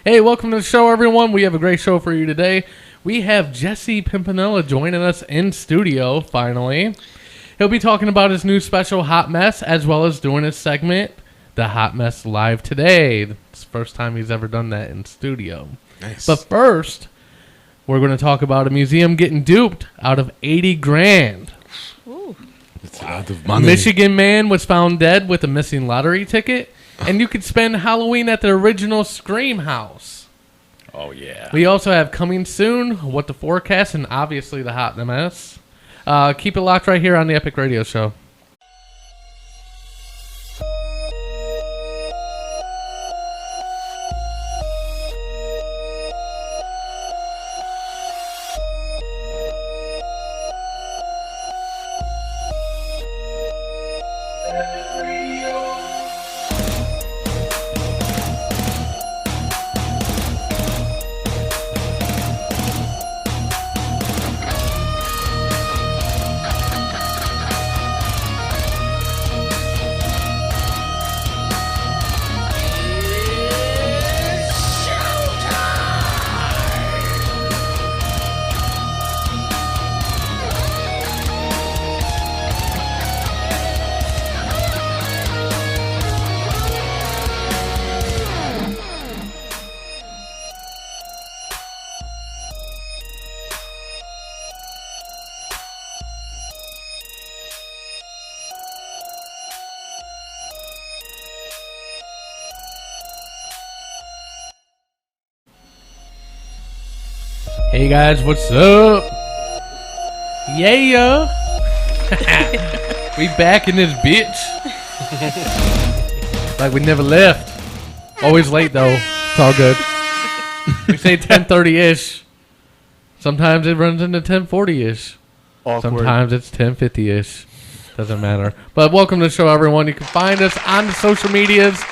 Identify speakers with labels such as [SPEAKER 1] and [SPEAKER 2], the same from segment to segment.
[SPEAKER 1] Hey, welcome to the show, everyone. We have a great show for you today. We have Jesse Pimpinella joining us in studio, finally. He'll be talking about his new special, Hot Mess, as well as doing his segment, The Hot Mess Live Today. It's the first time he's ever done that in studio.
[SPEAKER 2] Nice.
[SPEAKER 1] But first, we're going to talk about a museum getting duped out of $80,000.
[SPEAKER 3] Ooh.
[SPEAKER 2] It's a lot of money.
[SPEAKER 1] Michigan man was found dead with a missing lottery ticket, and you could spend Halloween at the original Scream House.
[SPEAKER 2] Oh, yeah.
[SPEAKER 1] We also have coming soon, Wtforecast, and obviously the Hot Mess. Keep it locked right here on the Epic Radio Show. Hey guys, what's up? Yeah. We back in this bitch. Like we never left. Always late though. It's all good. We say 10:30-ish. Sometimes it runs into 10:40-ish. Sometimes it's 10:50-ish. Doesn't matter. But welcome to the show, everyone. You can find us on the social medias.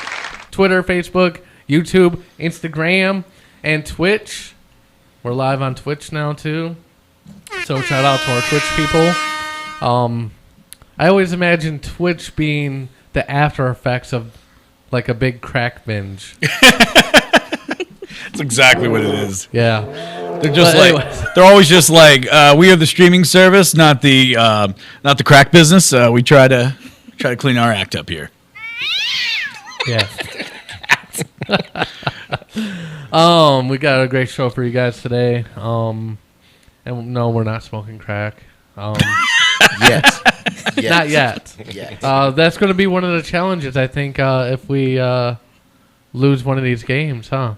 [SPEAKER 1] Twitter, Facebook, YouTube, Instagram, and Twitch. We're live on Twitch now, too. So shout out to our Twitch people. I always imagine Twitch being the after effects of like a big crack binge.
[SPEAKER 2] That's exactly what it is.
[SPEAKER 1] Yeah.
[SPEAKER 2] They're just they're always just like, we are the streaming service, not the crack business. We try to clean our act up here.
[SPEAKER 1] Yeah. We got a great show for you guys today. And no, we're not smoking crack.
[SPEAKER 4] Yes.
[SPEAKER 1] Not yet.
[SPEAKER 4] Yes.
[SPEAKER 1] That's going to be one of the challenges, I think, if we lose one of these games, huh?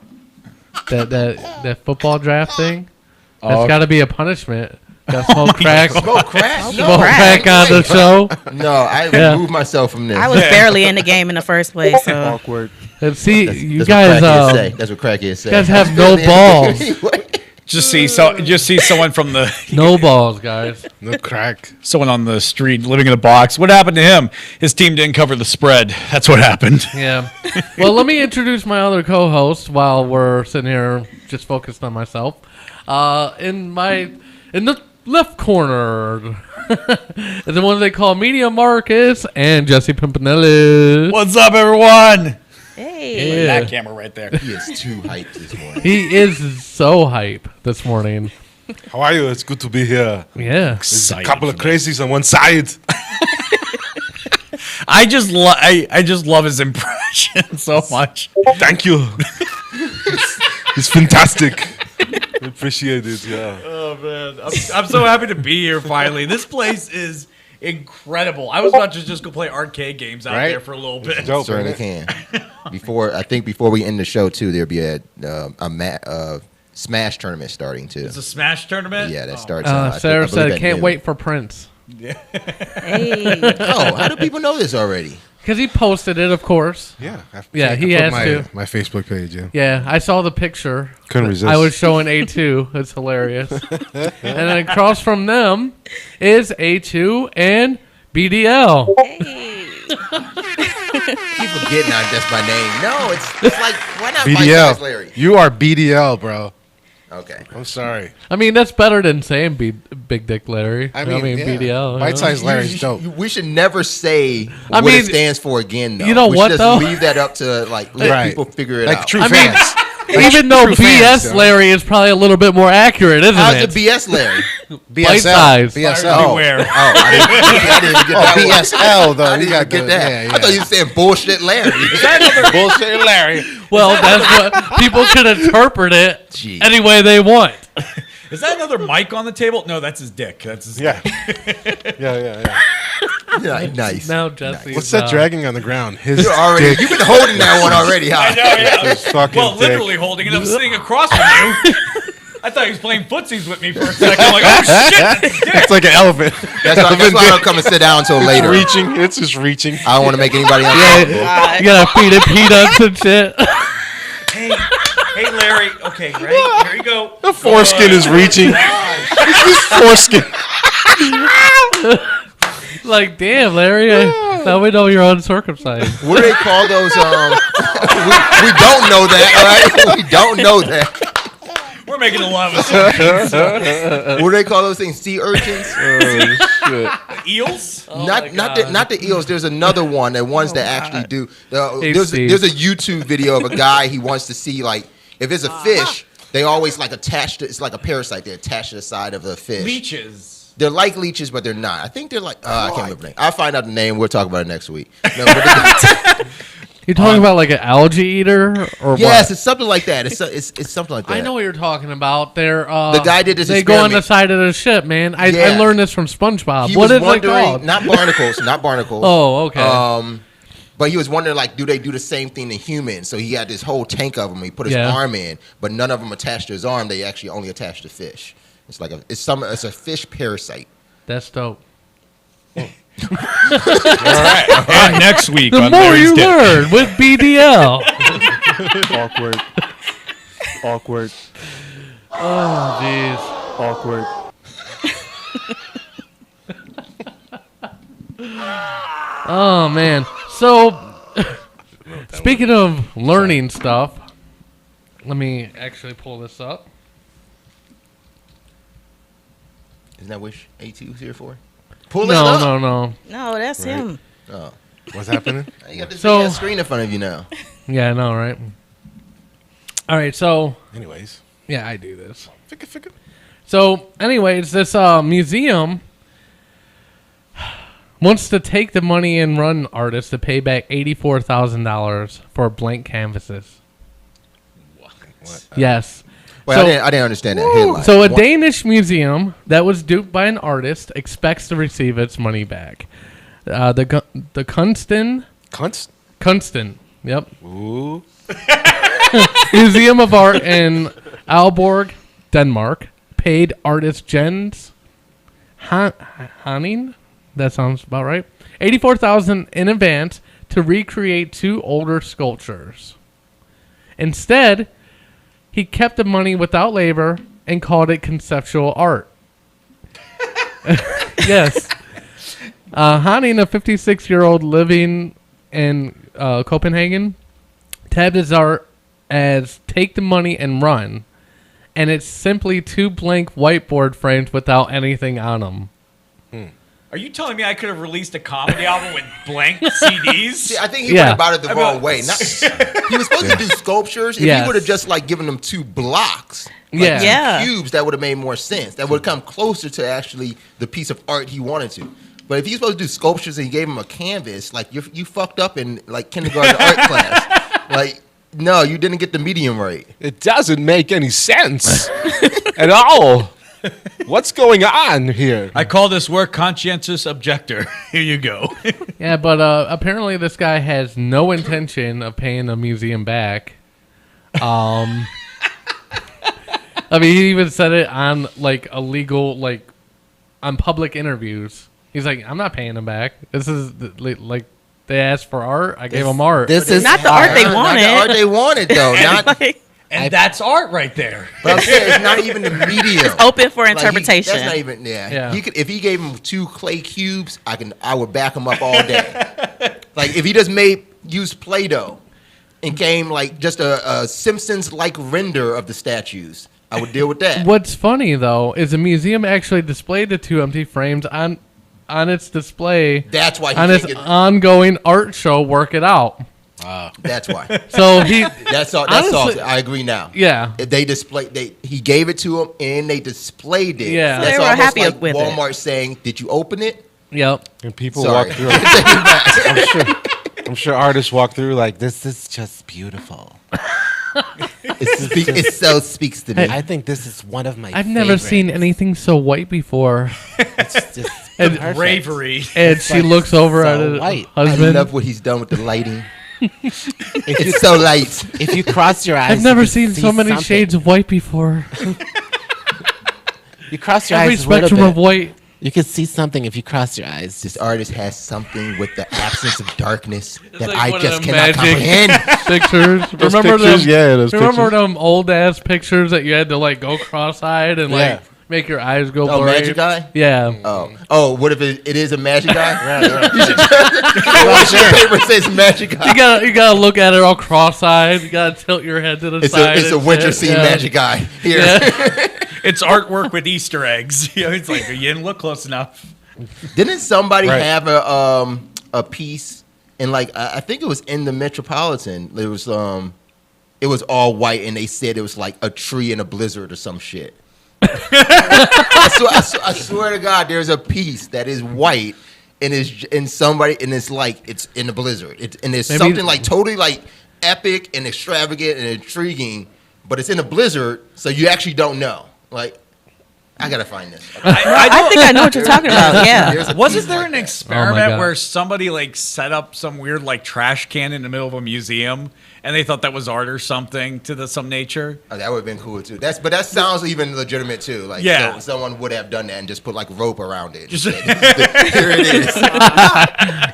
[SPEAKER 1] That football draft thing. That's got to be a punishment. Got smoke crack.
[SPEAKER 4] Smoke crack?
[SPEAKER 1] Smoke crack on the show.
[SPEAKER 4] No, I removed myself from this.
[SPEAKER 3] I was barely in the game in the first place. So.
[SPEAKER 4] Awkward.
[SPEAKER 1] And see,
[SPEAKER 4] That's
[SPEAKER 1] you
[SPEAKER 4] what
[SPEAKER 1] guys.
[SPEAKER 4] crackheads say. That's what crackheads say.
[SPEAKER 1] You guys have no balls.
[SPEAKER 2] Just see someone from the
[SPEAKER 1] No balls, guys.
[SPEAKER 5] No crack.
[SPEAKER 2] someone on the street living in a box. What happened to him? His team didn't cover the spread. That's what happened.
[SPEAKER 1] Yeah. Well, let me introduce my other co-host while we're sitting here just focused on myself. In the left corner is the one they call Media Marcus and Jesse Pimpinella.
[SPEAKER 2] What's up, everyone?
[SPEAKER 3] Hey.
[SPEAKER 1] Yeah.
[SPEAKER 2] That camera right there.
[SPEAKER 4] He is too hyped this morning.
[SPEAKER 1] He is so hype this morning.
[SPEAKER 5] How are you? It's good to be here.
[SPEAKER 1] Yeah.
[SPEAKER 5] There's a
[SPEAKER 2] Excited
[SPEAKER 5] couple of
[SPEAKER 2] for this.
[SPEAKER 5] crazies on one side.
[SPEAKER 2] I just love his impression so much.
[SPEAKER 5] Thank you. It's fantastic. I appreciate it, yeah.
[SPEAKER 2] Oh man, I'm so happy to be here finally. This place is incredible. I was about to just go play arcade games out there for a little bit.
[SPEAKER 5] Dope,
[SPEAKER 4] Certainly
[SPEAKER 5] man.
[SPEAKER 4] can. Before we end the show too, there'll be a Smash tournament starting too.
[SPEAKER 2] It's a Smash tournament.
[SPEAKER 4] Yeah, that starts. I
[SPEAKER 1] Sarah
[SPEAKER 4] believe
[SPEAKER 1] said,
[SPEAKER 4] at
[SPEAKER 1] can't
[SPEAKER 4] noon.
[SPEAKER 1] wait for Prince.
[SPEAKER 3] Hey.
[SPEAKER 4] Oh, how do people know this already?
[SPEAKER 1] Because he posted it, of course.
[SPEAKER 5] Yeah.
[SPEAKER 1] Yeah, he
[SPEAKER 5] I
[SPEAKER 1] has
[SPEAKER 5] put
[SPEAKER 1] to.
[SPEAKER 5] my Facebook page, yeah.
[SPEAKER 1] Yeah, I saw the picture.
[SPEAKER 5] Couldn't resist.
[SPEAKER 1] I was showing A2. It's hilarious. And then across from them is A2 and BDL.
[SPEAKER 3] Hey.
[SPEAKER 4] Keep forgetting that's my name. No, it's like, why not Bite Size Larry?
[SPEAKER 5] BDL. You are BDL, bro.
[SPEAKER 4] Okay.
[SPEAKER 5] I'm sorry.
[SPEAKER 1] I mean, that's better than saying Big Dick Larry.
[SPEAKER 5] I mean, yeah.
[SPEAKER 1] BDL.
[SPEAKER 5] Bite Size Larry's
[SPEAKER 4] You-
[SPEAKER 5] dope.
[SPEAKER 4] we should never say
[SPEAKER 1] I
[SPEAKER 4] what
[SPEAKER 1] mean,
[SPEAKER 4] it stands for again, though.
[SPEAKER 1] you know
[SPEAKER 4] we
[SPEAKER 1] what,
[SPEAKER 4] should
[SPEAKER 1] though?
[SPEAKER 4] just leave that up to, like, let
[SPEAKER 5] Right.
[SPEAKER 4] people figure it
[SPEAKER 5] Like
[SPEAKER 4] out.
[SPEAKER 5] true
[SPEAKER 1] I mean,
[SPEAKER 5] fans.
[SPEAKER 1] Even though
[SPEAKER 5] true
[SPEAKER 1] BS
[SPEAKER 5] fans, though.
[SPEAKER 1] Larry is probably a little bit more accurate, isn't
[SPEAKER 4] How's
[SPEAKER 1] it?
[SPEAKER 4] the BS Larry?
[SPEAKER 1] Bite size.
[SPEAKER 2] BSL. Beware.
[SPEAKER 4] I didn't even get that one.
[SPEAKER 5] BSL though.
[SPEAKER 4] I
[SPEAKER 5] You
[SPEAKER 4] didn't
[SPEAKER 5] got
[SPEAKER 4] even get
[SPEAKER 5] the-
[SPEAKER 4] that.
[SPEAKER 5] yeah,
[SPEAKER 4] I thought you were saying bullshit Larry.
[SPEAKER 5] Bullshit, Larry.
[SPEAKER 1] Well, that's what people can interpret it
[SPEAKER 4] Jeez.
[SPEAKER 1] any way they want.
[SPEAKER 2] Is that another mic on the table? No, that's his dick. That's his
[SPEAKER 5] Yeah. Yeah.
[SPEAKER 4] Yeah, nice.
[SPEAKER 1] Now Jesse.
[SPEAKER 5] What's that dragging on the ground? His
[SPEAKER 4] You've
[SPEAKER 5] dick.
[SPEAKER 4] been holding that one already, huh?
[SPEAKER 2] I know, yeah.
[SPEAKER 5] His fucking
[SPEAKER 2] Well,
[SPEAKER 5] dick.
[SPEAKER 2] literally holding it. I'm sitting across from you. I thought he was playing footsies with me for a second. I'm like, oh shit, that's his dick.
[SPEAKER 5] It's like an elephant.
[SPEAKER 4] That's why I don't come and sit down until later.
[SPEAKER 5] Reaching. It's just reaching.
[SPEAKER 4] I don't want to make anybody uncomfortable.
[SPEAKER 1] You gotta feed it peanuts and shit.
[SPEAKER 2] Hey, Larry. Okay, right? Here you go.
[SPEAKER 5] The foreskin is reaching. It's just foreskin.
[SPEAKER 1] Like, damn, Larry. Now we know you're uncircumcised.
[SPEAKER 4] What do they call those? We don't know that, all right? We don't know that.
[SPEAKER 2] We're making a lot of assumptions.
[SPEAKER 4] What do they call those things? Sea urchins?
[SPEAKER 2] Eels?
[SPEAKER 4] Not the eels. There's another one. The ones that actually do.
[SPEAKER 1] Hey,
[SPEAKER 4] There's
[SPEAKER 1] Steve.
[SPEAKER 4] a YouTube video of a guy. He wants to see like if it's a fish. They always like attach to. It's like a parasite. They attach to the side of the fish.
[SPEAKER 2] Leeches.
[SPEAKER 4] They're like leeches, but they're not. I think they're like. I can't remember the name. I'll find out the name. We'll talk about it next week. No, but
[SPEAKER 1] You're talking about like an algae eater or
[SPEAKER 4] yes,
[SPEAKER 1] what?
[SPEAKER 4] it's something like that. It's something like that.
[SPEAKER 1] I know what you're talking about. They're
[SPEAKER 4] The guy did this
[SPEAKER 1] They go on the
[SPEAKER 4] experiment.
[SPEAKER 1] side of the ship, man. I
[SPEAKER 4] Yeah.
[SPEAKER 1] learned this from SpongeBob.
[SPEAKER 4] He
[SPEAKER 1] What
[SPEAKER 4] was
[SPEAKER 1] is it
[SPEAKER 4] wondering,
[SPEAKER 1] called?
[SPEAKER 4] not barnacles, not barnacles.
[SPEAKER 1] Oh, okay.
[SPEAKER 4] But he was wondering, like, do they do the same thing to humans? So he had this whole tank of them. He put his
[SPEAKER 1] Yeah.
[SPEAKER 4] arm in, but none of them attached to his arm. They actually only attached to fish. It's like it's a fish parasite.
[SPEAKER 1] That's dope.
[SPEAKER 2] All right. And next week
[SPEAKER 1] The
[SPEAKER 2] on
[SPEAKER 1] more
[SPEAKER 2] Larry's
[SPEAKER 1] you
[SPEAKER 2] Dick.
[SPEAKER 1] learn with BDL.
[SPEAKER 5] Awkward.
[SPEAKER 1] Oh, jeez.
[SPEAKER 5] Awkward.
[SPEAKER 1] Oh, man. So, speaking of learning stuff, let me actually pull this up.
[SPEAKER 4] Isn't that Wish 82 here for? Pull it
[SPEAKER 1] No,
[SPEAKER 4] up.
[SPEAKER 1] no.
[SPEAKER 3] No, that's him.
[SPEAKER 4] Oh.
[SPEAKER 5] What's happening?
[SPEAKER 4] You got this
[SPEAKER 1] So-
[SPEAKER 4] big ass screen in front of you now.
[SPEAKER 1] Yeah, I know, right? All right, so,
[SPEAKER 5] Anyways.
[SPEAKER 1] yeah, I do this.
[SPEAKER 5] Ficka.
[SPEAKER 1] So, anyways, this museum wants to take the money and run artists to pay back $84,000 for blank canvases.
[SPEAKER 5] What?
[SPEAKER 1] Yes.
[SPEAKER 4] Wait,
[SPEAKER 1] So-
[SPEAKER 4] I didn't understand that headline.
[SPEAKER 1] So, a
[SPEAKER 4] What?
[SPEAKER 1] Danish museum that was duped by an artist expects to receive its money back. The Kunsten, yep,
[SPEAKER 5] Ooh.
[SPEAKER 1] Museum of Art in Aalborg, Denmark, paid artist Jens Hanning, that sounds about right, $84,000 in advance to recreate two older sculptures. Instead, he kept the money without labor and called it conceptual art. Yes. Hanning, a 56-year-old living in Copenhagen, tabbed his art as "Take the money and run," and it's simply two blank whiteboard frames without anything on them.
[SPEAKER 2] Are you telling me I could have released a comedy album with blank CDs?
[SPEAKER 4] See, I think he
[SPEAKER 1] Yeah.
[SPEAKER 4] went about it the
[SPEAKER 2] I
[SPEAKER 4] wrong
[SPEAKER 2] mean-
[SPEAKER 4] way. He was supposed to do sculptures. If
[SPEAKER 1] Yes.
[SPEAKER 4] he would have just like given them two blocks,
[SPEAKER 1] Yeah.
[SPEAKER 3] Yeah.
[SPEAKER 4] cubes, that would have made more sense. That would have come closer to actually the piece of art he wanted to. But if he's supposed to do sculptures and he gave him a canvas, like you fucked up in like kindergarten art class. Like, no, you didn't get the medium right.
[SPEAKER 5] It doesn't make any sense at all. What's going on here?
[SPEAKER 2] I call this work conscientious objector. Here you go.
[SPEAKER 1] Yeah, but apparently this guy has no intention of paying the museum back. I mean, he even said it on like illegal, like on public interviews. He's like, I'm not paying them back. This is like they asked for art. I gave them art.
[SPEAKER 4] This is
[SPEAKER 3] Not the art they
[SPEAKER 4] Not
[SPEAKER 3] wanted.
[SPEAKER 4] the art they wanted though. Not,
[SPEAKER 3] Like,
[SPEAKER 2] And that's art right there.
[SPEAKER 4] but I'm saying it's not even the medium.
[SPEAKER 3] open for
[SPEAKER 4] Like,
[SPEAKER 3] interpretation.
[SPEAKER 4] that's not even. Yeah.
[SPEAKER 1] Yeah.
[SPEAKER 4] He could if he gave him two clay cubes. I would back him up all day. Like if he just used Play-Doh and came like just a Simpsons like render of the statues, I would deal with that.
[SPEAKER 1] What's funny though is the museum actually displayed the two empty frames on its display
[SPEAKER 4] That's why he
[SPEAKER 1] on
[SPEAKER 4] can't
[SPEAKER 1] its
[SPEAKER 4] get.
[SPEAKER 1] ongoing art show. Work It Out.
[SPEAKER 4] That's why.
[SPEAKER 1] So he.
[SPEAKER 4] That's all.
[SPEAKER 1] Honestly-
[SPEAKER 4] I agree now.
[SPEAKER 1] Yeah.
[SPEAKER 4] He gave it to him and they displayed it.
[SPEAKER 1] Yeah.
[SPEAKER 3] So
[SPEAKER 4] That's
[SPEAKER 3] they were
[SPEAKER 4] almost
[SPEAKER 3] happy
[SPEAKER 4] like
[SPEAKER 3] with it.
[SPEAKER 4] Walmart saying, "Did you open it?"
[SPEAKER 1] Yep.
[SPEAKER 5] And people
[SPEAKER 4] Sorry.
[SPEAKER 5] walk through. I'm sure artists walk through like, this is just beautiful.
[SPEAKER 4] It so speaks to me.
[SPEAKER 6] I think this is one of my
[SPEAKER 1] I've never seen anything so white before.
[SPEAKER 6] It's just
[SPEAKER 1] And
[SPEAKER 6] perfect.
[SPEAKER 2] Bravery.
[SPEAKER 1] And she looks over
[SPEAKER 6] so
[SPEAKER 1] at her
[SPEAKER 6] white.
[SPEAKER 4] I
[SPEAKER 1] husband.
[SPEAKER 4] love what he's done with the lighting. It's so light.
[SPEAKER 6] If you cross your eyes,
[SPEAKER 1] I've
[SPEAKER 6] you
[SPEAKER 1] never
[SPEAKER 6] can
[SPEAKER 1] seen
[SPEAKER 6] see
[SPEAKER 1] so many
[SPEAKER 6] something.
[SPEAKER 1] shades of white before.
[SPEAKER 6] You cross your
[SPEAKER 1] Every
[SPEAKER 6] eyes a little
[SPEAKER 1] spectrum of
[SPEAKER 6] bit.
[SPEAKER 1] white.
[SPEAKER 6] You can see something if you cross your eyes.
[SPEAKER 4] This artist has something with the absence of darkness that
[SPEAKER 1] like
[SPEAKER 4] I
[SPEAKER 1] one of
[SPEAKER 4] just
[SPEAKER 1] them
[SPEAKER 4] cannot
[SPEAKER 1] magic
[SPEAKER 4] comprehend.
[SPEAKER 1] Pictures.
[SPEAKER 5] Those
[SPEAKER 1] Remember
[SPEAKER 5] pictures?
[SPEAKER 1] them?
[SPEAKER 5] Yeah, those
[SPEAKER 1] Remember
[SPEAKER 5] pictures.
[SPEAKER 1] them old ass pictures that you had to like go cross-eyed and
[SPEAKER 6] Yeah.
[SPEAKER 1] like make your eyes go
[SPEAKER 4] Oh,
[SPEAKER 1] blurry?
[SPEAKER 4] magic eye?
[SPEAKER 1] Yeah.
[SPEAKER 4] Oh, what if it is a magic eye?
[SPEAKER 6] Well, sure.
[SPEAKER 4] Paper says magic eye.
[SPEAKER 1] You gotta look at it all cross-eyed. You gotta tilt your head to the
[SPEAKER 4] It's
[SPEAKER 1] side.
[SPEAKER 4] a
[SPEAKER 1] and
[SPEAKER 4] winter
[SPEAKER 1] shit.
[SPEAKER 4] scene
[SPEAKER 1] Yeah.
[SPEAKER 4] magic eye. Here.
[SPEAKER 1] Yeah.
[SPEAKER 2] It's artwork with Easter eggs. You know, it's like, you didn't look close enough.
[SPEAKER 4] Didn't somebody
[SPEAKER 5] Right.
[SPEAKER 4] have a piece in like I think it was in the Metropolitan. It was all white and they said it was like a tree in a blizzard or some shit. I swear to God, there's a piece that is white and is in somebody and it's like it's in a blizzard. And it's
[SPEAKER 1] Maybe-
[SPEAKER 4] something like totally like epic and extravagant and intriguing, but it's in a blizzard, so you actually don't know. Like, I gotta find this.
[SPEAKER 3] I think I know what you're talking about. Yeah.
[SPEAKER 4] There's a
[SPEAKER 2] Wasn't
[SPEAKER 4] piece
[SPEAKER 2] there
[SPEAKER 4] like
[SPEAKER 2] an
[SPEAKER 4] that.
[SPEAKER 2] experiment
[SPEAKER 1] God.
[SPEAKER 2] where somebody like set up some weird like trash can in the middle of a museum and they thought that was art or something to some nature?
[SPEAKER 4] Oh, that would have been cool too. But that sounds even legitimate too. Like,
[SPEAKER 2] Yeah.
[SPEAKER 4] someone would have done that and just put like rope around it.
[SPEAKER 2] Just-
[SPEAKER 4] Here it is.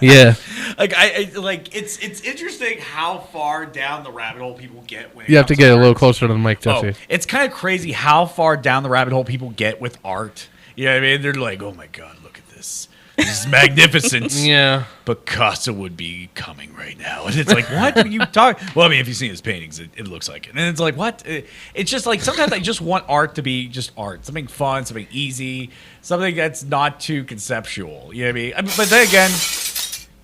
[SPEAKER 1] Yeah.
[SPEAKER 2] Like I like it's interesting how far down the rabbit hole people get when it
[SPEAKER 1] You have to
[SPEAKER 2] comes
[SPEAKER 1] get a
[SPEAKER 2] art.
[SPEAKER 1] little closer to the mic,
[SPEAKER 2] Oh,
[SPEAKER 1] Jesse.
[SPEAKER 2] it's kind of crazy how far down the rabbit hole people get with art. You know what I mean? They're like, oh my God, look at this. This is magnificent.
[SPEAKER 1] Yeah.
[SPEAKER 2] Picasso would be coming right now. And it's like, what are you talking? Well, I mean, if you've seen his paintings, it looks like it. And it's like, what? It's just like sometimes I just want art to be just art. Something fun, something easy, something that's not too conceptual. You know what I mean? But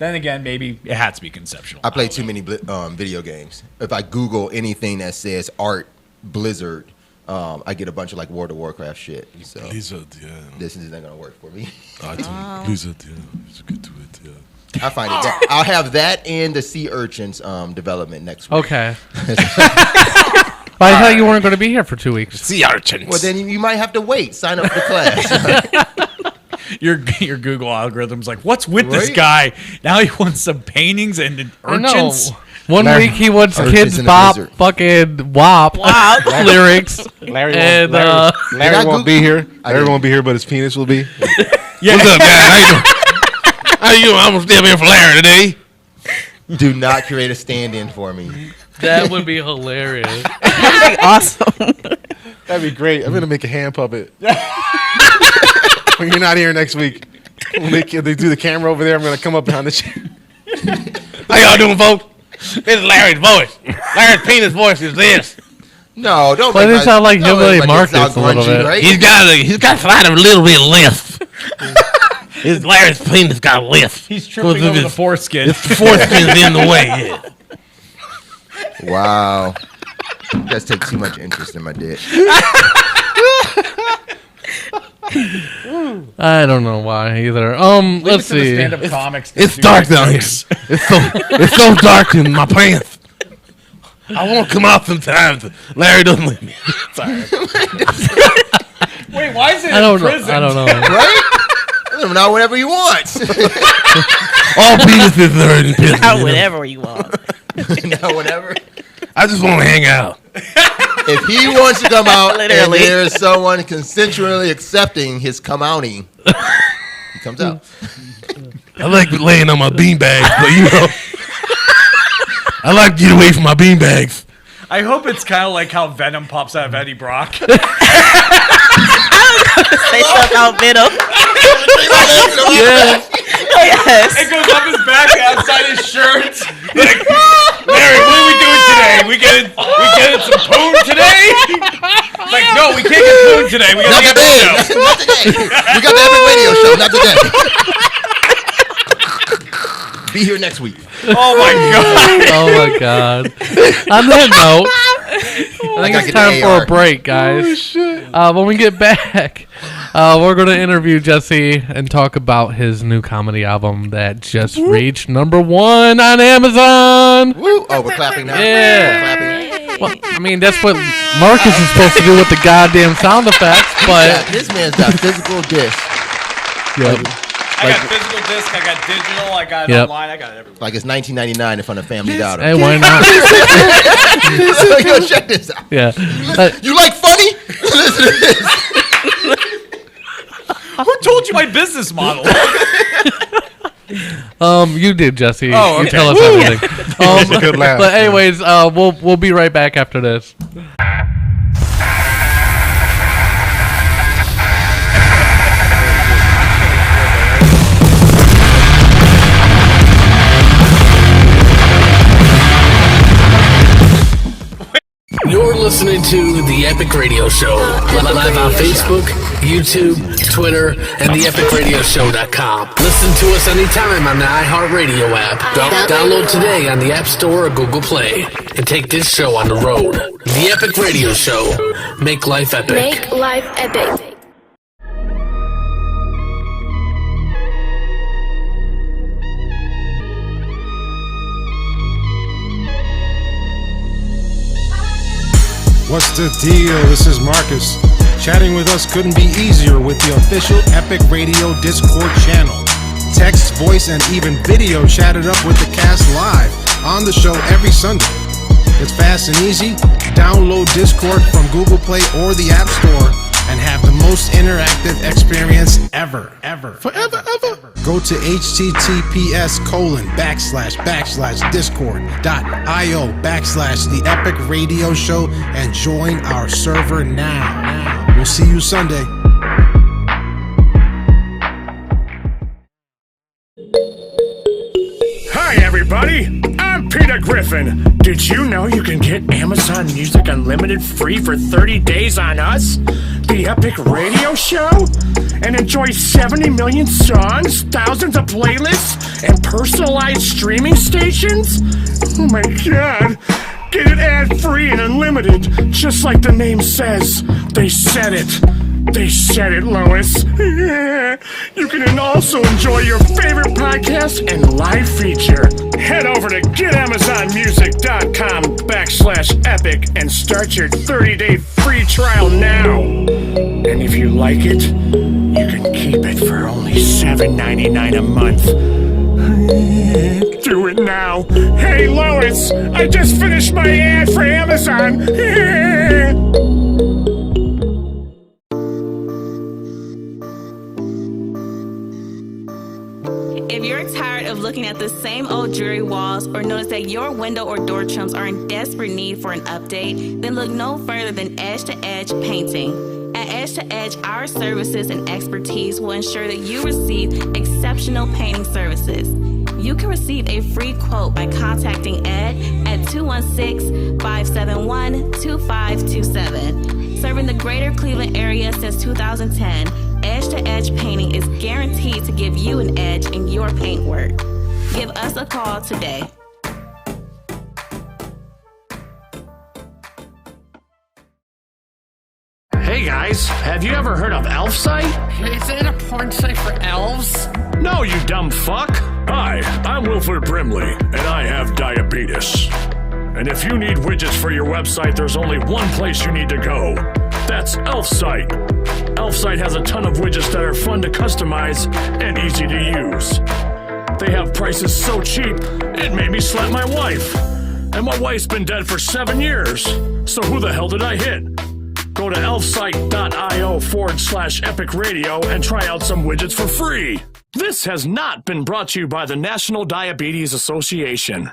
[SPEAKER 2] then again, maybe it has to be conceptual.
[SPEAKER 4] I play too many video games. If I Google anything that says art Blizzard, I get a bunch of like World of Warcraft shit. So
[SPEAKER 5] Blizzard, yeah.
[SPEAKER 4] this is not gonna work for me.
[SPEAKER 5] I think Blizzard, yeah. Let's get to it, yeah.
[SPEAKER 4] I find it. I'll have that and the sea urchins development next week.
[SPEAKER 1] Okay. But I thought you weren't going to be here for 2 weeks.
[SPEAKER 6] Sea urchins.
[SPEAKER 4] Well, then you might have to wait. Sign up for class.
[SPEAKER 2] Your Google algorithm's like, what's with this
[SPEAKER 4] Right?
[SPEAKER 2] guy? Now he wants some paintings and
[SPEAKER 1] I know.
[SPEAKER 2] urchins.
[SPEAKER 1] One week he wants
[SPEAKER 4] Urchins
[SPEAKER 1] Kids
[SPEAKER 4] in a
[SPEAKER 1] Bop
[SPEAKER 4] blizzard.
[SPEAKER 1] fucking WAP lyrics.
[SPEAKER 6] Larry
[SPEAKER 1] And,
[SPEAKER 6] won't,
[SPEAKER 5] Larry
[SPEAKER 4] I
[SPEAKER 5] won't
[SPEAKER 4] Goog-
[SPEAKER 5] be here.
[SPEAKER 4] I
[SPEAKER 5] Larry
[SPEAKER 4] didn't.
[SPEAKER 5] won't be here, but his penis will be.
[SPEAKER 2] Yeah.
[SPEAKER 6] What's up, guys? How you doing? How you doing? I'm gonna step in for Larry today.
[SPEAKER 4] Do not create a stand-in for me.
[SPEAKER 1] That would be hilarious.
[SPEAKER 3] Awesome.
[SPEAKER 5] That'd be great. I'm gonna make a hand puppet. When you're not here next week, when they do the camera over there, I'm gonna come up behind the chair.
[SPEAKER 6] How y'all doing, folks? This is Larry's voice. Larry's penis voice is this.
[SPEAKER 4] No, don't.
[SPEAKER 1] Why
[SPEAKER 4] make
[SPEAKER 1] does it sound like
[SPEAKER 4] don't
[SPEAKER 1] Hillbilly
[SPEAKER 4] make my dick
[SPEAKER 1] Marcus
[SPEAKER 4] sound
[SPEAKER 1] a little
[SPEAKER 4] grungy,
[SPEAKER 1] bit?
[SPEAKER 4] Right?
[SPEAKER 6] He's got a little bit of lisp. His Larry's penis got a lisp.
[SPEAKER 2] He's tripping over the foreskin.
[SPEAKER 6] The foreskin's in the way. Yeah.
[SPEAKER 4] Wow. You guys take too much interest in my dick.
[SPEAKER 1] I don't know why either. Let's see.
[SPEAKER 2] Stand-up comics.
[SPEAKER 6] It's dark down here. It's so dark in my pants. I want to come out sometimes. Larry doesn't let me. Sorry.
[SPEAKER 2] Wait, why is it
[SPEAKER 1] I don't
[SPEAKER 2] in
[SPEAKER 1] know.
[SPEAKER 2] prison?
[SPEAKER 1] I don't know.
[SPEAKER 4] Right? Let him know whatever you want.
[SPEAKER 6] All penises are in prison.
[SPEAKER 3] Out whatever you want.
[SPEAKER 4] Whatever.
[SPEAKER 6] I just want to hang out.
[SPEAKER 4] If he wants to come out and
[SPEAKER 3] Literally.
[SPEAKER 4] there's someone consensually accepting his come outing, he comes out.
[SPEAKER 6] I like laying on my beanbags, but you know, I like to get away from my beanbags.
[SPEAKER 2] I hope it's kind of like how Venom pops out of Eddie Brock.
[SPEAKER 3] Say stuff out Venom.
[SPEAKER 1] Yeah.
[SPEAKER 3] Yes.
[SPEAKER 2] It goes up his back outside his shirt. Like, Larry, what are we doing today? We getting some poon today? Like, no, we can't get poon today. We got
[SPEAKER 4] Not
[SPEAKER 2] the
[SPEAKER 4] today.
[SPEAKER 2] episode.
[SPEAKER 4] Not today. We got the Epic Radio Show. Not today. Be here next week.
[SPEAKER 2] Oh my god.
[SPEAKER 1] Oh my god. On that note, I think it's time for a break, guys. When we get back, we're going to interview Jesse and talk about his new comedy album that just reached #1 on Amazon.
[SPEAKER 4] Woo. Oh, we're clapping now.
[SPEAKER 1] Yeah.
[SPEAKER 4] We're clapping.
[SPEAKER 1] Well, I mean, that's what Marcus is supposed to do with the goddamn sound effects, but
[SPEAKER 4] Yeah, this man's got physical disc.
[SPEAKER 1] yep.
[SPEAKER 2] I got physical disc, I got digital, I got
[SPEAKER 1] Yep.
[SPEAKER 2] online, I got it everywhere.
[SPEAKER 4] Like it's 1999 in front of Family Dollar.
[SPEAKER 1] Hey, why not?
[SPEAKER 4] Yo, check this out.
[SPEAKER 1] Yeah.
[SPEAKER 4] You like funny? Listen to this.
[SPEAKER 2] Who told you my business model?
[SPEAKER 1] You did, Jesse.
[SPEAKER 2] Oh,
[SPEAKER 1] You
[SPEAKER 2] okay.
[SPEAKER 1] tell us everything.
[SPEAKER 5] That's a good laugh.
[SPEAKER 1] But anyways, we'll be right back after this.
[SPEAKER 7] You're listening to The Epic Radio Show. Live on Facebook, YouTube, Twitter, and theepicradioshow.com. Listen to us anytime on the iHeartRadio app. Download today on the App Store or Google Play. And take this show on the road. The Epic Radio Show. Make life epic.
[SPEAKER 8] Make life epic.
[SPEAKER 9] What's the deal? This is Marcus. Chatting with us couldn't be easier with the official Epic Radio Discord channel. Text, voice, and even video chatted up with the cast live on the show every Sunday. It's fast and easy. Download Discord from Google Play or the App Store and have the most interactive experience ever. Forever. Go to https://discord.io/the Epic Radio Show and join our server now. We'll see you Sunday.
[SPEAKER 10] Hi, everybody. I'm Peter Griffin. Did you know you can get Amazon Music Unlimited free for 30 days on us, the Epic Radio Show, and enjoy 70 million songs, thousands of playlists, and personalized streaming stations? Oh my God. Get it ad-free and unlimited, just like the name says. They said it. They said it, Lois. You can also enjoy your favorite podcast and live feature. Head over to getamazonmusic.com/epic and start your 30-day free trial now. And if you like it, you can keep it for only $7.99 a month. Do it now. Hey, Lois, I just finished my ad for Amazon.
[SPEAKER 11] If you're tired of looking at the same old dreary walls or notice that your window or door trims are in desperate need for an update, then look no further than Edge to Edge Painting. At Edge to Edge, our services and expertise will ensure that you receive exceptional painting services. You can receive a free quote by contacting Ed at 216-571-2527. Serving the greater Cleveland area since 2010, Edge to Edge Painting is guaranteed to give you an edge in your paint work. Give us a call today.
[SPEAKER 10] Hey guys, have you ever heard of Elfsight?
[SPEAKER 7] Is it a porn site for elves?
[SPEAKER 10] No, you dumb fuck. Hi, I'm Wilford Brimley, and I have diabetes. And if you need widgets for your website, there's only one place you need to go. That's Elfsight. Elfsight has a ton of widgets that are fun to customize and easy to use. They have prices so cheap, it made me slap my wife. And my wife's been dead for 7 years. So who the hell did I hit? Go to elfsight.io/epic radio and try out some widgets for free. This has not been brought to you by the National Diabetes Association.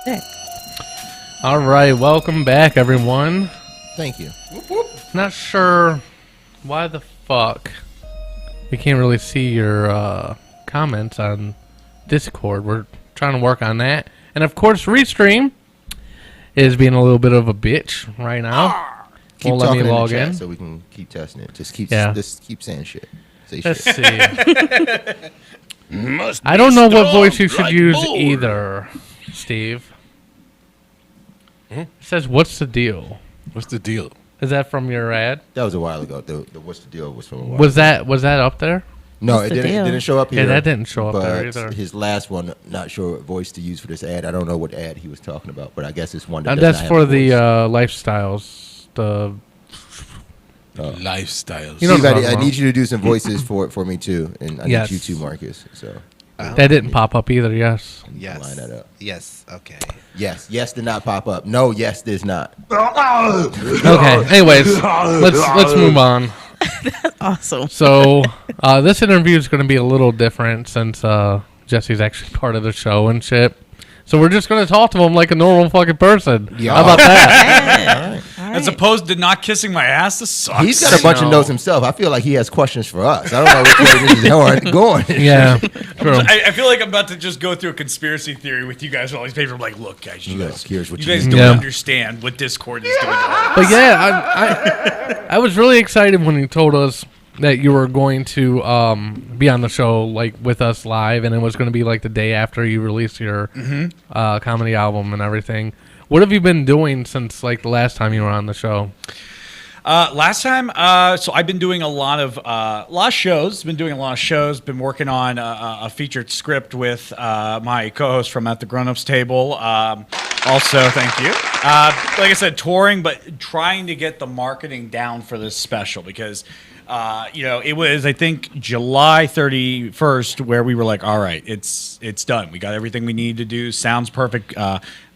[SPEAKER 3] Sick.
[SPEAKER 1] All right, welcome back, everyone.
[SPEAKER 4] Thank you.
[SPEAKER 1] Not sure why the fuck we can't really see your comments on Discord. We're trying to work on that. And of course, Restream is being a little bit of a bitch right now.
[SPEAKER 4] Keep
[SPEAKER 1] Won't let
[SPEAKER 4] talking
[SPEAKER 1] me log
[SPEAKER 4] in the chat
[SPEAKER 1] in.
[SPEAKER 4] so we can keep testing it. Just keep saying shit. Say
[SPEAKER 1] Let's
[SPEAKER 4] shit.
[SPEAKER 1] see.
[SPEAKER 6] Must
[SPEAKER 1] I don't know what
[SPEAKER 6] strong
[SPEAKER 1] voice you should
[SPEAKER 6] like
[SPEAKER 1] use
[SPEAKER 6] bull.
[SPEAKER 1] either, Steve. It says, "What's the deal?"
[SPEAKER 5] What's the deal?
[SPEAKER 1] Is that from your ad?
[SPEAKER 4] That was a while ago. The what's the deal was from a while
[SPEAKER 1] Was that up there?
[SPEAKER 4] No,
[SPEAKER 3] What's
[SPEAKER 4] it
[SPEAKER 3] the
[SPEAKER 4] didn't. It
[SPEAKER 3] deal?
[SPEAKER 4] didn't show up here.
[SPEAKER 1] Yeah, that didn't show up there
[SPEAKER 4] but
[SPEAKER 1] either.
[SPEAKER 4] His last one, not sure what voice to use for this ad. I don't know what ad he was talking about, but I guess it's one that
[SPEAKER 1] And
[SPEAKER 4] does
[SPEAKER 1] that's
[SPEAKER 4] not
[SPEAKER 1] for
[SPEAKER 4] have a
[SPEAKER 1] the
[SPEAKER 4] voice.
[SPEAKER 1] lifestyles. The
[SPEAKER 6] Lifestyles.
[SPEAKER 1] You know
[SPEAKER 4] Steve,
[SPEAKER 1] what I'm talking
[SPEAKER 4] I
[SPEAKER 1] about.
[SPEAKER 4] need you to do some voices for me too, and I
[SPEAKER 1] Yes.
[SPEAKER 4] need you too, Marcus. So
[SPEAKER 1] that didn't pop up either. Yes.
[SPEAKER 8] Yes.
[SPEAKER 4] line that up.
[SPEAKER 8] Yes. Okay.
[SPEAKER 4] Yes did not pop up. No, yes does not.
[SPEAKER 1] Okay. Anyways, let's move on.
[SPEAKER 3] Awesome.
[SPEAKER 1] So this interview is going to be a little different since Jesse's actually part of the show and shit. So we're just going to talk to him like a normal fucking person.
[SPEAKER 4] Yeah.
[SPEAKER 1] How about that?
[SPEAKER 2] As opposed to not kissing my ass, this sucks.
[SPEAKER 4] He's got a bunch of notes himself. I feel like he has questions for us. I don't know which way this is going.
[SPEAKER 1] Yeah. True.
[SPEAKER 2] I feel like I'm about to just go through a conspiracy theory with you guys with all these papers. I'm like, look, guys, you
[SPEAKER 4] Look,
[SPEAKER 2] guys,
[SPEAKER 4] here's what
[SPEAKER 2] you
[SPEAKER 4] you
[SPEAKER 2] guys
[SPEAKER 4] need.
[SPEAKER 2] don't
[SPEAKER 1] Yeah.
[SPEAKER 2] understand what Discord is doing to us.
[SPEAKER 1] But yeah, I was really excited when you told us that you were going to be on the show like with us live, and it was going to be like the day after you released your comedy album and everything. What have you been doing since like the last time you were on the show?
[SPEAKER 2] Last time, so I've been doing a lot of shows. Been doing a lot of shows. Been working on a featured script with my co-host from At the Grown Ups Table. Also, thank you. Like I said, touring, but trying to get the marketing down for this special because, it was I think July 31st where we were like, all right, it's done. We got everything we need to do. Sounds perfect.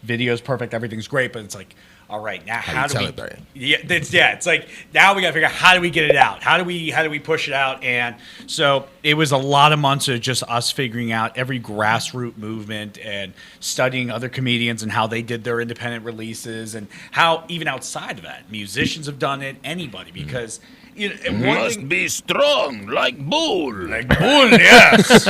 [SPEAKER 2] Video's perfect. Everything's great. But it's like, all right, now how do we
[SPEAKER 4] celebrate?
[SPEAKER 2] It's like now we got to figure out how do we get it out? How do we push it out? And so it was a lot of months of just us figuring out every grassroots movement and studying other comedians and how they did their independent releases and how even outside of that, musicians have done it, anybody, because
[SPEAKER 6] Must be strong like bull.
[SPEAKER 2] like bull, yes.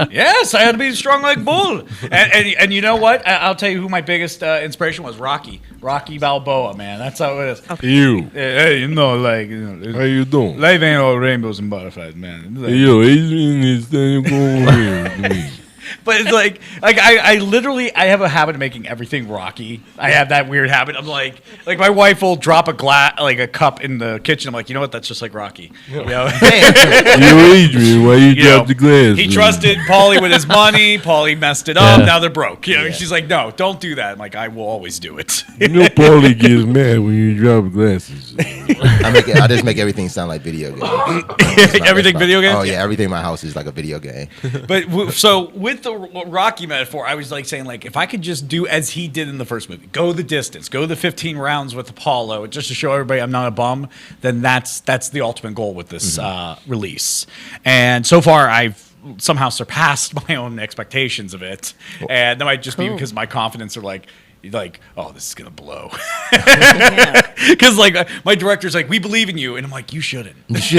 [SPEAKER 2] Yes, I had to be strong like bull. And you know what? I'll tell you who my biggest inspiration was. Rocky Balboa, man. That's how it is.
[SPEAKER 6] You.
[SPEAKER 2] Hey,
[SPEAKER 6] How you doing?
[SPEAKER 2] life ain't all rainbows and butterflies, man. It's like-
[SPEAKER 6] Yo, Adrian is going here.
[SPEAKER 2] But it's like I literally I have a habit of making everything Rocky. I have that weird habit. I'm like my wife will drop a cup in the kitchen. I'm like, you know what? That's just like Rocky. You know?
[SPEAKER 6] Yo, Adrian, why you
[SPEAKER 2] You know,
[SPEAKER 6] drop the glass?
[SPEAKER 2] He trusted Paulie with his money. Paulie messed it up.
[SPEAKER 1] Yeah.
[SPEAKER 2] Now they're broke. You know, she's like, no, don't do that. I'm like, I will always do it.
[SPEAKER 6] You know, Paulie gets mad when you drop glasses.
[SPEAKER 4] I just make everything sound like video games.
[SPEAKER 2] Everything video games?
[SPEAKER 4] Oh yeah, everything in my house is like a video game.
[SPEAKER 2] But so with the Rocky metaphor, I was like saying, like, if I could just do as he did in the first movie, go the distance, go the 15 rounds with Apollo, just to show everybody I'm not a bum, then that's the ultimate goal with this release. And so far, I've somehow surpassed my own expectations of it. And that might just be because my confidence are like, oh, this is gonna blow. Because my director's like, we believe in you, and I'm like, you shouldn't. What's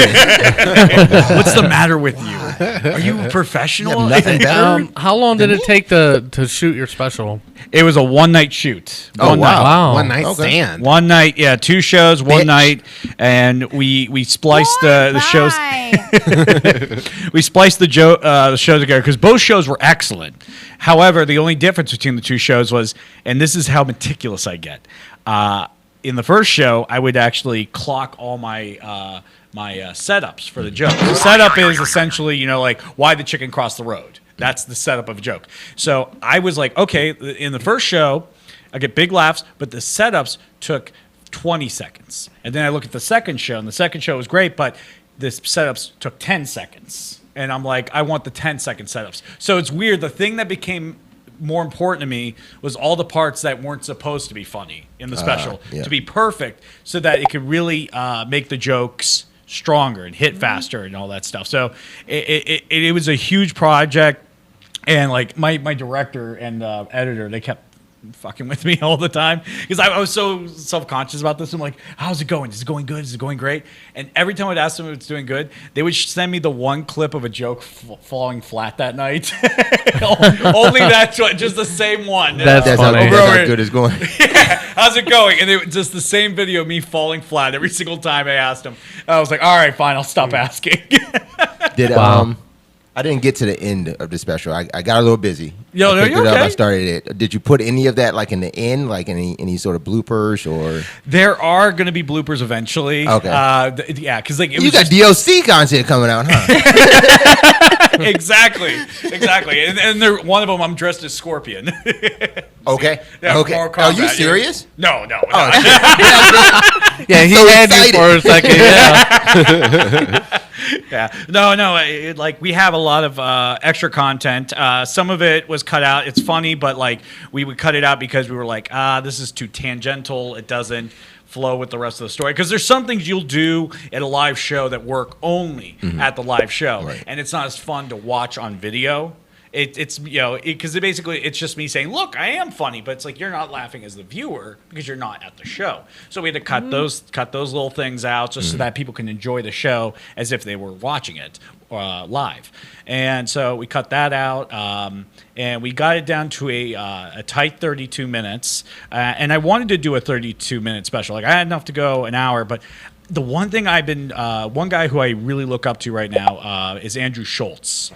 [SPEAKER 2] the matter with you? Are you a professional?
[SPEAKER 4] You have nothing better?
[SPEAKER 1] How long did it take to shoot your special?
[SPEAKER 2] It was a one-night shoot.
[SPEAKER 4] Oh,
[SPEAKER 2] One night.
[SPEAKER 1] Wow.
[SPEAKER 8] One night
[SPEAKER 4] Okay.
[SPEAKER 8] stand.
[SPEAKER 2] One night, yeah, 2 shows, one
[SPEAKER 4] Bitch.
[SPEAKER 2] night, and we spliced the shows. We spliced the shows together because both shows were excellent. However, the only difference between the 2 shows was, and this is how meticulous I get. In the first show, I would actually clock all my setups for the joke. The setup is essentially, like why the chicken crossed the road. That's the setup of a joke. So I was like, okay, in the first show, I get big laughs, but the setups took 20 seconds. And then I look at the second show, and the second show was great, but the setups took 10 seconds. And I'm like, I want the 10-second setups. So it's weird. The thing that became more important to me was all the parts that weren't supposed to be funny in the special
[SPEAKER 4] yeah.
[SPEAKER 2] to be perfect so that it could really make the jokes stronger and hit faster and all that stuff. So it was a huge project. And like my director and editor, they kept fucking with me all the time because I was so self-conscious about this. I'm like, how's it going? Is it going good? Is it going great? And every time I'd ask them if it's doing good, they would send me the one clip of a joke falling flat that night. Only that, just the same one.
[SPEAKER 1] That's funny.
[SPEAKER 4] That's how good it's going.
[SPEAKER 2] Yeah, how's it going? And it was just the same video of me falling flat every single time I asked them. I was like, all right, fine, I'll stop asking.
[SPEAKER 4] I didn't get to the end of the special. I got a little busy.
[SPEAKER 2] Yo,
[SPEAKER 4] I picked
[SPEAKER 2] you're
[SPEAKER 4] it up.
[SPEAKER 2] okay.
[SPEAKER 4] I started it. Did you put any of that like in the end, like any sort of bloopers or?
[SPEAKER 2] There are going to be bloopers eventually.
[SPEAKER 4] Okay.
[SPEAKER 2] Yeah, because like
[SPEAKER 4] You got DLC content coming out, huh?
[SPEAKER 2] exactly. And one of them, I'm dressed as Scorpion.
[SPEAKER 4] Okay.
[SPEAKER 2] Yeah,
[SPEAKER 4] Okay.
[SPEAKER 2] more
[SPEAKER 4] Are you
[SPEAKER 2] combat.
[SPEAKER 4] serious?
[SPEAKER 2] No.
[SPEAKER 1] Yeah, he
[SPEAKER 4] So
[SPEAKER 1] had
[SPEAKER 4] excited.
[SPEAKER 1] you for a second. Yeah.
[SPEAKER 2] Yeah. No. Like we have a lot of extra content. Some of it was cut out. It's funny, but like we would cut it out because we were like, this is too tangential. It doesn't flow with the rest of the story. Because there's some things you'll do at a live show that work only at the live show,
[SPEAKER 4] Right.
[SPEAKER 2] and it's not as fun to watch on video. It's because basically it's just me saying, look, I am funny, but it's like you're not laughing as the viewer because you're not at the show. So we had to cut those little things out just so that people can enjoy the show as if they were watching it live. And so we cut that out, and we got it down to a tight 32 minutes. And I wanted to do a 32-minute special. Like I had enough to go an hour, but the one thing one guy who I really look up to right now is Andrew Schultz.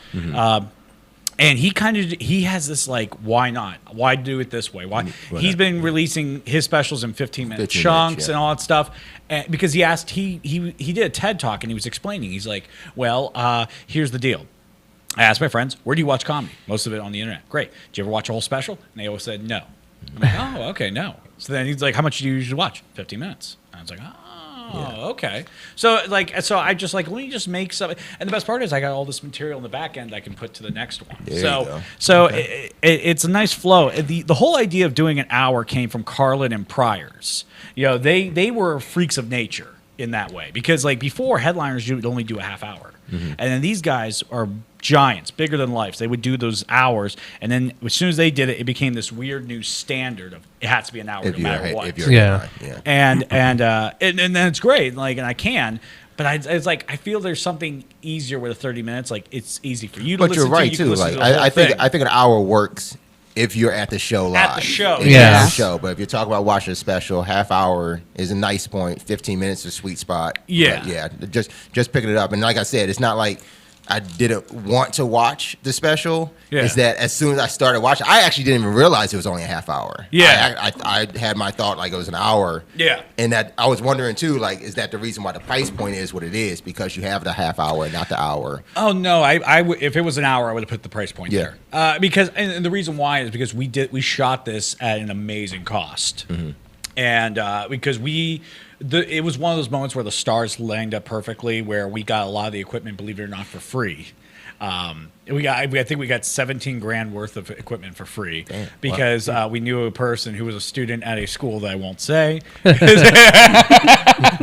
[SPEAKER 2] And he has this like, why not? Why do it this way? Why? He's been releasing his specials in 15-minute chunks and all that stuff. And because he did a TED Talk and he was explaining. He's like, well, here's the deal. I asked my friends, where do you watch comedy? Most of it on the internet. Great. Did you ever watch a whole special? And they always said no. I'm like, oh, okay, no. So then he's like, how much do you usually watch? 15 minutes. And I was like, okay. So I just like, let me just make something. And the best part is I got all this material in the back end I can put to the next one. It's a nice flow. The whole idea of doing an hour came from Carlin and Pryor's. They were freaks of nature in that way because like before headliners would only do a half hour. And then these guys are giants, bigger than life. So they would do those hours, and then as soon as they did it, it became this weird new standard of it has to be an hour no matter what.
[SPEAKER 1] Yeah.
[SPEAKER 2] And then it's great, like, and I can. But it's like I feel there's something easier with 30 minutes. Like it's easy for you to
[SPEAKER 4] But
[SPEAKER 2] listen
[SPEAKER 4] you're right
[SPEAKER 2] to. You can
[SPEAKER 4] too.
[SPEAKER 2] listen
[SPEAKER 4] Like
[SPEAKER 2] to the whole
[SPEAKER 4] I
[SPEAKER 2] thing.
[SPEAKER 4] think an hour works if you're at the show live.
[SPEAKER 2] At the show,
[SPEAKER 4] If you're
[SPEAKER 1] yeah.
[SPEAKER 4] at the show. But if you're talking about watching a special, half hour is a nice point. 15 minutes is a sweet spot.
[SPEAKER 2] Yeah.
[SPEAKER 4] But yeah. Just picking it up. And like I said, it's not like I didn't want to watch the special.
[SPEAKER 2] Yeah.
[SPEAKER 4] It's that as soon as I started watching, I actually didn't even realize it was only a half hour.
[SPEAKER 2] Yeah.
[SPEAKER 4] I had my thought like it was an hour.
[SPEAKER 2] Yeah.
[SPEAKER 4] And that I was wondering too, like, is that the reason why the price point is what it is? Because you have the half hour and not the hour.
[SPEAKER 2] Oh no! If it was an hour, I would have put the price point there. Because and the reason why is because we shot this at an amazing cost, and because it was one of those moments where the stars lined up perfectly, where we got a lot of the equipment, believe it or not, for free. I think we got $17,000 worth of equipment for free because we knew a person who was a student at a school that I won't say.
[SPEAKER 4] But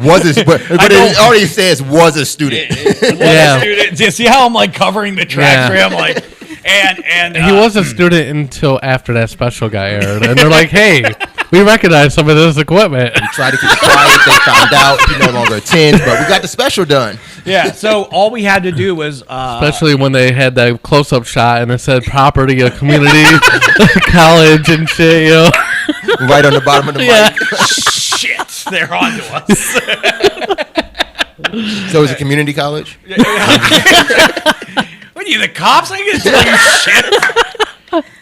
[SPEAKER 4] it already says was a student.
[SPEAKER 2] A student. Do you see how I'm like covering the track for him? Like, and
[SPEAKER 1] he was a student until after that special got aired, and they're like, "Hey, we recognize some of this equipment."
[SPEAKER 4] We tried to keep it quiet. They found out he no longer attends, but we got the special done.
[SPEAKER 2] Yeah, so all we had to do was
[SPEAKER 1] Especially when they had that close-up shot and it said property of community college and shit,
[SPEAKER 4] Right on the bottom of the mic.
[SPEAKER 2] shit, they're on to us.
[SPEAKER 4] So it's a community college?
[SPEAKER 2] What are you, the cops? I ain't gonna tell you shit.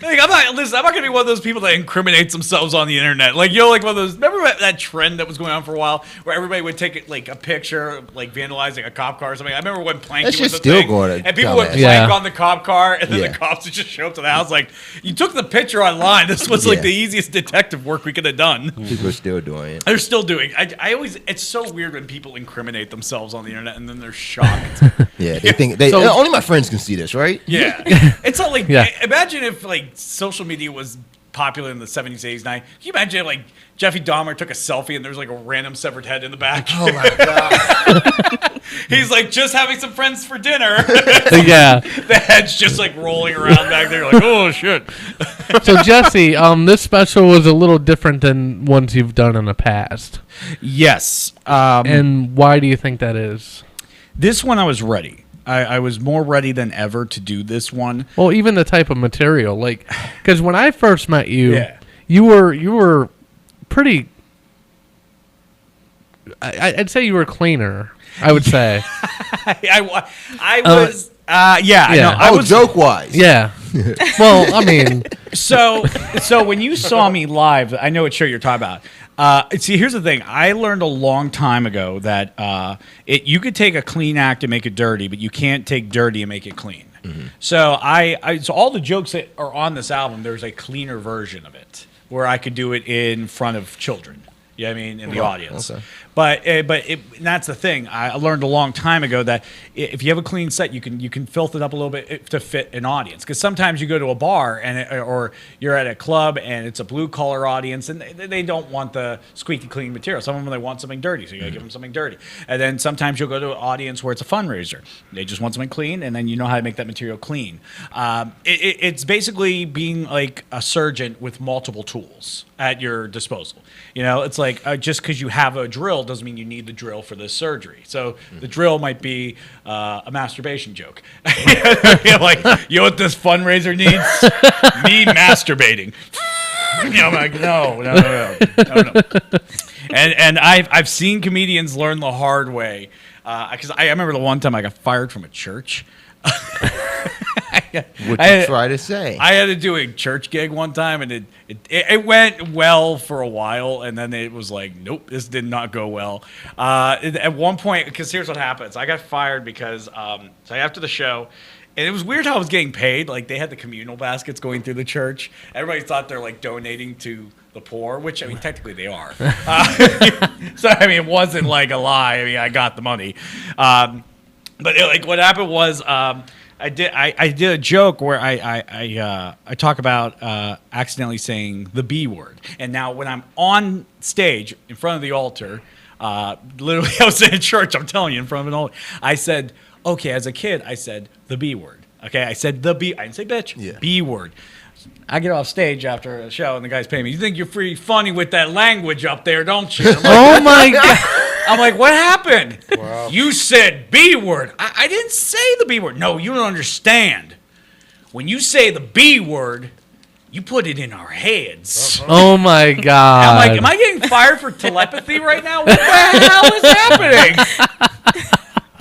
[SPEAKER 2] Like, I'm not gonna be one of those people that incriminates themselves on the internet. Like, like one of those. Remember that trend that was going on for a while, where everybody would take like a picture, like vandalizing a cop car or something. I remember when planking
[SPEAKER 4] That's
[SPEAKER 2] was
[SPEAKER 4] just
[SPEAKER 2] a
[SPEAKER 4] still
[SPEAKER 2] thing,
[SPEAKER 4] going
[SPEAKER 2] and people would
[SPEAKER 4] dumbass.
[SPEAKER 2] plank on the cop car, and then
[SPEAKER 4] Yeah.
[SPEAKER 2] the cops would just show up to the house. Like, you took the picture online. This was like the easiest detective work we could have done.
[SPEAKER 4] People are still doing it.
[SPEAKER 2] They're still doing. I always. It's so weird when people incriminate themselves on the internet and then they're shocked.
[SPEAKER 4] Yeah, they think only my friends can see this, right?
[SPEAKER 2] Yeah, it's not like
[SPEAKER 1] Yeah.
[SPEAKER 2] imagine if like social media was popular in the 70s, 80s, 90s. Can you imagine like Jeffrey Dahmer took a selfie and there's like a random severed head in the back?
[SPEAKER 4] Oh my god.
[SPEAKER 2] He's like just having some friends for dinner.
[SPEAKER 1] Yeah.
[SPEAKER 2] The head's just like rolling around back there, like, oh shit.
[SPEAKER 1] So Jesse, this special was a little different than ones you've done in the past.
[SPEAKER 2] Yes.
[SPEAKER 1] And why do you think that is?
[SPEAKER 2] This one I was ready. I was more ready than ever to do this one.
[SPEAKER 1] Well, even the type of material, like, because when I first met you,
[SPEAKER 2] Yeah.
[SPEAKER 1] you were pretty. I'd say you were cleaner. I would say.
[SPEAKER 2] I was. Yeah.
[SPEAKER 1] yeah.
[SPEAKER 2] No, I was
[SPEAKER 4] joke wise.
[SPEAKER 1] Yeah. Well, I mean,
[SPEAKER 2] So when you saw me live, I know what show you're talking about. See, here's the thing. I learned a long time ago that you could take a clean act and make it dirty, but you can't take dirty and make it clean. Mm-hmm. So so all the jokes that are on this album, there's a cleaner version of it where I could do it in front of children. You know what I mean? In the audience. Okay. But and that's the thing. I learned a long time ago that if you have a clean set, you can filter it up a little bit to fit an audience. Because sometimes you go to a bar or you're at a club and it's a blue collar audience and they don't want the squeaky clean material. Some of them, they want something dirty, so you gotta give them something dirty. And then sometimes you'll go to an audience where it's a fundraiser. They just want something clean, and then you know how to make that material clean. It's basically being like a surgeon with multiple tools at your disposal. You know, it's like just because you have a drill doesn't mean you need the drill for this surgery. So the drill might be a masturbation joke. Like, you know what this fundraiser needs? Me masturbating. You know, I'm like, no. And I've seen comedians learn the hard way. Because I remember the one time I got fired from a church.
[SPEAKER 4] What you try to say?
[SPEAKER 2] I had to do a church gig one time, and it went well for a while, and then it was like, nope, this did not go well. At one point, because here's what happens. I got fired because so after the show, and it was weird how I was getting paid. Like, they had the communal baskets going through the church. Everybody thought they're like donating to the poor, which, I mean, technically they are. So, I mean, it wasn't like a lie. I mean, I got the money. But like, what happened was, I did a joke where I talk about accidentally saying the B word, and now when I'm on stage in front of the altar, literally I was in a church, I'm telling you, in front of an altar, I said, okay, as a kid I said the B word. Okay, I said the B. I didn't say bitch. Yeah. B word. I get off stage after a show and the guy's paying me. You think you're pretty funny with that language up there, don't you? Like,
[SPEAKER 1] oh my god.
[SPEAKER 2] I'm like, what happened?
[SPEAKER 5] Wow.
[SPEAKER 2] You said B word. I didn't say the B word. No, you don't understand. When you say the B word, you put it in our heads.
[SPEAKER 1] Oh my god.
[SPEAKER 2] I'm like, am I getting fired for telepathy right now? What the hell is happening?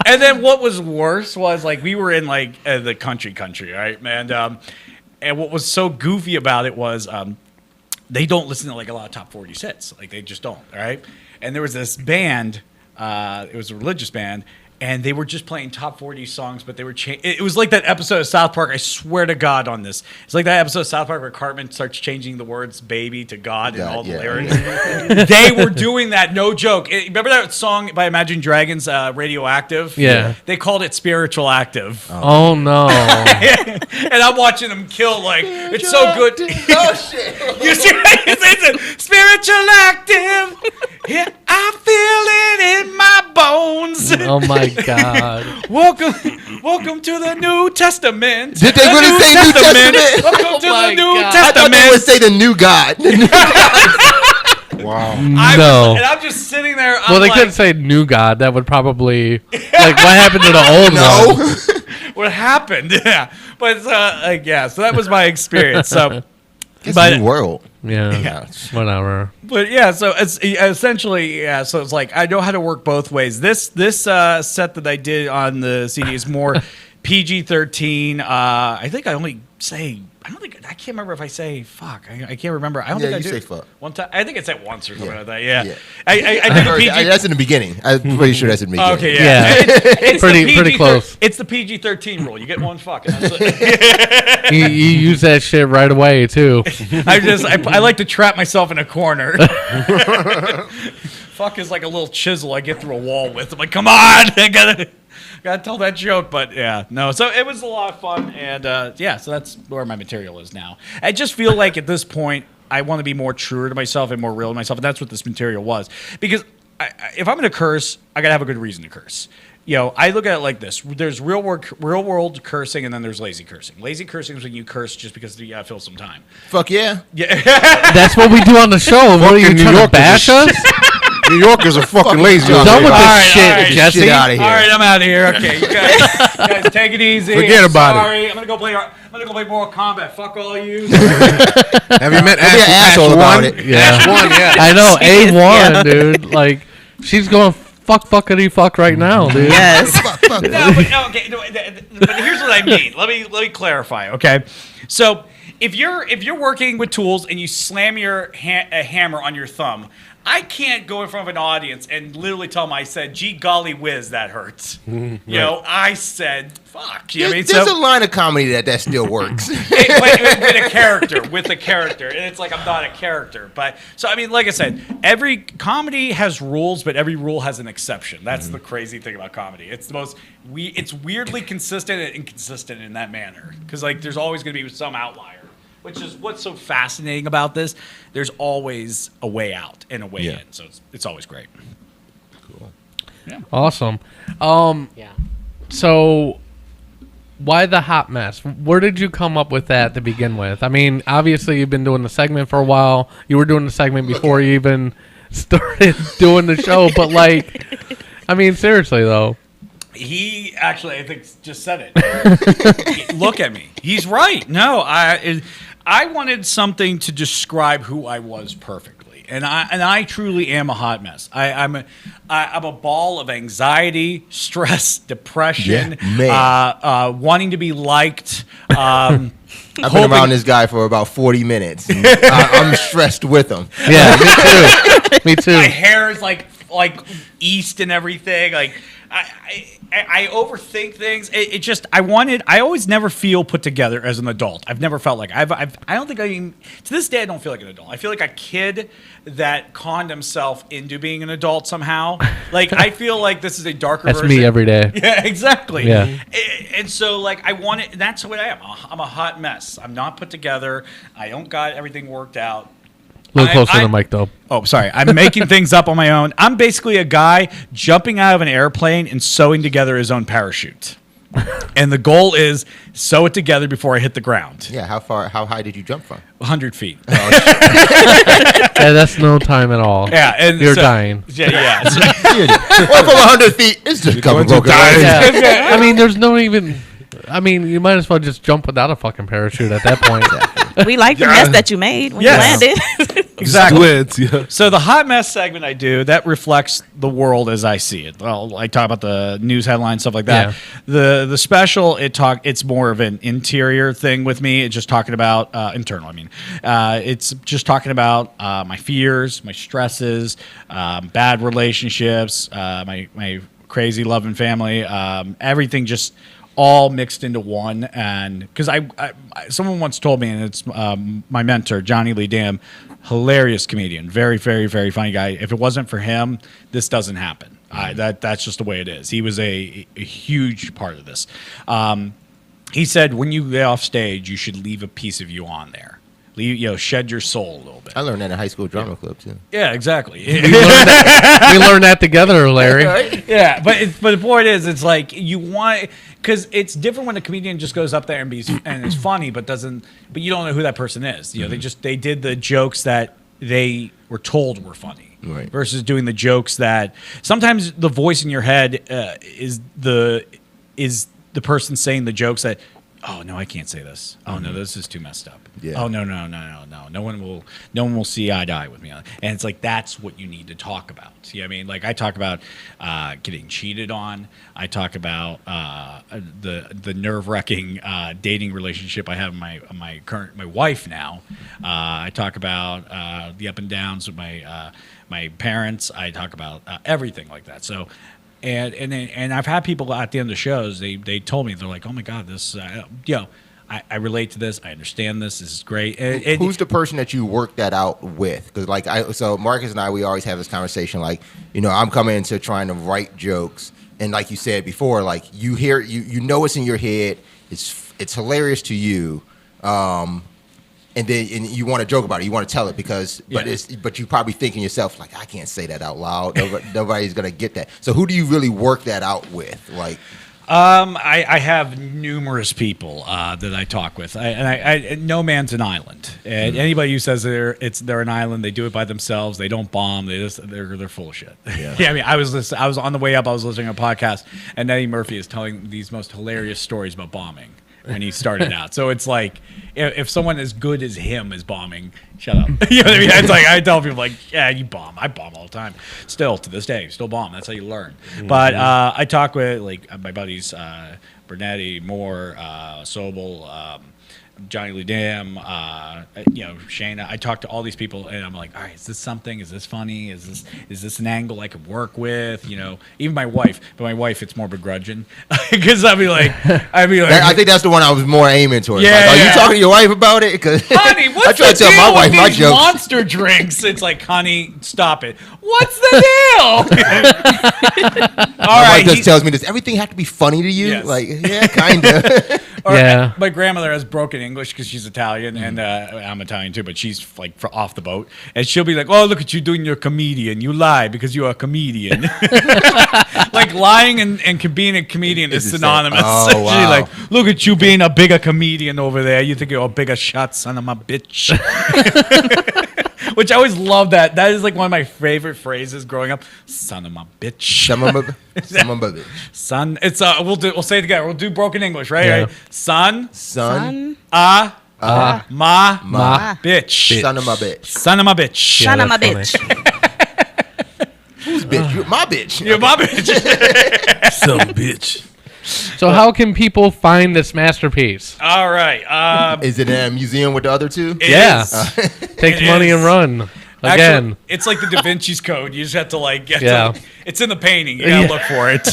[SPEAKER 2] And then what was worse was, like, we were in like the country, right? And what was so goofy about it was they don't listen to like a lot of top 40 hits. Like, they just don't, all right? And there was this band, it was a religious band, and they were just playing top 40 songs, but they were it was like that episode of South Park, I swear to God on this. It's like that episode of South Park where Cartman starts changing the words baby to God and all the lyrics. They were doing that, no joke. Remember that song by Imagine Dragons, Radioactive?
[SPEAKER 1] Yeah.
[SPEAKER 2] They called it Spiritual Active.
[SPEAKER 1] Oh no.
[SPEAKER 2] And I'm watching them kill, like, it's so good.
[SPEAKER 4] Oh shit.
[SPEAKER 2] You see what it's Spiritual Active. Yeah, I feel it in my bones.
[SPEAKER 1] Oh my god.
[SPEAKER 2] Welcome to the New Testament.
[SPEAKER 4] Did they really say New Testament?
[SPEAKER 2] Welcome to the New
[SPEAKER 1] God.
[SPEAKER 2] Testament.
[SPEAKER 4] I thought they would say the new God. The new God.
[SPEAKER 5] Wow.
[SPEAKER 1] No.
[SPEAKER 2] And I'm just sitting there.
[SPEAKER 1] Well,
[SPEAKER 2] I'm
[SPEAKER 1] they
[SPEAKER 2] like,
[SPEAKER 1] couldn't say new god. That would probably, like, what happened to the old one?
[SPEAKER 2] what happened? Yeah. But, yeah, so that was my experience. So,
[SPEAKER 4] It's a new world.
[SPEAKER 1] Yeah. Whatever.
[SPEAKER 2] But yeah, so it's essentially, yeah, so it's like I know how to work both ways. This set that I did on the CD is more PG-13. I think I only say, I can't remember if I say fuck. I can't remember. I don't think I
[SPEAKER 4] you
[SPEAKER 2] do.
[SPEAKER 4] say fuck.
[SPEAKER 2] One time, I think I said once or something like that. Yeah.
[SPEAKER 4] Yeah.
[SPEAKER 2] I did the PG.
[SPEAKER 4] That's in the beginning. I'm pretty sure that's in the beginning.
[SPEAKER 2] Okay, yeah. It's
[SPEAKER 1] Pretty close.
[SPEAKER 2] It's the PG-13 rule. You get one fuck. And that's it.
[SPEAKER 1] You use that shit right away too.
[SPEAKER 2] I like to trap myself in a corner. Fuck is like a little chisel I get through a wall with. I'm like, come on, I gotta. gotta tell that joke. But yeah, no. So it was a lot of fun, and so that's where my material is now. I just feel like at this point, I want to be more truer to myself and more real to myself, and that's what this material was. Because if I'm going to curse, I got to have a good reason to curse. I look at it like this. There's real world cursing, and then there's lazy cursing. Lazy cursing is when you curse just because you gotta fill some time.
[SPEAKER 4] Fuck yeah.
[SPEAKER 2] Yeah.
[SPEAKER 1] That's what we do on the show. What are you
[SPEAKER 5] New
[SPEAKER 1] trying to
[SPEAKER 5] Yorkers
[SPEAKER 1] bash
[SPEAKER 5] are
[SPEAKER 1] us?
[SPEAKER 5] New Yorkers are fucking lazy.
[SPEAKER 1] You're done with
[SPEAKER 2] All
[SPEAKER 1] this
[SPEAKER 2] right,
[SPEAKER 1] shit,
[SPEAKER 2] all right.
[SPEAKER 1] Jesse.
[SPEAKER 4] Shit out of here.
[SPEAKER 2] All right, I'm out of here. Okay, you guys take it easy.
[SPEAKER 5] Forget about it.
[SPEAKER 2] Sorry, I'm gonna go play Mortal Kombat. Fuck all you.
[SPEAKER 5] Have you met
[SPEAKER 4] Don't be an asshole about it.
[SPEAKER 1] Yeah.
[SPEAKER 5] Ash one, yeah.
[SPEAKER 1] I know.
[SPEAKER 3] She is,
[SPEAKER 1] A1, dude. Like, she's going fuckity fuck right now, dude.
[SPEAKER 3] Yes.
[SPEAKER 4] Fuck.
[SPEAKER 2] But here's what I mean. Let me clarify. Okay, so if you're working with tools and you slam a hammer on your thumb, I can't go in front of an audience and literally tell them I said, "Gee golly whiz, that hurts." I said, "Fuck." You know what I mean?
[SPEAKER 4] There's a line of comedy that still works.
[SPEAKER 2] with a character, and it's like I'm not a character. But so I mean, like I said, every comedy has rules, but every rule has an exception. That's the crazy thing about comedy. It's it's weirdly consistent and inconsistent in that manner because like there's always going to be some outlier. Which is what's so fascinating about this. There's always a way out and a way in, so it's always great.
[SPEAKER 5] Cool.
[SPEAKER 2] Yeah.
[SPEAKER 1] Awesome. So, why the hot mess? Where did you come up with that to begin with? I mean, obviously you've been doing the segment for a while. You were doing the segment before you even started doing the show. But like, I mean, seriously though.
[SPEAKER 2] He actually, I think, just said it. Look at me. He's right. No, I wanted something to describe who I was perfectly, and I truly am a hot mess. I'm a ball of anxiety, stress, depression, wanting to be liked. I've
[SPEAKER 4] been around this guy for about 40 minutes. And I'm stressed with him.
[SPEAKER 1] Yeah, me too. Me too.
[SPEAKER 2] My hair is like east and everything. Like I overthink things. I always never feel put together as an adult. I've never felt like I don't think to this day I don't feel like an adult. I feel like a kid that conned himself into being an adult somehow. Like I feel like this is a darker
[SPEAKER 1] That's
[SPEAKER 2] version.
[SPEAKER 1] me every day.
[SPEAKER 2] Yeah, exactly.
[SPEAKER 1] Yeah.
[SPEAKER 2] And so like I want it, that's what I am. I'm a hot mess. I'm not put together. I don't got everything worked out.
[SPEAKER 1] A little closer to the mic, though.
[SPEAKER 2] Oh, sorry. I'm making things up on my own. I'm basically a guy jumping out of an airplane and sewing together his own parachute. And the goal is sew it together before I hit the ground.
[SPEAKER 4] Yeah, how high did you jump from?
[SPEAKER 2] 100 feet.
[SPEAKER 1] Yeah, that's no time at all.
[SPEAKER 2] Yeah, and
[SPEAKER 1] You're dying.
[SPEAKER 2] Yeah.
[SPEAKER 4] Well, from 100 feet, it's just a couple broken legs.
[SPEAKER 1] Yeah. I mean, there's no even... I mean, you might as well just jump without a fucking parachute at that point.
[SPEAKER 3] We like the mess that you made when you landed.
[SPEAKER 2] Exactly. So the hot mess segment I do, that reflects the world as I see it. Well, I talk about the news headlines, stuff like that. Yeah. The special, it's more of an interior thing with me. It's just talking about internal. I mean, it's just talking about my fears, my stresses, bad relationships, my crazy love and family, everything just all mixed into one. And because someone once told me, and it's my mentor, Johnny Lee Dam, hilarious comedian, very, very, very funny guy. If it wasn't for him, this doesn't happen. That's just the way it is. He was a huge part of this. He said, when you get off stage, you should leave a piece of you on there. Shed your soul a little bit.
[SPEAKER 4] I learned that in high school drama club too.
[SPEAKER 2] Yeah, exactly.
[SPEAKER 1] We learned that together, Larry.
[SPEAKER 4] Right?
[SPEAKER 2] Yeah, but the point is, it's like you want, because it's different when a comedian just goes up there and is funny, but you don't know who that person is. You know, they did the jokes that they were told were funny,
[SPEAKER 4] right,
[SPEAKER 2] versus doing the jokes that sometimes the voice in your head is the person saying the jokes that, oh no, I can't say this. Oh no, this is too messed up.
[SPEAKER 4] Yeah.
[SPEAKER 2] Oh no. No one will see eye to eye with me. And it's like that's what you need to talk about. See, I mean, like I talk about getting cheated on. I talk about the nerve-wracking dating relationship I have with my wife now. I talk about the up and downs with my parents. I talk about everything like that. So. And I've had people at the end of the shows. They told me, they're like, oh my God, this I relate to this. I understand this. This is great.
[SPEAKER 4] Who's the person that you work that out with? Because so Marcus and I, we always have this conversation. Like, I'm coming into trying to write jokes, and like you said before, like you hear you know it's in your head. It's hilarious to you. And then you want to joke about it, you want to tell it but you probably thinking yourself like, I can't say that out loud. Nobody's gonna get that. So who do you really work that out with? Like,
[SPEAKER 2] I have numerous people that I talk with. I no man's an island. And anybody who says they're an island, they do it by themselves. They don't bomb. They're full of shit. Yeah. I mean, I was on the way up. I was listening to a podcast, and Eddie Murphy is telling these most hilarious stories about bombing when he started out. So it's like, if someone as good as him is bombing, shut up. You know what I mean? It's like, I tell people, like, yeah, you bomb. I bomb all the time. Still, to this day, still bomb. That's how you learn. But I talk with, like, my buddies, Bernetti, Moore, Sobel, Johnny Lee Dam, Shayna. I talk to all these people, and I'm like, all right, is this something? Is this funny? Is this an angle I could work with? You know, even my wife. But my wife, it's more begrudging because I'd be like,
[SPEAKER 4] I think that's the one I was more aiming towards.
[SPEAKER 2] Yeah,
[SPEAKER 4] like, are you talking to your wife about it? Because
[SPEAKER 2] honey, what's the deal with these monster drinks? It's like, honey, stop it. What's the deal? All right,
[SPEAKER 4] wife just tells me, does everything have to be funny to you?
[SPEAKER 2] Yes.
[SPEAKER 4] Like, yeah, kind of.
[SPEAKER 1] Yeah.
[SPEAKER 2] My grandmother has broken English because she's Italian, and I'm Italian too, but she's like off the boat. And she'll be like, oh, look at you doing your comedian. You lie because you're a comedian. Like lying and being a comedian is synonymous.
[SPEAKER 4] Oh, wow.
[SPEAKER 2] She's like, look at you being a bigger comedian over there. You think you're a bigger shot, son of my bitch. Which I always love that. That is like one of my favorite phrases growing up. Son of my bitch.
[SPEAKER 4] Son of my bitch.
[SPEAKER 2] Son. It's we'll say it together. We'll do broken English, right?
[SPEAKER 1] Yeah.
[SPEAKER 2] Right? Son.
[SPEAKER 3] Ma.
[SPEAKER 2] Bitch.
[SPEAKER 4] Son of my bitch.
[SPEAKER 2] Son of my bitch.
[SPEAKER 3] Son of my
[SPEAKER 1] funny.
[SPEAKER 3] bitch.
[SPEAKER 4] Who's bitch? You're my bitch.
[SPEAKER 2] You're my bitch.
[SPEAKER 6] Some bitch.
[SPEAKER 1] So how can people find this masterpiece?
[SPEAKER 2] All right.
[SPEAKER 4] Is it in a museum with the other two?
[SPEAKER 1] Yeah.
[SPEAKER 2] Is.
[SPEAKER 1] Takes
[SPEAKER 2] It
[SPEAKER 1] money
[SPEAKER 2] is.
[SPEAKER 1] and run. Again.
[SPEAKER 2] Actually, it's like the Da Vinci's Code. You just have to like get
[SPEAKER 1] Yeah.
[SPEAKER 2] it's in the painting. You gotta look for it.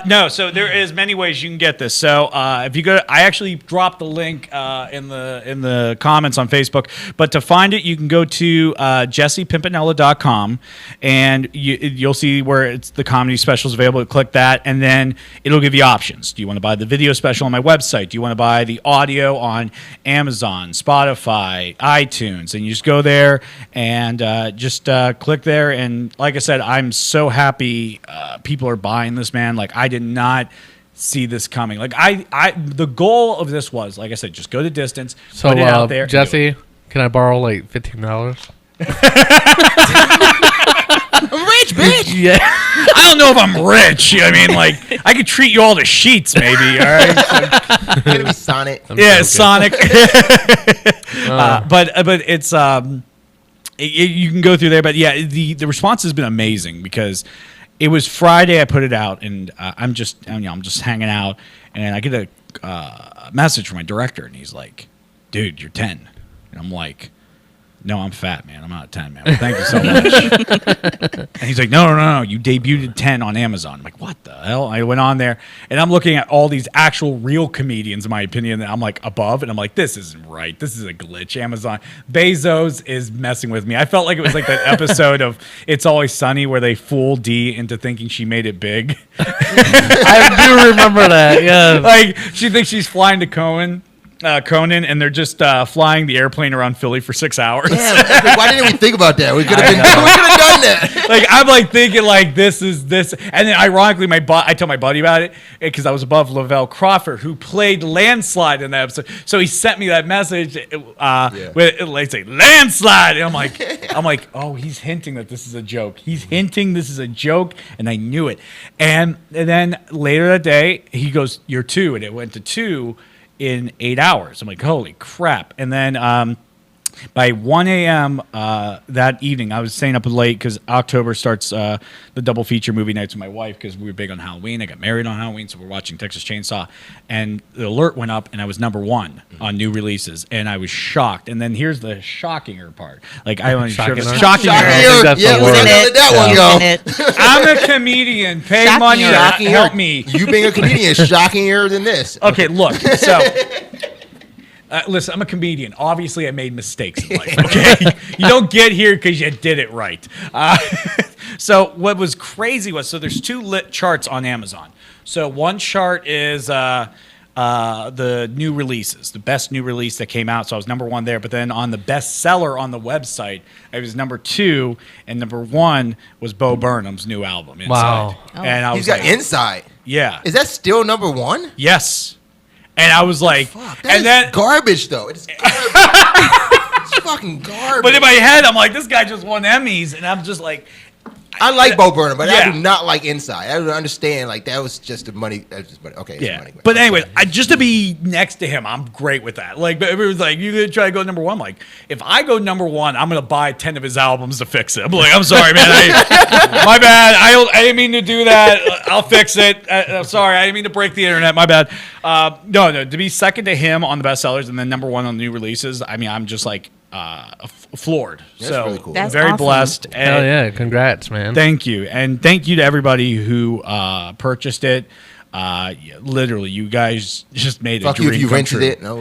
[SPEAKER 2] No, so there is many ways you can get this. So if you go, I actually dropped the link in the comments on Facebook. But to find it, you can go to jessepimpinella.com, and you'll see where it's the comedy specials available. Click that, and then it'll give you options. Do you want to buy the video special on my website? Do you want to buy the audio on Amazon, Spotify, iTunes? And you just go there and just click there. And like I said, I'm so happy people are buying this, man. Like, I did not see this coming. Like, the goal of this was, like I said, just go the distance,
[SPEAKER 1] So
[SPEAKER 2] put it out there.
[SPEAKER 1] Jesse, can I borrow like $15?
[SPEAKER 4] I'm rich, bitch.
[SPEAKER 1] Yeah.
[SPEAKER 2] I don't know if I'm rich. I mean, like, I could treat you all to sheets, maybe. All right.
[SPEAKER 4] Gonna be Sonic.
[SPEAKER 2] Yeah, Sonic. But it's you can go through there. But yeah, the response has been amazing because it was Friday I put it out, and I'm just hanging out, and I get a message from my director, and he's like, "Dude, you're 10," and I'm like, "No, I'm fat, man. I'm not 10, man. Well, thank you so much." And he's like, no. You debuted 10 on Amazon. I'm like, what the hell? I went on there, and I'm looking at all these actual real comedians, in my opinion, that I'm like above, and I'm like, this isn't right. This is a glitch. Amazon. Bezos is messing with me. I felt like it was like that episode of It's Always Sunny where they fool Dee into thinking she made it big.
[SPEAKER 1] I do remember that, yeah.
[SPEAKER 2] Like, she thinks she's flying to Conan, and they're just flying the airplane around Philly for 6 hours.
[SPEAKER 4] Damn, why didn't we think about that? We could have done that.
[SPEAKER 2] Like, I'm like thinking like this, and then ironically, I told my buddy about it because I was above Lavelle Crawford, who played Landslide in that episode. So he sent me that message with like say Landslide, and I'm like, oh, he's hinting that this is a joke. He's hinting this is a joke, and I knew it. And then later that day, he goes, "You're 2," and it went to 2 in 8 hours. I'm like, holy crap. And then by 1 a.m. That evening, I was staying up late because October starts the double feature movie nights with my wife because we were big on Halloween. I got married on Halloween, so we're watching Texas Chainsaw. And the alert went up, and I was #1 on new releases. And I was shocked. And then here's the shockinger part. Like, I wasn't sure if it's shocking.
[SPEAKER 4] Yeah, we're gonna let that one go.
[SPEAKER 2] I'm a comedian. Pay money to help me.
[SPEAKER 4] You being a comedian is shockinger than this.
[SPEAKER 2] Okay, look. So, listen, I'm a comedian. Obviously, I made mistakes in life, okay? You don't get here because you did it right. So what was crazy was, so there's 2 lit charts on Amazon. So one chart is the new releases, the best new release that came out. So I was number 1 there. But then on the bestseller on the website, I was number 2, and number 1 was Bo Burnham's new album, Inside.
[SPEAKER 1] Wow.
[SPEAKER 2] And I was
[SPEAKER 4] He's got
[SPEAKER 2] like,
[SPEAKER 4] Inside.
[SPEAKER 2] yeah.
[SPEAKER 4] Is that still number 1?
[SPEAKER 2] Yes. And I was like,
[SPEAKER 4] Fuck,
[SPEAKER 2] and then
[SPEAKER 4] garbage though. It's garbage. It's fucking garbage.
[SPEAKER 2] But in my head, I'm like, this guy just won Emmys, and I'm just like,
[SPEAKER 4] I like Bo Burnham, but
[SPEAKER 2] Yeah.
[SPEAKER 4] I do not like Inside. I don't understand. Like that was just the money. That was just money. Okay, it's
[SPEAKER 2] yeah.
[SPEAKER 4] money.
[SPEAKER 2] But anyway, just to be next to him, I'm great with that. Like, but it was like, you gonna try to go number 1? Like, if I go number 1, I'm gonna buy 10 of his albums to fix it. I'm like, I'm sorry, man. My bad. I didn't mean to do that. I'll fix it. I'm sorry. I didn't mean to break the internet. My bad. No. To be second to him on the bestsellers and then number 1 on the new releases, I mean, I'm just like floored.
[SPEAKER 4] That's
[SPEAKER 2] so
[SPEAKER 4] really cool.
[SPEAKER 3] That's
[SPEAKER 2] very
[SPEAKER 3] awesome.
[SPEAKER 2] blessed.
[SPEAKER 1] Hell
[SPEAKER 2] And
[SPEAKER 1] yeah! Congrats, man.
[SPEAKER 2] thank you, and thank you to everybody who purchased it. Literally, you guys just made
[SPEAKER 4] Fuck
[SPEAKER 2] a
[SPEAKER 4] you
[SPEAKER 2] dream
[SPEAKER 4] if you
[SPEAKER 2] come
[SPEAKER 4] rented
[SPEAKER 2] true.
[SPEAKER 4] it. No,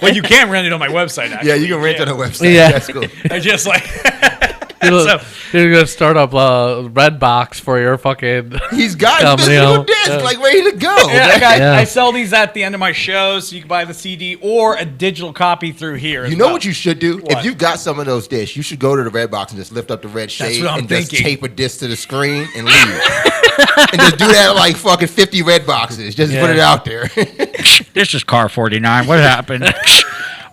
[SPEAKER 2] Well, you can rent it on my website. Actually.
[SPEAKER 4] yeah, you can rent on the website.
[SPEAKER 1] Yeah.
[SPEAKER 4] That's cool.
[SPEAKER 2] I just like.
[SPEAKER 1] You're gonna start up a Redbox for your fucking.
[SPEAKER 4] He's got
[SPEAKER 1] company,
[SPEAKER 4] his physical
[SPEAKER 1] yo.
[SPEAKER 4] disc,
[SPEAKER 1] Yeah.
[SPEAKER 4] like ready to go.
[SPEAKER 2] Yeah,
[SPEAKER 4] man.
[SPEAKER 1] Yeah.
[SPEAKER 2] I sell these at the end of my shows, so you can buy the CD or a digital copy through here.
[SPEAKER 4] You know what you should do?
[SPEAKER 2] What?
[SPEAKER 4] If you got some of those discs, you should go to the Redbox and just lift up the red shade
[SPEAKER 2] what I'm
[SPEAKER 4] and just
[SPEAKER 2] thinking.
[SPEAKER 4] tape a disc to the screen and leave. And just do that like fucking 50 Redboxes. Just put it out there.
[SPEAKER 2] This is Car 49. What happened?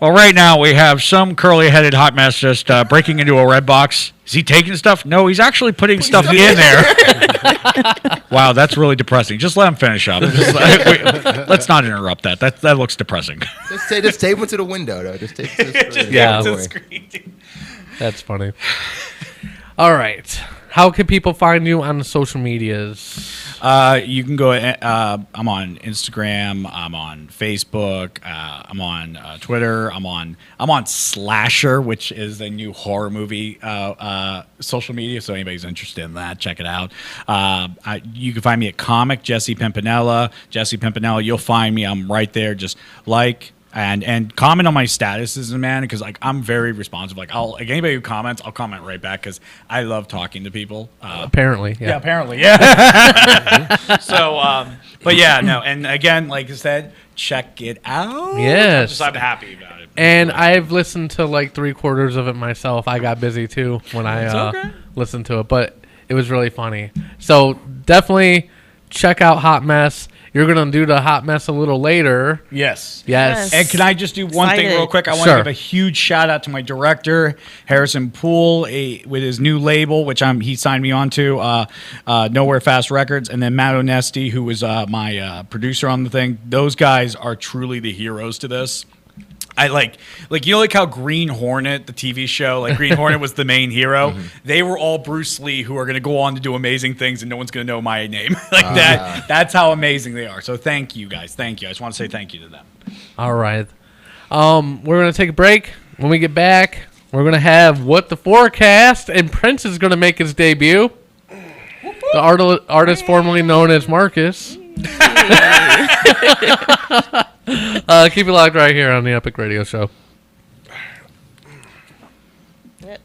[SPEAKER 2] Well, right now we have some curly-headed hot mess just breaking into a red box. Is he taking stuff? No, he's actually putting stuff in there. Wow, that's really depressing. Just let him finish up. Let's not interrupt that. That looks depressing.
[SPEAKER 4] Just tape it to the window, though. Just tape it to the screen.
[SPEAKER 1] Yeah.
[SPEAKER 4] Don't
[SPEAKER 2] To the
[SPEAKER 4] worry.
[SPEAKER 2] screen.
[SPEAKER 1] That's funny. All right. How can people find you on the social medias?
[SPEAKER 2] You can go. I'm on Instagram. I'm on Facebook. I'm on Twitter. I'm on Slasher, which is a new horror movie social media. So anybody's interested in that, check it out. You can find me at Comic Jesse Pimpinella. Jesse Pimpinella. You'll find me. I'm right there. Just like. And comment on my statuses, man, because like I'm very responsive. Like anybody who comments, I'll comment right back because I love talking to people.
[SPEAKER 1] Apparently, yeah.
[SPEAKER 2] Yeah, apparently, yeah. So, but yeah, no. And again, like I said, check it out.
[SPEAKER 1] Yes.
[SPEAKER 2] I'm happy about it.
[SPEAKER 1] And I've listened to like 3/4 of it myself. I got busy too when I
[SPEAKER 2] okay.
[SPEAKER 1] listened to it, but it was really funny. So definitely check out Hot Mess. You're going to do the Hot Mess a little later.
[SPEAKER 2] Yes.
[SPEAKER 1] Yes.
[SPEAKER 2] And can I just do one thing
[SPEAKER 3] Excited.
[SPEAKER 2] real quick? I want
[SPEAKER 1] Sure.
[SPEAKER 2] to give a huge shout out to my director, Harrison Poole, with his new label, which he signed me on to, Nowhere Fast Records, and then Matt Onesti, who was my producer on the thing. Those guys are truly the heroes to this. I like how Green Hornet, the TV show, like Green Hornet was the main hero. They were all Bruce Lee, who are going to go on to do amazing things, and no one's going to know my name. Like that. That's how amazing they are. So thank you guys. Thank you. I just want to say thank you to them.
[SPEAKER 1] All right. We're going to take a break. When we get back, we're going to have Wtforecast, and Prince is going to make his debut. The artist formerly known as Marcus. Keep it locked right here on the Epic Radio Show.
[SPEAKER 3] Yep.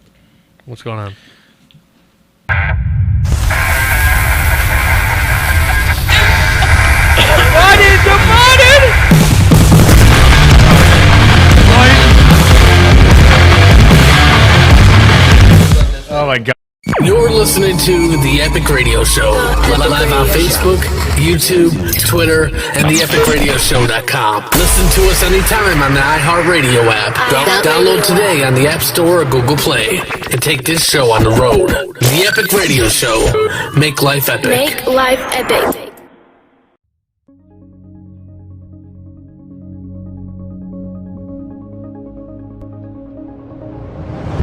[SPEAKER 1] What's going on?
[SPEAKER 2] What is the money? Oh my god.
[SPEAKER 7] You're listening to The Epic Radio Show, live on Facebook, YouTube, Twitter, and theepicradioshow.com. Listen to us anytime on the iHeartRadio app. Download today on the App Store or Google Play. And take this show on the road. The Epic Radio Show. Make life epic.
[SPEAKER 8] Make life epic.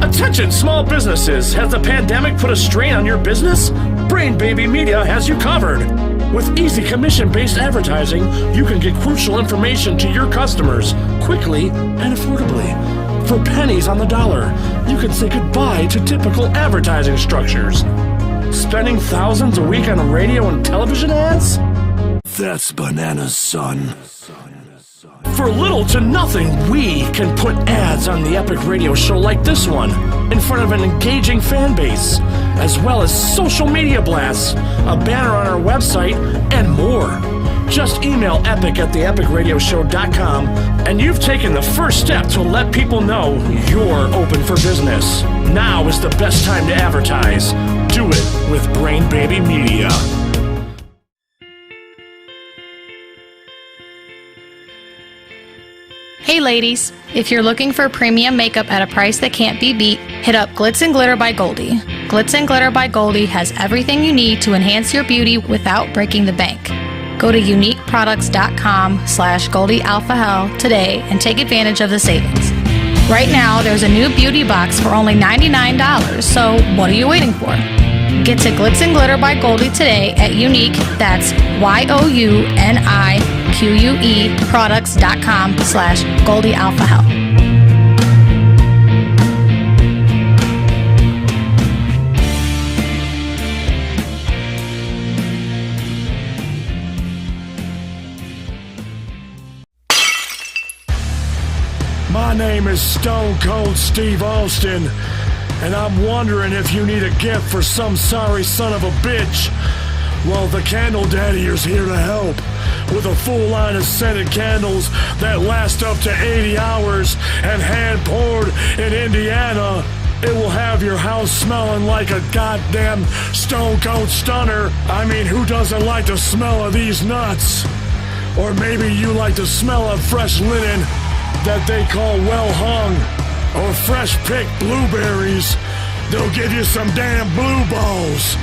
[SPEAKER 10] Attention small businesses, has the pandemic put a strain on your business? Brain Baby Media has you covered. With easy commission-based advertising, you can get crucial information to your customers quickly and affordably. For pennies on the dollar, you can say goodbye to typical advertising structures. Spending thousands a week on radio and television ads? That's bananas, son. For little to nothing, we can put ads on the Epic Radio Show like this one in front of an engaging fan base, as well as social media blasts, a banner on our website, and more. Just email epic at theepicradioshow.com and you've taken the first step to let people know you're open for business. Now is the best time to advertise. Do it with Brain Baby Media.
[SPEAKER 8] Hey ladies, if you're looking for premium makeup at a price that can't be beat, hit up Glitz and Glitter by Goldie. Glitz and Glitter by Goldie has everything you need to enhance your beauty without breaking the bank. Go to uniqueproducts.com/GoldieAlphaHell today and take advantage of the savings. Right now, there's a new beauty box for only $99, so what are you waiting for? Get to Glitz and Glitter by Goldie today at Unique, that's YOUNIQUE products.com/GoldieAlphaHell.
[SPEAKER 10] My name is Stone Cold Steve Austin, and I'm wondering if you need a gift for some sorry son of a bitch. Well, the Candle Daddy is here to help with a full line of scented candles that last up to 80 hours and hand-poured in Indiana. It will have your house smelling like a goddamn Stone Cold Stunner. I mean, who doesn't like the smell of these nuts? Or maybe you like the smell of fresh linen that they call well hung, or fresh picked blueberries. They'll give you some damn blue balls.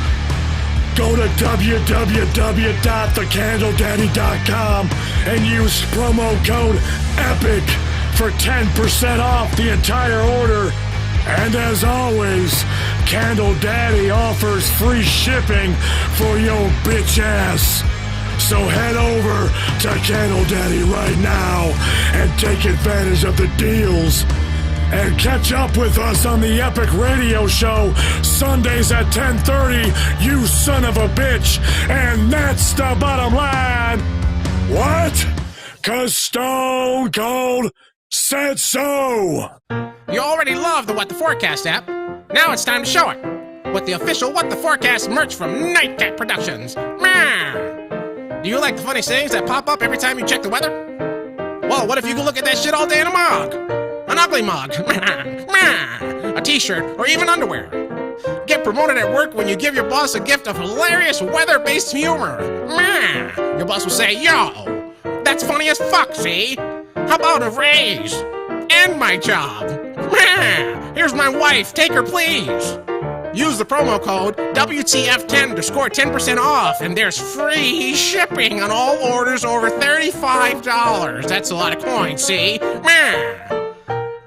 [SPEAKER 10] Go to www.thecandledaddy.com and use promo code EPIC for 10% off the entire order. And as always, Candle Daddy offers free shipping for your bitch ass. So head over to Candle Daddy right now and take advantage of the deals. And catch up with us on the Epic Radio Show, Sundays at 10:30, you son of a bitch. And that's the bottom line. What? 'Cause Stone Cold said so.
[SPEAKER 12] You already love the Wtforecast app. Now it's time to show it with the official Wtforecast merch from Nightcat Productions. Do you like the funny sayings that pop up every time you check the weather? Well, what if you could look at that shit all day in a mug? An ugly mug, a t-shirt, or even underwear. Get promoted at work when you give your boss a gift of hilarious weather-based humor. Your boss will say, yo, that's funny as fuck, see? How about a raise? And my job. Here's my wife, take her please. Use the promo code WTF10 to score 10% off, and there's free shipping on all orders over $35. That's a lot of coins, see?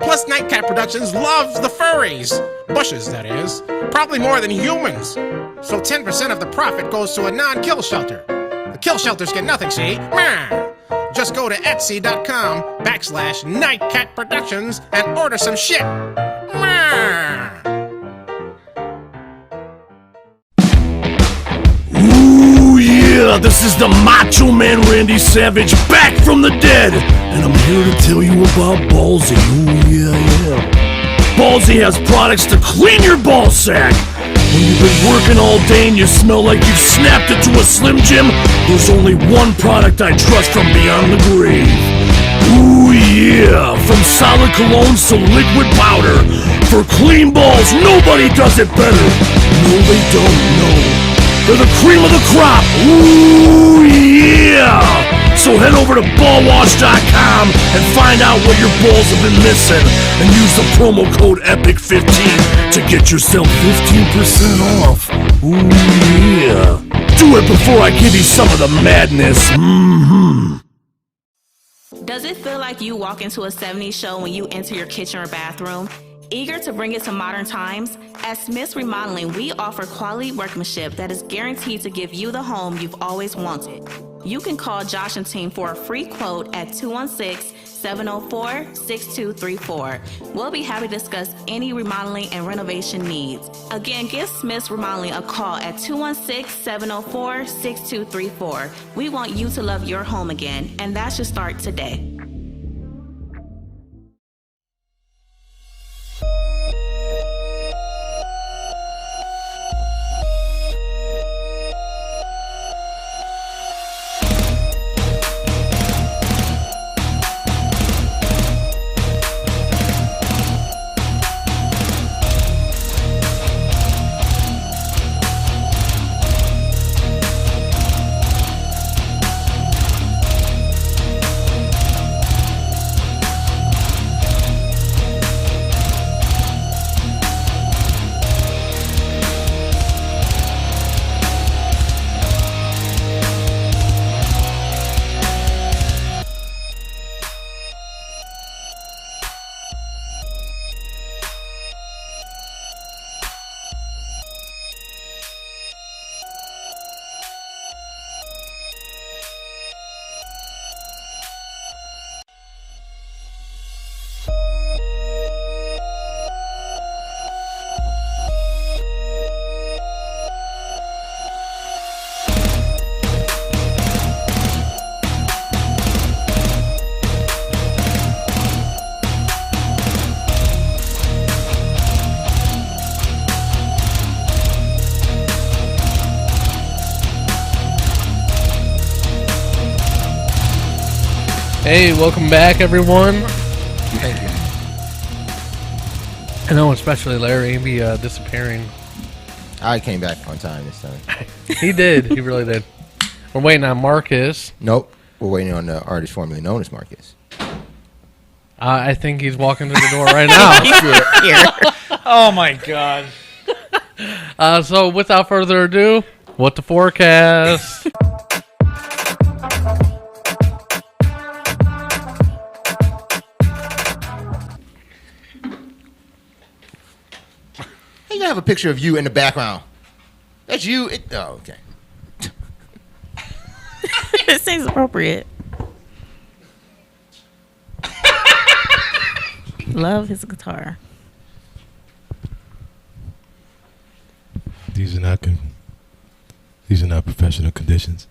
[SPEAKER 12] Plus, Nightcat Productions loves the furries. Bushes, that is. Probably more than humans. So 10% of the profit goes to a non-kill shelter. The kill shelters get nothing, see? Just go to Etsy.com/Nightcat Productions and order some shit.
[SPEAKER 13] Yeah, this is the Macho Man Randy Savage back from the dead, and I'm here to tell you about Ballsy. Ooh, yeah. Ballsy has products to clean your ball sack. When you've been working all day and you smell like you've snapped it to a Slim Jim, there's only one product I trust from beyond the grave. Ooh, yeah, from solid colognes to liquid powder. For clean balls, nobody does it better. No, they don't, no. They're the cream of the crop. Ooh, yeah! So head over to ballwash.com and find out what your balls have been missing and use the promo code EPIC15 to get yourself 15% off. Ooh, yeah. Do it before I give you some of the madness.
[SPEAKER 11] Does it feel like you walk into a 70s show when you enter your kitchen or bathroom? Eager to bring it to modern times? At Smith's Remodeling, we offer quality workmanship that is guaranteed to give you the home you've always wanted. You can call Josh and team for a free quote at 216-704-6234. We'll be happy to discuss any remodeling and renovation needs. Again, give Smith's Remodeling a call at 216-704-6234. We want you to love your home again, and that should start today.
[SPEAKER 1] Hey, welcome back, everyone.
[SPEAKER 4] Thank you.
[SPEAKER 1] I know, especially Larry be disappearing.
[SPEAKER 4] I came back on time this time.
[SPEAKER 1] He did. He really did. We're waiting on Marcus.
[SPEAKER 4] Nope. We're waiting on the artist formerly known as Marcus.
[SPEAKER 1] I think he's walking through the door right now.
[SPEAKER 2] Oh, my God.
[SPEAKER 1] So, without further ado, what the forecast?
[SPEAKER 4] You have a picture of you in the background. That's you. Oh, okay.
[SPEAKER 3] It seems appropriate. Love his guitar.
[SPEAKER 9] These are not professional conditions.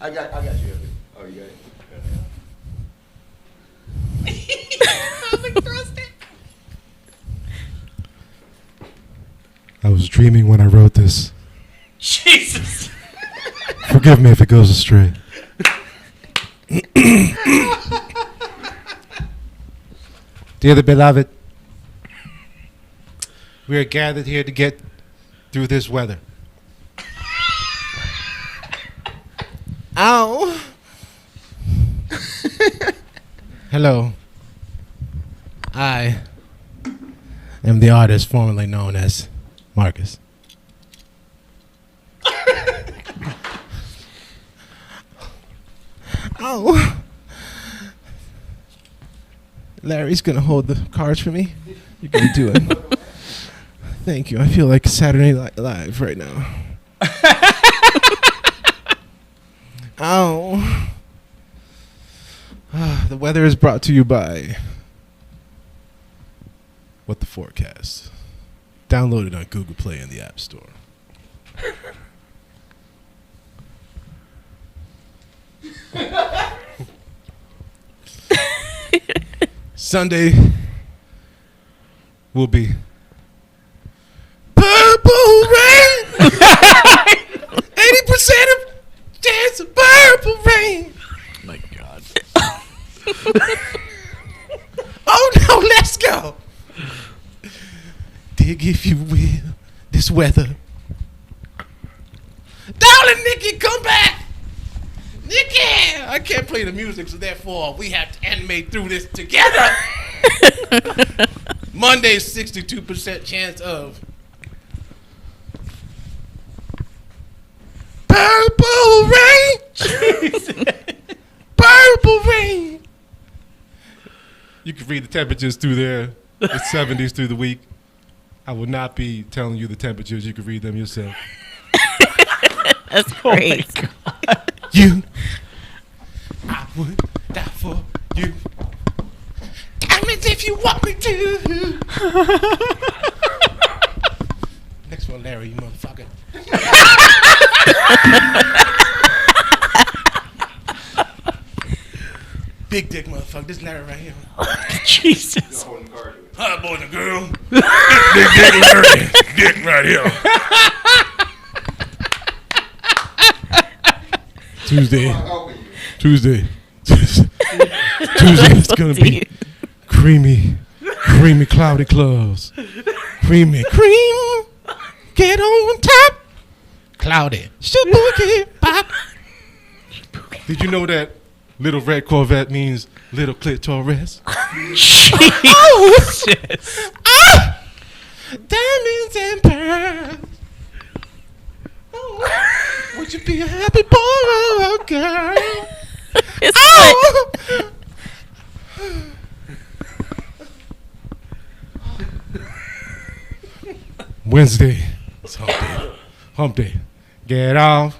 [SPEAKER 4] I got you. Oh, you got it.
[SPEAKER 9] I was dreaming when I wrote this.
[SPEAKER 2] Jesus.
[SPEAKER 9] Forgive me if it goes astray. Dearly beloved, we are gathered here to get through this weather. Ow! Hello. I am the artist formerly known as Marcus. Oh. Larry's gonna hold the cards for me. You're gonna do it. Thank you. I feel like Saturday Night Live right now. Ow. The weather is brought to you by Wtforecast. Download it on Google Play and the App Store. Sunday will be purple rain. 80% of chance of purple rain.
[SPEAKER 2] My God.
[SPEAKER 9] Oh no, let's go. Dig if you will this weather. Darling Nikki, come back. Nikki! I can't play the music, so therefore we have to animate through this together. Monday's 62% chance of purple rain. Purple rain. You can read the temperatures through there. It's 70s through the week. I will not be telling you the temperatures. You can read them yourself.
[SPEAKER 3] That's great.
[SPEAKER 2] Oh my God.
[SPEAKER 9] You, I would die for you. Diamonds if you want me to. Next one, Larry, you motherfucker. Big dick motherfucker. This Larry right here.
[SPEAKER 2] Jesus.
[SPEAKER 9] Hi, boys and girls. Big dick Larry. Dick right here. Tuesday, it's gonna be creamy, cloudy clouds. Creamy, cream, get on top. Cloudy, shabuki pop. Did you know that little red Corvette means little clitoris?
[SPEAKER 2] Jesus.
[SPEAKER 9] Ah! Diamonds and pearls. Oh, would you be a happy boy or girl? Oh! Wednesday. It's hump day. Hump day. Get off.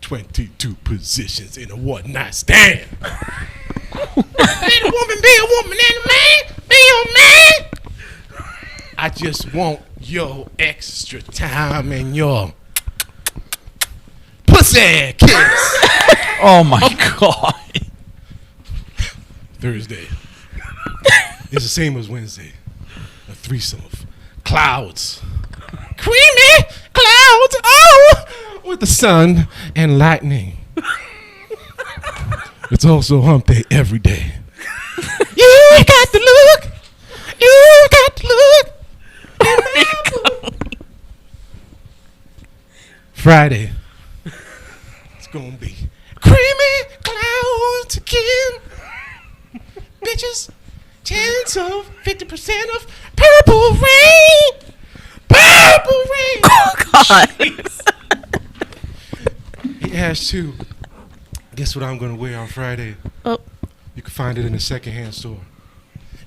[SPEAKER 9] 22 positions in a one-night stand. Let a woman be a woman and a man be a man. I just want your extra time and your pussy kiss.
[SPEAKER 2] Oh my God.
[SPEAKER 9] Thursday. It's the same as Wednesday. A threesome of
[SPEAKER 5] clouds. Creamy clouds, oh, with the sun and lightning. It's also hump day every day. You got the look. You got the look. Friday. It's gonna be creamy clouds again. Bitches, chance of 50% of purple rain. Purple rain.
[SPEAKER 3] Oh, God.
[SPEAKER 5] He asked too. Guess what I'm gonna wear on Friday?
[SPEAKER 3] Oh.
[SPEAKER 5] You can find it in a secondhand store.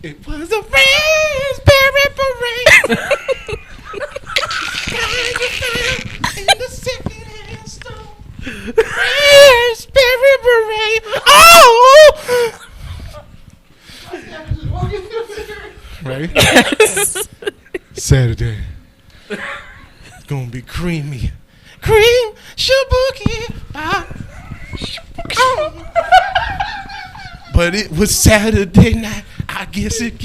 [SPEAKER 5] It was a raspberry beret. In the secondhand store. Raspberry beret. Oh! Right? Saturday. It's gonna be creamy. Cream shabuki. But it was Saturday night. I guess it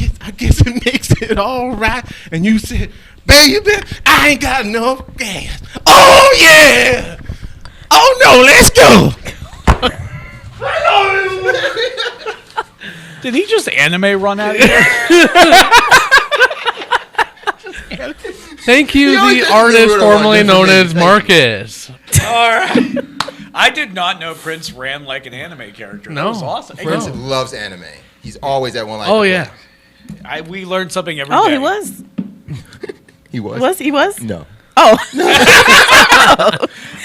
[SPEAKER 5] makes it all right. And you said, baby, I ain't got no gas. Oh yeah. Oh no, let's go.
[SPEAKER 2] Did he just anime run out of here?
[SPEAKER 1] Thank you, the artist formerly known as Marcus.
[SPEAKER 2] All right. I did not know Prince ran like an anime character.
[SPEAKER 1] No.
[SPEAKER 2] That was awesome.
[SPEAKER 4] Prince loves anime. He's always at one line.
[SPEAKER 1] Oh, yeah.
[SPEAKER 2] We learned something every day.
[SPEAKER 3] Oh, he was.
[SPEAKER 4] He was.
[SPEAKER 3] He was?
[SPEAKER 4] No.
[SPEAKER 3] Oh.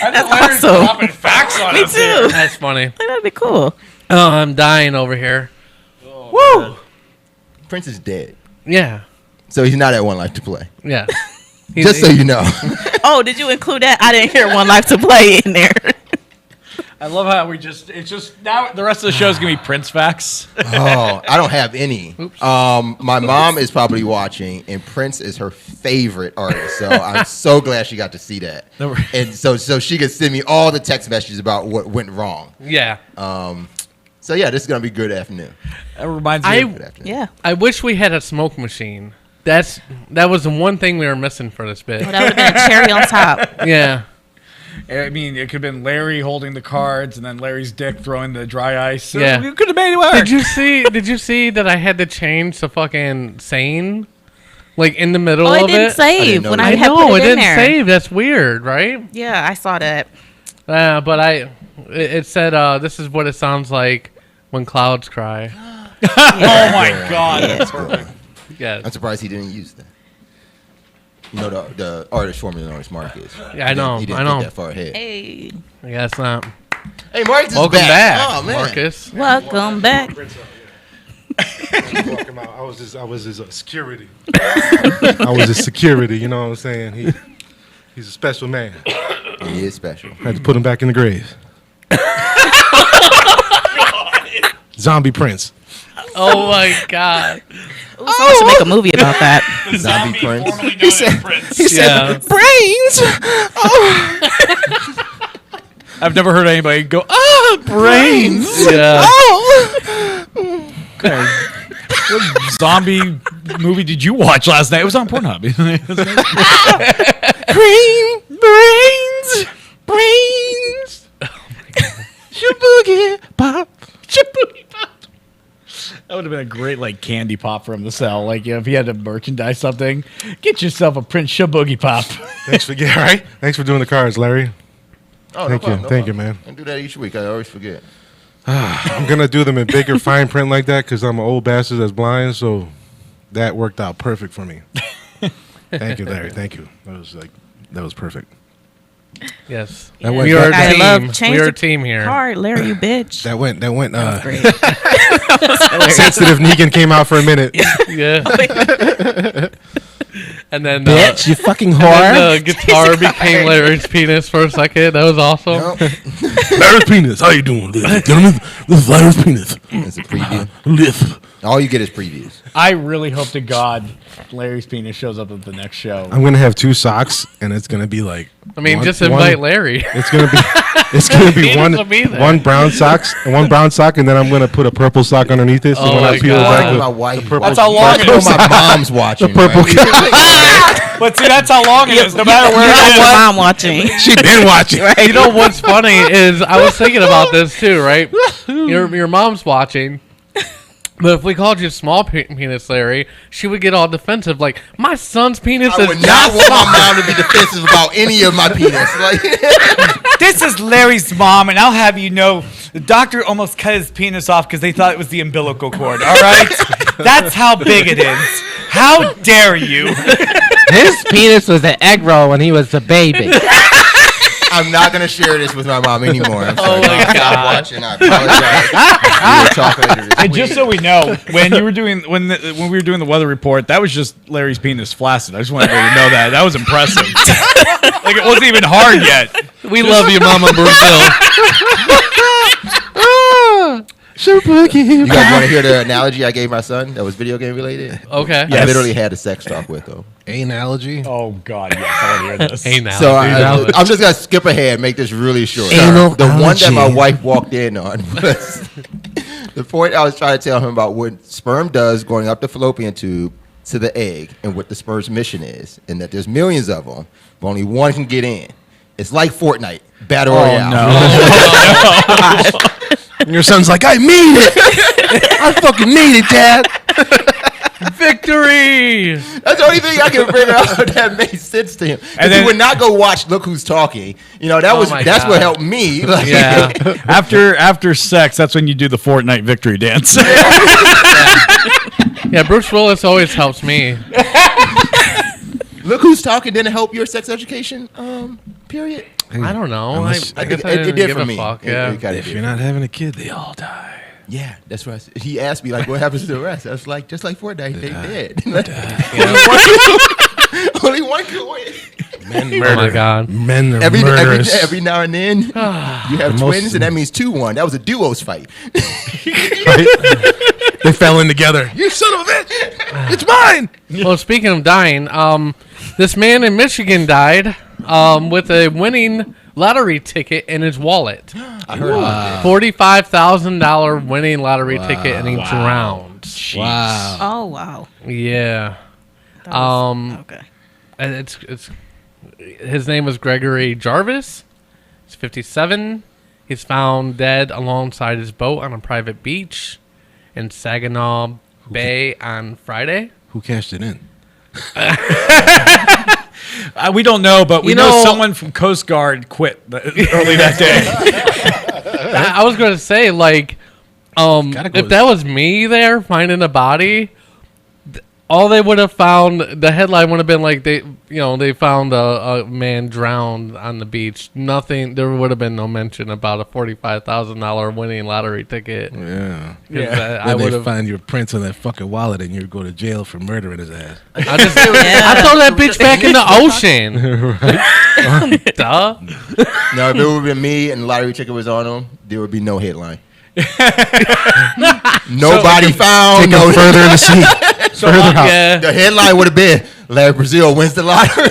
[SPEAKER 2] That's
[SPEAKER 3] awesome.
[SPEAKER 2] Dropping facts on
[SPEAKER 3] Me
[SPEAKER 2] us
[SPEAKER 3] too.
[SPEAKER 2] here.
[SPEAKER 1] That's funny.
[SPEAKER 3] I think that'd be cool.
[SPEAKER 1] Oh, I'm dying over here.
[SPEAKER 3] Woo!
[SPEAKER 4] Prince is dead.
[SPEAKER 1] Yeah.
[SPEAKER 4] So he's not at One Life to Play.
[SPEAKER 1] Yeah.
[SPEAKER 4] Just so you know.
[SPEAKER 3] Oh, did you include that? I didn't hear One Life to Play in there.
[SPEAKER 2] I love how it's just now the rest of the show is going to be Prince facts.
[SPEAKER 4] Oh, I don't have any. My mom is probably watching, and Prince is her favorite artist. So I'm so glad she got to see that. And so she could send me all the text messages about what went wrong.
[SPEAKER 1] Yeah.
[SPEAKER 4] So yeah, this is gonna be a good afternoon.
[SPEAKER 2] That reminds me of good afternoon.
[SPEAKER 3] Yeah.
[SPEAKER 1] I wish we had a smoke machine. That was the one thing we were missing for this bit.
[SPEAKER 3] Well, that would have been a cherry on top.
[SPEAKER 1] Yeah.
[SPEAKER 2] I mean, it could have been Larry holding the cards and then Larry's dick throwing the dry ice. So
[SPEAKER 1] Yeah.
[SPEAKER 2] we could have made it work.
[SPEAKER 1] Did you see that I had to change the fucking sane? Like in the middle
[SPEAKER 3] Oh,
[SPEAKER 1] of
[SPEAKER 3] it didn't save when I had put it in
[SPEAKER 1] didn't
[SPEAKER 3] there.
[SPEAKER 1] save. That's weird, right?
[SPEAKER 3] Yeah, I saw that.
[SPEAKER 1] But it said this is what it sounds like when clouds cry.
[SPEAKER 2] Oh my God, that's perfect.
[SPEAKER 1] Yeah.
[SPEAKER 4] I'm surprised he didn't use that. You know, the artist formerly known as Marcus.
[SPEAKER 1] Yeah, I know.
[SPEAKER 4] He didn't think that far ahead.
[SPEAKER 3] Hey.
[SPEAKER 1] Yeah, it's not.
[SPEAKER 4] Hey, Marcus is
[SPEAKER 1] Welcome back.
[SPEAKER 4] Oh, man.
[SPEAKER 1] Marcus.
[SPEAKER 3] Welcome back.
[SPEAKER 5] I was his security. I was his security. You know what I'm saying? He's a special man.
[SPEAKER 4] He is special.
[SPEAKER 5] Had to put him back in the grave. Zombie Prince.
[SPEAKER 1] Oh my God.
[SPEAKER 3] Ooh, someone should make a movie about that.
[SPEAKER 4] Zombie Prince.
[SPEAKER 2] He said,
[SPEAKER 3] brains. Oh.
[SPEAKER 2] I've never heard anybody go, brains.
[SPEAKER 1] Yeah.
[SPEAKER 3] Oh.
[SPEAKER 2] What zombie movie did you watch last night? It was on Pornhub.
[SPEAKER 3] Cream brains.
[SPEAKER 2] Shaboogie pop. Shaboogie pop. That would have been a great candy pop for him to sell. If he had to merchandise something, get yourself a Prince Shaboogie pop.
[SPEAKER 5] Thanks for Thanks for doing the cards, Larry.
[SPEAKER 4] Oh,
[SPEAKER 5] Thank you, thank you, man.
[SPEAKER 4] I do that each week. I always forget.
[SPEAKER 5] I'm gonna do them in bigger fine print like that because I'm an old bastard that's blind. So that worked out perfect for me. Thank you, Larry. Thank you. That was perfect.
[SPEAKER 1] Yes.
[SPEAKER 5] That went
[SPEAKER 1] We are
[SPEAKER 5] back-
[SPEAKER 1] a team. We are a team here.
[SPEAKER 3] Card, Larry, you bitch.
[SPEAKER 5] That went.
[SPEAKER 3] Great.
[SPEAKER 5] Sensitive Negan came out for a minute.
[SPEAKER 1] Yeah. And then
[SPEAKER 5] Bitch, you fucking
[SPEAKER 1] and
[SPEAKER 5] whore.
[SPEAKER 1] then the guitar became Larry's penis for a second. That was awesome.
[SPEAKER 6] Larry's penis. How you doing, ladies and gentlemen? This is Larry's penis.
[SPEAKER 4] It's a preview.
[SPEAKER 6] Lift.
[SPEAKER 4] All you get is previews.
[SPEAKER 2] I really hope to God Larry's penis shows up at the next show.
[SPEAKER 5] I'm gonna have 2 socks, and it's gonna be like.
[SPEAKER 1] I mean, just invite Larry.
[SPEAKER 5] It's gonna be one brown sock, and then I'm gonna put a purple sock underneath it. So when I peel back,
[SPEAKER 4] my wife.
[SPEAKER 2] That's how long it is.
[SPEAKER 4] My mom's watching.
[SPEAKER 5] The purple.
[SPEAKER 2] But see, that's how long it is. No matter where it is.
[SPEAKER 3] Your mom watching.
[SPEAKER 5] She been watching.
[SPEAKER 3] Right?
[SPEAKER 1] You know what's funny is I was thinking about this too, right? Your mom's watching. But if we called you small penis Larry, she would get all defensive. Like, my son's penis
[SPEAKER 4] I
[SPEAKER 1] is
[SPEAKER 4] would not want my mom to be defensive about any of my penis. Like,
[SPEAKER 2] This is Larry's mom, and I'll have you know, the doctor almost cut his penis off because they thought it was the umbilical cord. All right, that's how big it is. How dare you?
[SPEAKER 14] His penis was an egg roll when he was a baby.
[SPEAKER 4] I'm not gonna share this with my mom anymore. I'm sorry.
[SPEAKER 1] Oh my
[SPEAKER 4] Mom,
[SPEAKER 1] God.
[SPEAKER 4] I'm watching. I apologize. We were talking later this
[SPEAKER 2] And
[SPEAKER 4] week.
[SPEAKER 2] just so we know, when we were doing the weather report, that was just Larry's penis flaccid. I just wanted everybody to know that. That was impressive. Like it wasn't even hard yet.
[SPEAKER 1] We love you, Mama Brazil.
[SPEAKER 4] You guys want to hear the analogy I gave my son that was video game related?
[SPEAKER 1] Okay.
[SPEAKER 4] I literally had a sex talk with him.
[SPEAKER 5] Analogy.
[SPEAKER 2] Oh God, yes, I want to hear this.
[SPEAKER 1] Analogy.
[SPEAKER 4] So I'm just gonna skip ahead, make this really short.
[SPEAKER 14] Anal
[SPEAKER 4] The one that my
[SPEAKER 14] allergy.
[SPEAKER 4] wife walked in on was the point I was trying to tell him about what sperm does going up the fallopian tube to the egg, and what the sperm's mission is, and that there's millions of them, but only one can get in. It's like Fortnite Battle Royale.
[SPEAKER 2] No.
[SPEAKER 5] And your son's like, I made it. I fucking made it, Dad.
[SPEAKER 1] Victory!
[SPEAKER 4] That's the only thing I can figure out that made sense to him. And he would not go watch Look Who's Talking. You know, that's
[SPEAKER 1] God.
[SPEAKER 4] what helped me. Like,
[SPEAKER 1] Yeah.
[SPEAKER 2] After sex, that's when you do the Fortnite victory dance.
[SPEAKER 1] Yeah, Bruce Willis always helps me.
[SPEAKER 4] Look Who's Talking didn't help your sex education, period.
[SPEAKER 1] I don't know.
[SPEAKER 5] Unless-
[SPEAKER 1] I guess I
[SPEAKER 4] it
[SPEAKER 1] didn't
[SPEAKER 4] did
[SPEAKER 1] give
[SPEAKER 4] for
[SPEAKER 1] a
[SPEAKER 4] me.
[SPEAKER 1] fuck.
[SPEAKER 4] It
[SPEAKER 1] Yeah.
[SPEAKER 4] kinda
[SPEAKER 5] If
[SPEAKER 4] did.
[SPEAKER 5] you're not having a kid, they all die.
[SPEAKER 4] Yeah, that's what I said. He asked me, like, what happens to the rest? I was like, just like Fortnite, they did. Only one could win.
[SPEAKER 5] Men
[SPEAKER 1] Oh my God.
[SPEAKER 5] Men are
[SPEAKER 4] Every
[SPEAKER 5] murderous.
[SPEAKER 4] now and then, you have
[SPEAKER 5] The most-
[SPEAKER 4] twins, and that means 2-1. That was a duos fight.
[SPEAKER 5] They fell in together. You son of a bitch! It's mine.
[SPEAKER 1] Well, speaking of dying, this man in Michigan died with a winning lottery ticket in his wallet.
[SPEAKER 4] I heard about
[SPEAKER 1] $45,000 winning lottery ticket, and he drowned.
[SPEAKER 5] Wow.
[SPEAKER 3] Oh wow.
[SPEAKER 1] Yeah.
[SPEAKER 3] That was- okay.
[SPEAKER 1] And it's his name was Gregory Jarvis. He's 57. He's found dead alongside his boat on a private beach in Saginaw Bay on Friday.
[SPEAKER 5] Who cashed it in?
[SPEAKER 2] We don't know, but we
[SPEAKER 1] You
[SPEAKER 2] know
[SPEAKER 1] know-
[SPEAKER 2] someone from Coast Guard quit early that day.
[SPEAKER 1] I was going to say, like, if that was me there finding a body, all they would have found, the headline would have been like they found a man drowned on the beach. Nothing. There would have been no mention about a $45,000 winning lottery ticket.
[SPEAKER 5] Yeah.
[SPEAKER 1] I would
[SPEAKER 5] They
[SPEAKER 1] have.
[SPEAKER 5] find your prints on that fucking wallet, and you go to jail for murdering his ass.
[SPEAKER 1] I throw that bitch back in the ocean. Duh.
[SPEAKER 4] No, if it would have been me and the lottery ticket was on him, there would be no headline. Nobody found.
[SPEAKER 5] Take him further in the sea. Further out.
[SPEAKER 1] Yeah.
[SPEAKER 4] The headline would have been Larry Brazil wins the lottery.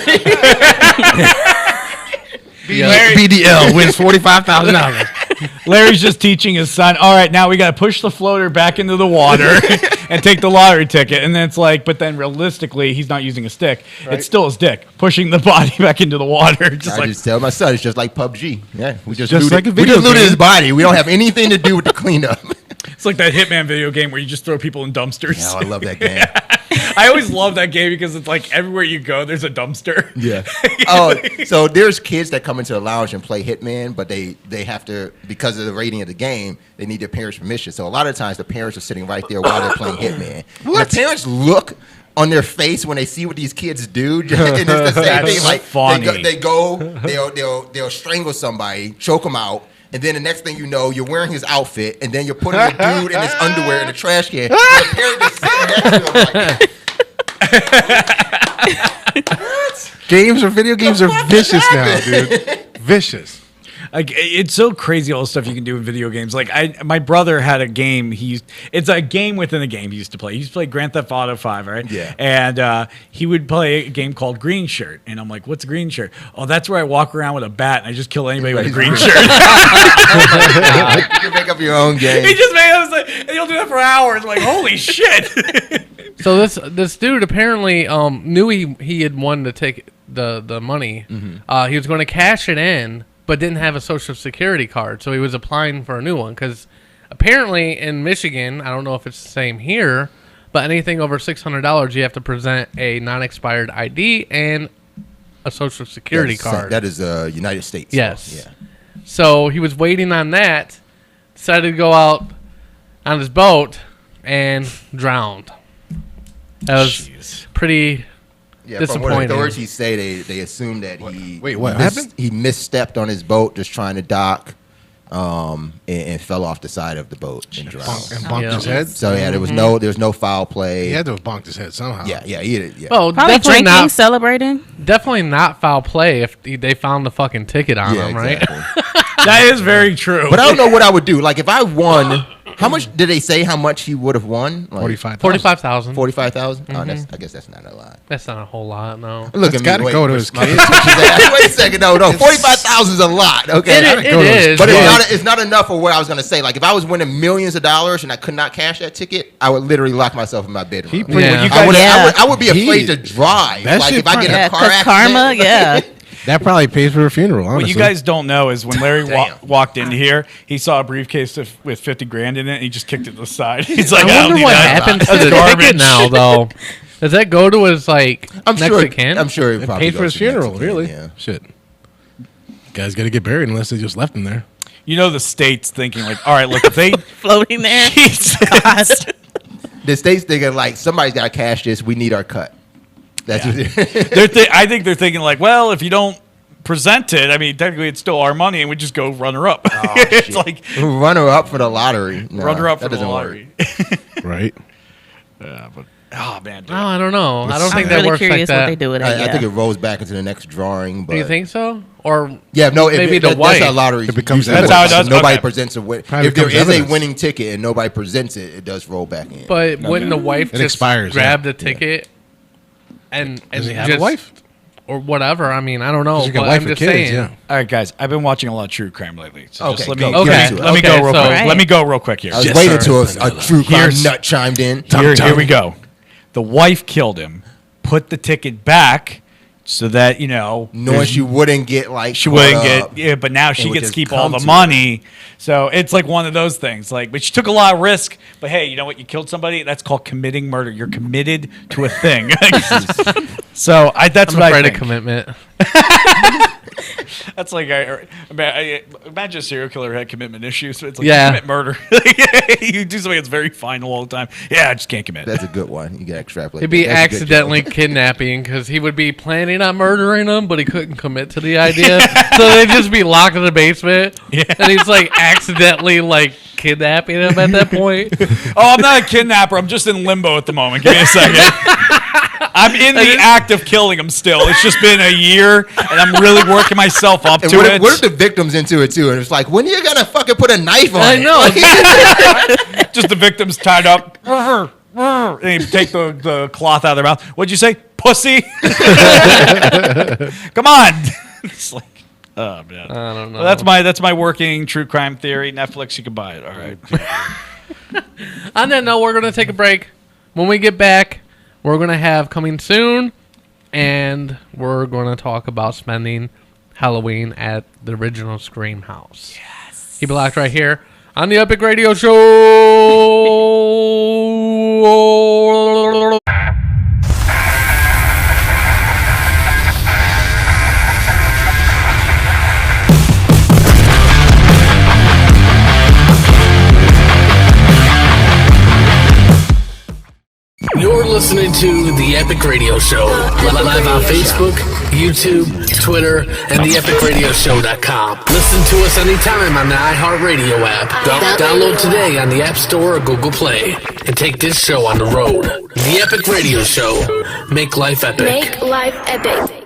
[SPEAKER 5] BDL wins $45,000.
[SPEAKER 2] Larry's just teaching his son, all right, now we got to push the floater back into the water and take the lottery ticket. And then it's like, but then realistically, he's not using a stick. Right. It's still his dick pushing the body back into the water.
[SPEAKER 4] I just tell my son it's just like PUBG. Yeah, we just
[SPEAKER 5] Just
[SPEAKER 4] looted,
[SPEAKER 5] like a
[SPEAKER 4] we
[SPEAKER 5] video
[SPEAKER 4] just looted
[SPEAKER 5] game.
[SPEAKER 4] his body. We don't have anything to do with the cleanup.
[SPEAKER 2] It's like that Hitman video game where you just throw people in dumpsters.
[SPEAKER 4] Yeah, I love that game.
[SPEAKER 2] I always love that game because it's like everywhere you go, there's a dumpster.
[SPEAKER 4] Yeah. Oh, so there's kids that come into the lounge and play Hitman, but they have to, because of the rating of the game, they need their parents' permission. So a lot of times the parents are sitting right there while they're playing Hitman. What? The parents look on their face when they see what these kids do, and it's the same
[SPEAKER 2] That's
[SPEAKER 4] thing. Like
[SPEAKER 2] funny.
[SPEAKER 4] they'll strangle somebody, choke them out. And then the next thing you know, you're wearing his outfit, and then you're putting a dude in his underwear in the trash can. The parent is sitting next to him like,
[SPEAKER 5] Video games are vicious now, dude. Vicious.
[SPEAKER 2] Like, it's so crazy all the stuff you can do in video games. Like my brother had a game. It's a game within a game he used to play. He used to play Grand Theft Auto 5, right?
[SPEAKER 4] Yeah.
[SPEAKER 2] And he would play a game called Green Shirt. And I'm like, what's Green Shirt? Oh, that's where I walk around with a bat and I just kill anybody with a green shirt.
[SPEAKER 4] You can make up your own game.
[SPEAKER 2] He just made us like, and he'll do that for hours. Like, holy shit.
[SPEAKER 1] So this dude apparently knew he had won to take the money. He was going to cash it in, but didn't have a social security card, so he was applying for a new one. Because apparently in Michigan, I don't know if it's the same here, but anything over $600, you have to present a non-expired ID and a social security card.
[SPEAKER 4] That is United States.
[SPEAKER 1] Yes.
[SPEAKER 4] Yeah.
[SPEAKER 1] So he was waiting on that, decided to go out on his boat, and drowned. That was pretty disappointing.
[SPEAKER 4] From what authorities say, they assume that
[SPEAKER 5] what happened?
[SPEAKER 4] He misstepped on his boat just trying to dock, and fell off the side of the boat and drowned.
[SPEAKER 5] And bumped his head?
[SPEAKER 4] So yeah, there was no foul play.
[SPEAKER 5] He had to have bumped his head somehow.
[SPEAKER 4] Yeah, he did. Yeah.
[SPEAKER 1] Well,
[SPEAKER 3] Probably
[SPEAKER 1] definitely
[SPEAKER 3] drinking, celebrating.
[SPEAKER 1] Definitely not foul play if they found the fucking ticket on him, right?
[SPEAKER 2] That is very true.
[SPEAKER 4] But I don't know what I would do. Like if I won, how much did they say how much he would have won? Like,
[SPEAKER 1] 45,000.
[SPEAKER 4] 45,000. Oh, I guess that's not a lot.
[SPEAKER 1] That's not a whole lot, no.
[SPEAKER 4] Look at me.
[SPEAKER 5] Gotta go to his kids.
[SPEAKER 4] Wait a second. No. 45,000 is a lot. Okay,
[SPEAKER 1] It is.
[SPEAKER 4] But it's not enough for what I was going to say. Like if I was winning millions of dollars and I could not cash that ticket, I would literally lock myself in my bedroom. I would be afraid to drive. Like if I get in a car accident.
[SPEAKER 3] Karma, yeah.
[SPEAKER 5] That probably pays for a funeral, honestly.
[SPEAKER 2] What you guys don't know is when Larry walked into here, he saw a briefcase with 50 grand in it, and he just kicked it to the side. He's like,
[SPEAKER 1] I wonder what happens to the ticket now, though. Does that go to his, like, Mexican?
[SPEAKER 4] I'm sure
[SPEAKER 5] it paid for his funeral, really. Yeah. Shit. Guy's got to get buried unless they just left him there.
[SPEAKER 2] You know the state's thinking, like, all right, look, if they...
[SPEAKER 3] floating there.
[SPEAKER 4] The state's thinking, like, somebody's got to cash this. We need our cut. That's what
[SPEAKER 2] I think they're thinking like, well, if you don't present it, I mean, technically it's still our money, and we just go runner up. It's like
[SPEAKER 4] runner up for the lottery. No,
[SPEAKER 2] runner up for the lottery.
[SPEAKER 5] Right.
[SPEAKER 2] Yeah, but oh man, dude.
[SPEAKER 1] No, I don't know. I don't think
[SPEAKER 3] I'm
[SPEAKER 1] that works like that.
[SPEAKER 3] what they do with it.
[SPEAKER 4] I think it rolls back into the next drawing. But
[SPEAKER 1] Do you think so? Or
[SPEAKER 4] maybe
[SPEAKER 1] the wife.
[SPEAKER 4] That's how lotteries.
[SPEAKER 5] It becomes
[SPEAKER 2] that's how it does.
[SPEAKER 4] Nobody
[SPEAKER 2] Okay.
[SPEAKER 4] presents a win.
[SPEAKER 5] Probably
[SPEAKER 4] If there
[SPEAKER 5] becomes
[SPEAKER 4] is
[SPEAKER 5] evidence.
[SPEAKER 4] a winning ticket and nobody presents it, it does roll back in.
[SPEAKER 1] But wouldn't the wife just
[SPEAKER 5] expires,
[SPEAKER 1] grab the ticket and
[SPEAKER 5] Does he have
[SPEAKER 1] just,
[SPEAKER 5] a wife?
[SPEAKER 1] or whatever? I mean, I don't know.
[SPEAKER 5] You got
[SPEAKER 1] But
[SPEAKER 5] wife
[SPEAKER 1] I'm
[SPEAKER 5] or
[SPEAKER 1] just
[SPEAKER 5] kids,
[SPEAKER 1] saying.
[SPEAKER 5] yeah.
[SPEAKER 2] All right, guys, I've been watching a lot of true crime lately. So just let me
[SPEAKER 4] go.
[SPEAKER 1] Okay.
[SPEAKER 2] let me go real
[SPEAKER 1] so-
[SPEAKER 2] quick.
[SPEAKER 3] Right.
[SPEAKER 2] Let me go real quick here.
[SPEAKER 4] I was waiting until a true crime
[SPEAKER 2] Here's-
[SPEAKER 4] nut chimed in.
[SPEAKER 2] Here we go. The wife killed him, put the ticket back so that,
[SPEAKER 4] Knowing she wouldn't get like
[SPEAKER 2] she wouldn't
[SPEAKER 4] caught up.
[SPEAKER 2] get, but now she
[SPEAKER 4] would
[SPEAKER 2] gets to
[SPEAKER 4] just
[SPEAKER 2] keep all
[SPEAKER 4] come
[SPEAKER 2] the
[SPEAKER 4] to
[SPEAKER 2] money. So it's like one of those things. Like, but she took a lot of risk. But hey, you know what? You killed somebody. That's called committing murder. You're committed to a thing. So that's
[SPEAKER 1] I'm
[SPEAKER 2] what I
[SPEAKER 1] afraid
[SPEAKER 2] think.
[SPEAKER 1] of commitment.
[SPEAKER 2] That's like imagine a serial killer had commitment issues. It's like
[SPEAKER 1] Yeah.
[SPEAKER 2] you commit murder. You do something that's very final all the time. Yeah, I just can't commit.
[SPEAKER 4] That's a good one. You can extrapolate.
[SPEAKER 1] He'd be
[SPEAKER 4] That's a good
[SPEAKER 1] accidentally kidnapping because he would be planning on murdering them, but he couldn't commit to the idea. So they'd just be locked in the basement, and he's like accidentally like kidnapping him at that point.
[SPEAKER 2] Oh, I'm not a kidnapper. I'm just in limbo at the moment. Give me a second. I'm in the act of killing him still. It's just been a year, and I'm really working myself up
[SPEAKER 4] And
[SPEAKER 2] to
[SPEAKER 4] what
[SPEAKER 2] it.
[SPEAKER 4] if, what if the victim's into it too? And it's like, when are you gonna fucking put a knife on?
[SPEAKER 1] I
[SPEAKER 4] it?
[SPEAKER 1] know.
[SPEAKER 2] Just the victim's tied up. And they take the cloth out of their mouth. What'd you say? Pussy? Come on. It's like, oh, man.
[SPEAKER 1] I don't know.
[SPEAKER 2] Well, that's my working true crime theory. Netflix, you can buy it. All right.
[SPEAKER 1] On that note, we're going to take a break. When we get back, we're going to have Coming Soon, and we're going to talk about spending Halloween at the original Scream House. Yes. Keep it locked right here on the Epic Radio Show.
[SPEAKER 7] You're listening to The Epic Radio Show. Live on Facebook, YouTube, Twitter, and theepicradioshow.com. Listen to us anytime on the iHeartRadio app. Download today on the App Store or Google Play. And take this show on the road. The Epic Radio Show. Make life epic.
[SPEAKER 15] Make life epic.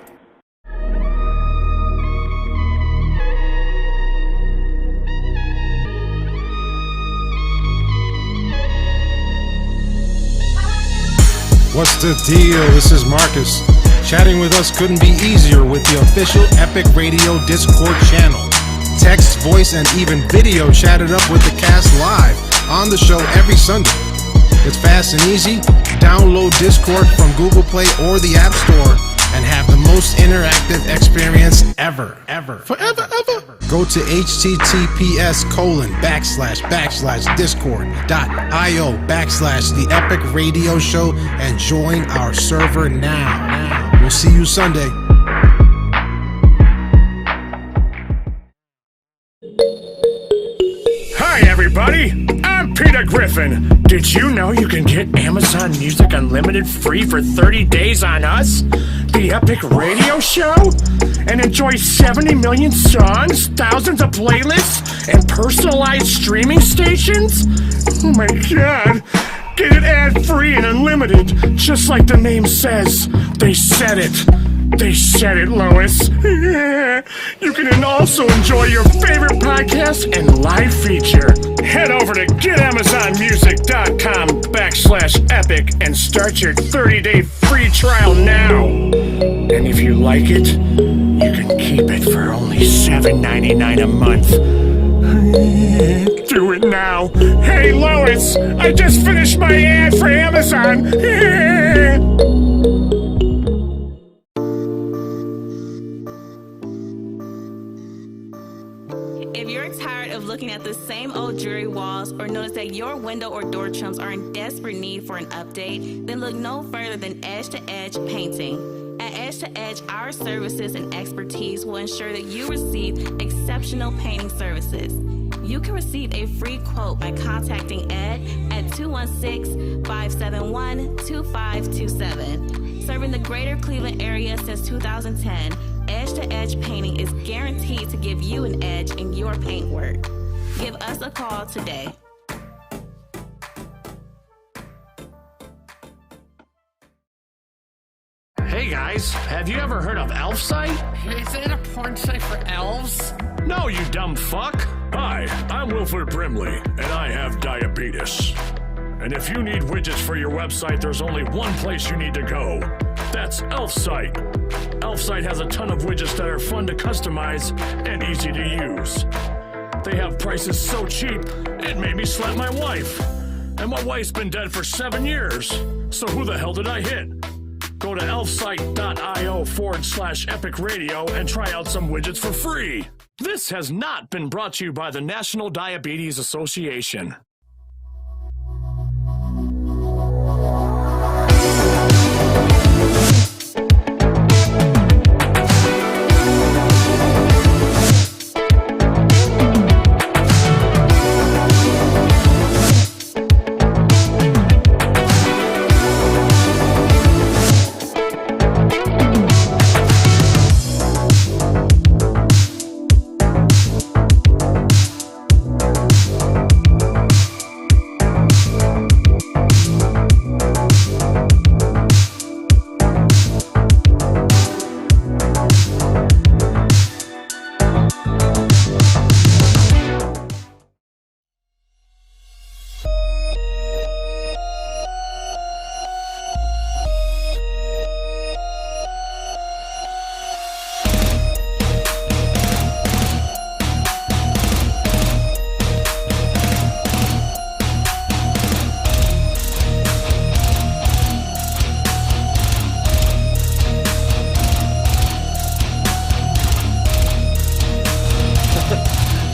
[SPEAKER 9] the deal? This is Marcus. Chatting with us couldn't be easier with the official Epic Radio Discord channel. Text, voice, and even video chatted up with the cast live on the show every Sunday. It's fast and easy. Download Discord from Google Play or the App Store and have the most interactive experience ever. Forever. Go to https://discord.io/the Epic Radio Show and join our server now. We'll see you Sunday.
[SPEAKER 10] Hi, everybody. I'm Peter Griffin. Did you know you can get Amazon Music Unlimited free for 30 days on us, the Epic Radio Show, and enjoy 70 million songs, thousands of playlists, and personalized streaming stations? Oh my God. Get it ad-free and unlimited, just like the name says. They said it. They said it, Lois. You can also enjoy your favorite podcast and live feature. Head over to getamazonmusic.com/epic and start your 30-day free trial now. And if you like it, you can keep it for only $7.99 a month. Do it now. Hey, Lois, I just finished my ad for Amazon.
[SPEAKER 11] If you're tired of looking at the same old dreary walls or notice that your window or door trims are in desperate need for an update, then look no further than Edge to Edge Painting. At Edge to Edge, our services and expertise will ensure that you receive exceptional painting services. You can receive a free quote by contacting Ed at 216-571-2527. Serving the greater Cleveland area since 2010, Edge to Edge Painting is guaranteed to give you an edge in your paint work. Give us a call today.
[SPEAKER 10] Hey guys, have you ever heard of Elfsight?
[SPEAKER 12] Is it a porn site for elves?
[SPEAKER 10] No, you dumb fuck. Hi, I'm Wilford Brimley, and I have diabetes. And if you need widgets for your website, there's only one place you need to go. That's Elfsight. Elfsight has a ton of widgets that are fun to customize and easy to use. They have prices so cheap, it made me slap my wife. And my wife's been dead for 7 years. So who the hell did I hit? Go to elfsight.io/epic radio and try out some widgets for free. This has not been brought to you by the National Diabetes Association.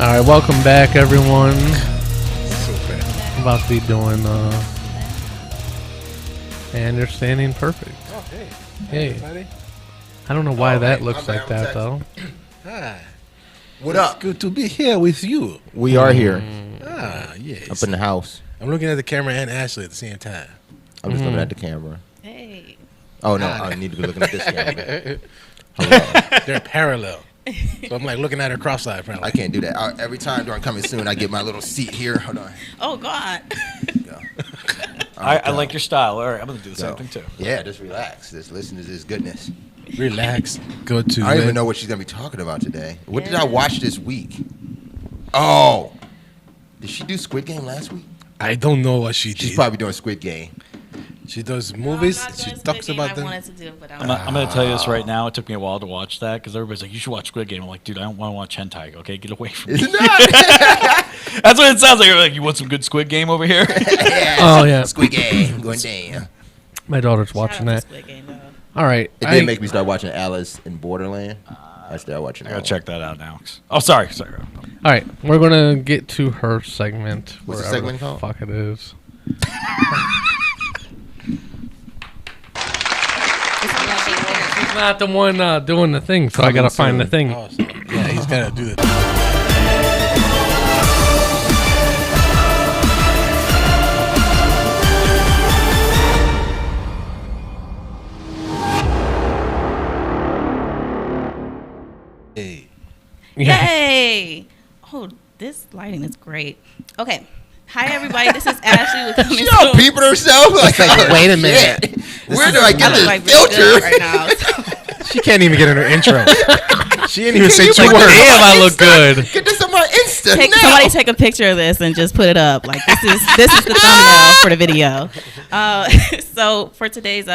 [SPEAKER 1] All right, welcome back, everyone. I'm about to be doing and you're standing perfect.
[SPEAKER 5] Oh, hey.
[SPEAKER 1] Hey.
[SPEAKER 5] Everybody.
[SPEAKER 1] I don't know why that
[SPEAKER 4] hey,
[SPEAKER 1] looks
[SPEAKER 4] I'm
[SPEAKER 1] like
[SPEAKER 4] back.
[SPEAKER 1] that, though.
[SPEAKER 5] Hi.
[SPEAKER 4] What up?
[SPEAKER 5] Good to be here with you.
[SPEAKER 4] We are here.
[SPEAKER 5] Ah, yes.
[SPEAKER 4] Up in the house.
[SPEAKER 5] I'm looking at the camera and Ashley at the same time.
[SPEAKER 4] I'm just looking at the camera.
[SPEAKER 3] Hey.
[SPEAKER 4] Oh, no. I need to be looking at this camera.
[SPEAKER 5] They're parallel. So I'm like looking at her cross-eyed. Apparently.
[SPEAKER 4] I can't do that. Every time during Coming Soon, I get my little seat here. Hold on.
[SPEAKER 3] Oh, God.
[SPEAKER 2] I like your style. All right, I'm going to do the same thing, too.
[SPEAKER 4] Yeah, just relax. Just listen to this goodness.
[SPEAKER 5] Relax. Go to.
[SPEAKER 4] I don't even know what she's going to be talking about today. What did I watch this week? Oh. Did she do Squid Game last week?
[SPEAKER 5] I don't know what she did.
[SPEAKER 4] She's probably doing Squid Game.
[SPEAKER 5] She does movies.
[SPEAKER 3] No, I'm not
[SPEAKER 5] She
[SPEAKER 3] doing
[SPEAKER 5] talks
[SPEAKER 3] Squid Game.
[SPEAKER 5] about
[SPEAKER 3] I
[SPEAKER 5] them.
[SPEAKER 3] wanted to do, but
[SPEAKER 2] I'm going to tell you this right now. It took me a while to watch that because everybody's like, you should watch Squid Game. I'm like, dude, I don't want to watch hentai. Okay, get away from me. That's what it sounds like. You're like, you want some good Squid Game over here?
[SPEAKER 1] Oh, yeah.
[SPEAKER 4] Squid Game going down.
[SPEAKER 1] My daughter's watching that. All right.
[SPEAKER 4] It did make me start watching Alice in Borderland. I started watching that.
[SPEAKER 2] I got to check that out now. Oh, sorry.
[SPEAKER 1] All right. We're going to get to her segment.
[SPEAKER 4] What's the
[SPEAKER 1] wherever
[SPEAKER 4] segment called?
[SPEAKER 1] Fuck it is. She's not the one doing the thing, so I got to find the thing.
[SPEAKER 5] Oh, so, yeah, he's got to do the. Hey.
[SPEAKER 3] Yay! Oh, this lighting is great. Okay. Hi, everybody. This is Ashley with Coming
[SPEAKER 4] She all peeping herself. Like,
[SPEAKER 14] wait a minute.
[SPEAKER 4] Where do I get this
[SPEAKER 3] really
[SPEAKER 4] filter?
[SPEAKER 3] good right now.
[SPEAKER 5] She can't even get in her intro. She didn't even say
[SPEAKER 4] you
[SPEAKER 5] two
[SPEAKER 4] put
[SPEAKER 5] words.
[SPEAKER 4] this
[SPEAKER 1] Damn, I look good.
[SPEAKER 4] Get this on my Insta now.
[SPEAKER 3] Somebody take a picture of this and just put it up. Like this is the thumbnail for the video. So for today's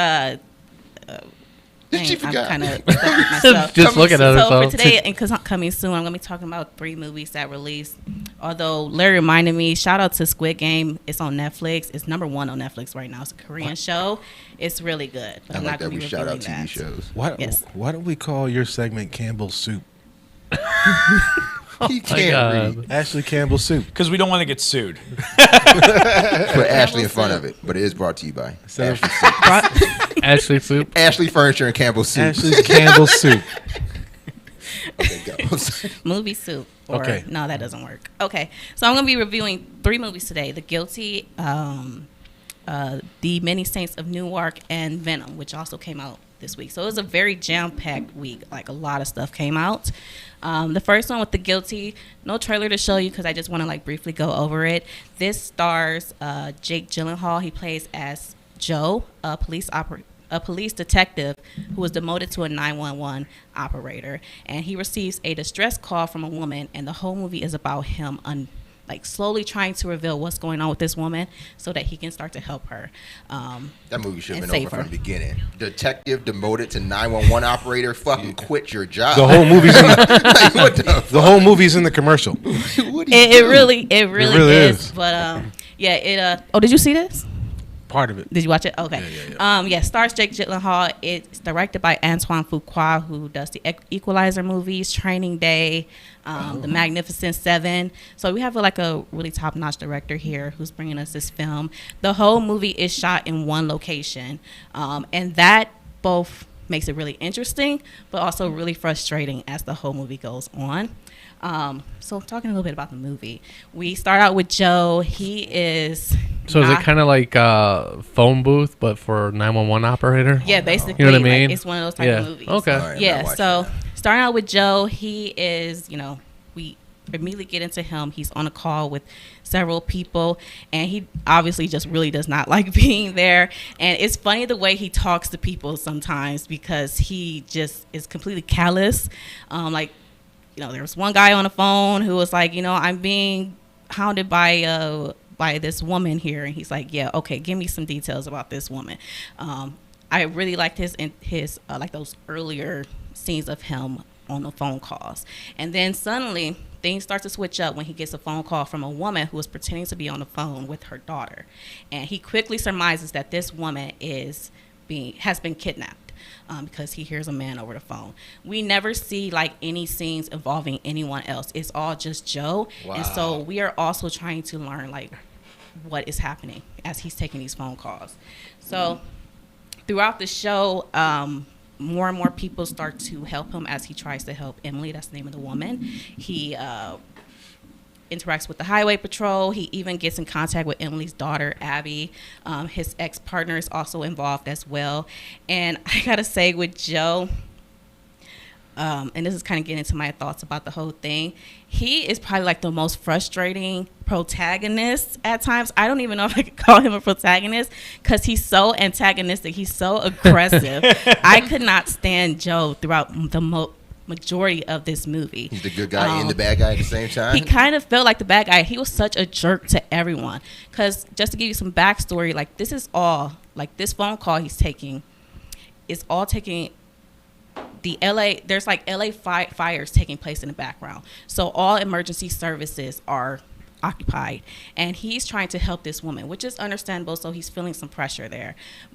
[SPEAKER 4] She forgot.
[SPEAKER 3] I'm kind of myself.
[SPEAKER 1] Just looking at
[SPEAKER 3] So
[SPEAKER 1] herself.
[SPEAKER 3] for today, and because I'm coming soon, I'm going to be talking about 3 movies that released. Although Larry reminded me, shout out to Squid Game. It's on Netflix. It's #1 on Netflix right now. It's a Korean show. It's really good. But
[SPEAKER 4] I
[SPEAKER 3] I'm
[SPEAKER 4] like
[SPEAKER 3] not
[SPEAKER 4] that
[SPEAKER 3] going
[SPEAKER 4] we
[SPEAKER 3] to be
[SPEAKER 4] shout out
[SPEAKER 3] revealing
[SPEAKER 4] TV
[SPEAKER 3] that.
[SPEAKER 4] shows.
[SPEAKER 5] Why don't we call your segment Campbell's Soup?
[SPEAKER 4] He can't read.
[SPEAKER 5] Ashley Campbell Soup.
[SPEAKER 2] Because we don't want to get sued.
[SPEAKER 4] Put Ashley in front of it, but it is brought to you by Ashley Soup.
[SPEAKER 1] Ashley Soup.
[SPEAKER 4] Ashley Furniture and Campbell Soup.
[SPEAKER 5] Ashley's Campbell Soup.
[SPEAKER 4] Okay, go.
[SPEAKER 3] Movie Soup. Or,
[SPEAKER 5] Okay.
[SPEAKER 3] No, that doesn't work. Okay. So I'm going to be reviewing 3 movies today. The Guilty, The Many Saints of Newark, and Venom, which also came out this week. So it was a very jam-packed week. Like, a lot of stuff came out. The first one with The Guilty, no trailer to show you because I just want to, like, briefly go over it. This stars Jake Gyllenhaal. He plays as Joe, a police detective who was demoted to a 911 operator, and he receives a distress call from a woman, and the whole movie is about him slowly trying to reveal what's going on with this woman so that he can start to help her.
[SPEAKER 4] That movie should have
[SPEAKER 3] and
[SPEAKER 4] been
[SPEAKER 3] save
[SPEAKER 4] over
[SPEAKER 3] her.
[SPEAKER 4] from the beginning. Detective demoted to 911 operator. Fucking quit your job.
[SPEAKER 5] The whole movie's in
[SPEAKER 4] Like, what
[SPEAKER 5] the whole movie's in the commercial.
[SPEAKER 3] It really
[SPEAKER 5] really
[SPEAKER 3] is.
[SPEAKER 5] is.
[SPEAKER 3] But yeah, oh, did you see this?
[SPEAKER 5] Part of it.
[SPEAKER 3] Did you watch it? Okay. Yeah. Stars Jake Gyllenhaal. It's directed by Antoine Fuqua, who does the Equalizer movies, Training Day, The Magnificent Seven. So we have a really top-notch director here who's bringing us this film. The whole movie is shot in one location, and that both makes it really interesting, but also really frustrating as the whole movie goes on. So talking a little bit about the movie, we start out with Joe. He is.
[SPEAKER 1] So is it kind of like a phone booth, but for 911 operator?
[SPEAKER 3] Yeah, basically.
[SPEAKER 1] You know what I mean?
[SPEAKER 3] It's one of those type of movies.
[SPEAKER 1] Okay.
[SPEAKER 4] Right,
[SPEAKER 3] Yeah, so starting out with Joe, he is, we immediately get into him. He's on a call with several people, and he obviously just really does not like being there. And it's funny the way he talks to people sometimes because he just is completely callous. There was one guy on the phone who was like, I'm being hounded by this woman here, and he's like, yeah, okay, give me some details about this woman. I really liked his like those earlier scenes of him on the phone calls, and then suddenly things start to switch up when he gets a phone call from a woman who is pretending to be on the phone with her daughter, and he quickly surmises that this woman has been kidnapped. Because he hears a man over the phone. We never see any scenes involving anyone else. It's all just Joe.
[SPEAKER 4] Wow.
[SPEAKER 3] And so we are also trying to learn what is happening as he's taking these phone calls. So throughout the show, more and more people start to help him as he tries to help Emily. That's the name of the woman. He interacts with the highway patrol. He even gets in contact with Emily's daughter, Abby. His ex-partner is also involved as well. And I gotta say, with Joe, and this is kind of getting into my thoughts about the whole thing, he is probably the most frustrating protagonist at times. I don't even know if I could call him a protagonist because he's so antagonistic. He's so aggressive. I could not stand Joe throughout majority of this movie.
[SPEAKER 4] He's the good guy and the bad guy at the same time.
[SPEAKER 3] He kind of felt like the bad guy. He was such a jerk to everyone. Because just to give you some backstory, like this is all, like this phone call he's taking is all taking the LA, there's like LA fires taking place in the background. So all emergency services are occupied, and he's trying to help this woman, which is understandable. So he's feeling some pressure there,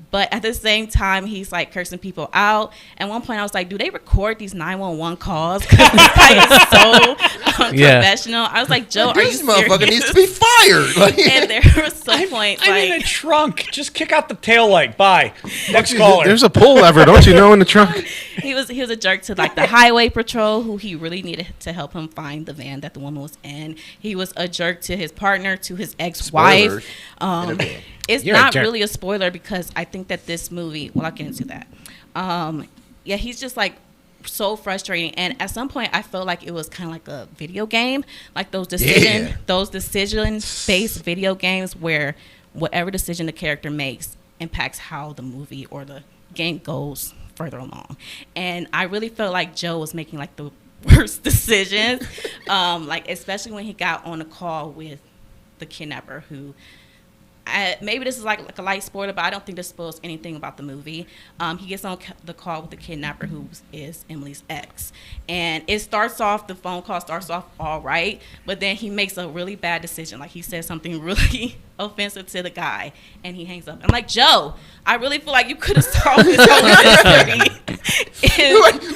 [SPEAKER 3] but at the same time he's like cursing people out. At one point I was like, do they record these 911 calls? Because this guy is so unprofessional. I was like, Joe, are you serious? This motherfucker needs to be fired. And there was some point
[SPEAKER 2] I'm in a trunk. Just kick out the tail light. Bye. Next caller.
[SPEAKER 5] There's a pull lever, don't you know, in the trunk?
[SPEAKER 3] He was a jerk to like the highway patrol, who he really needed to help him find the van that the woman was in. He was a jerk to his partner, to his ex-wife. It's
[SPEAKER 12] You're
[SPEAKER 3] not
[SPEAKER 12] a jerk.
[SPEAKER 3] really a spoiler because I think that this movie, well, I'll get into that. Yeah, he's just like so frustrating. And at some point I felt like it was kind of like a video game, like those decision-based video games where whatever decision the character makes impacts how the movie or the game goes further along. And I really felt like Joe was making like the worst decisions, like especially when he got on a call with the kidnapper, who maybe this is like a light spoiler, but I don't think this spoils anything about the movie. He gets on the call with the kidnapper, who is Emily's ex, and the phone call starts off all right, but then he makes a really bad decision. Like he says something really offensive to the guy, and he hangs up. I'm like, Joe, I really feel like you could have solved this whole mystery.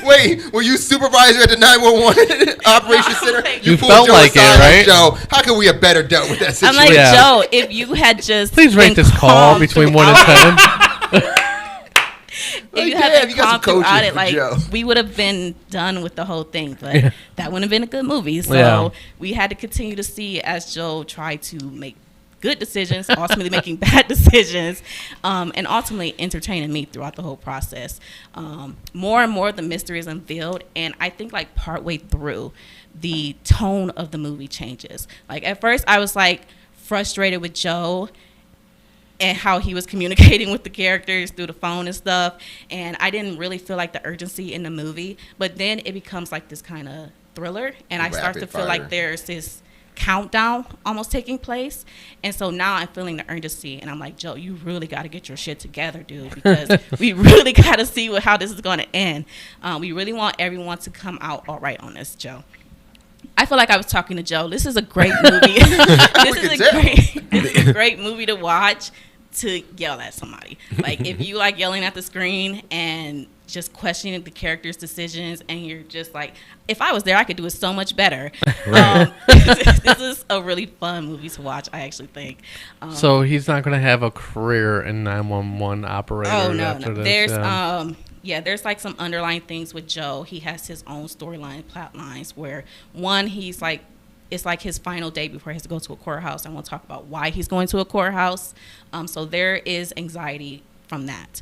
[SPEAKER 4] Wait, were you supervisor at the 911 operation center?
[SPEAKER 1] You
[SPEAKER 4] pulled
[SPEAKER 1] felt
[SPEAKER 4] Joe
[SPEAKER 1] like it,
[SPEAKER 4] aside,
[SPEAKER 1] right?
[SPEAKER 4] Joe, how could we have better dealt with that
[SPEAKER 3] I'm
[SPEAKER 4] situation?
[SPEAKER 3] like, Joe, if you had just
[SPEAKER 1] Please rate this call between 1 and 10.
[SPEAKER 3] If you
[SPEAKER 4] Like,
[SPEAKER 3] had
[SPEAKER 4] damn, you got some
[SPEAKER 3] calm throughout
[SPEAKER 4] coaching
[SPEAKER 3] it,
[SPEAKER 4] for
[SPEAKER 3] like
[SPEAKER 4] Joe.
[SPEAKER 3] we would have been done with the whole thing, but that wouldn't have been a good movie. So
[SPEAKER 1] Yeah.
[SPEAKER 3] we had to continue to see as Joe tried to make good decisions, ultimately making bad decisions, and ultimately entertaining me throughout the whole process. More and more the mystery is unveiled, and I think like partway through, the tone of the movie changes. Like at first I was like frustrated with Joe and how he was communicating with the characters through the phone and stuff, and I didn't really feel like the urgency in the movie. But then it becomes like this kind of thriller, and I start to feel like there's this countdown almost taking place, and so now I'm feeling the urgency, and I'm like, Joe, you really got to get your shit together, dude, because we really got to see how this is going to end. We really want everyone to come out all right on this, Joe. I feel like I was talking to Joe. This is a great movie. This is a great movie to watch, to yell at somebody. Like if you like yelling at the screen and just questioning the character's decisions, and you're just like, if I was there, I could do it so much better. This is a really fun movie to watch, I actually think.
[SPEAKER 1] So he's not going to have a career in 911 operator after this.
[SPEAKER 3] There's like some underlying things with Joe. He has his own storyline, plot lines, where one, he's like, it's like his final day before he has to go to a courthouse. I want to talk about why he's going to a courthouse. So there is anxiety from that.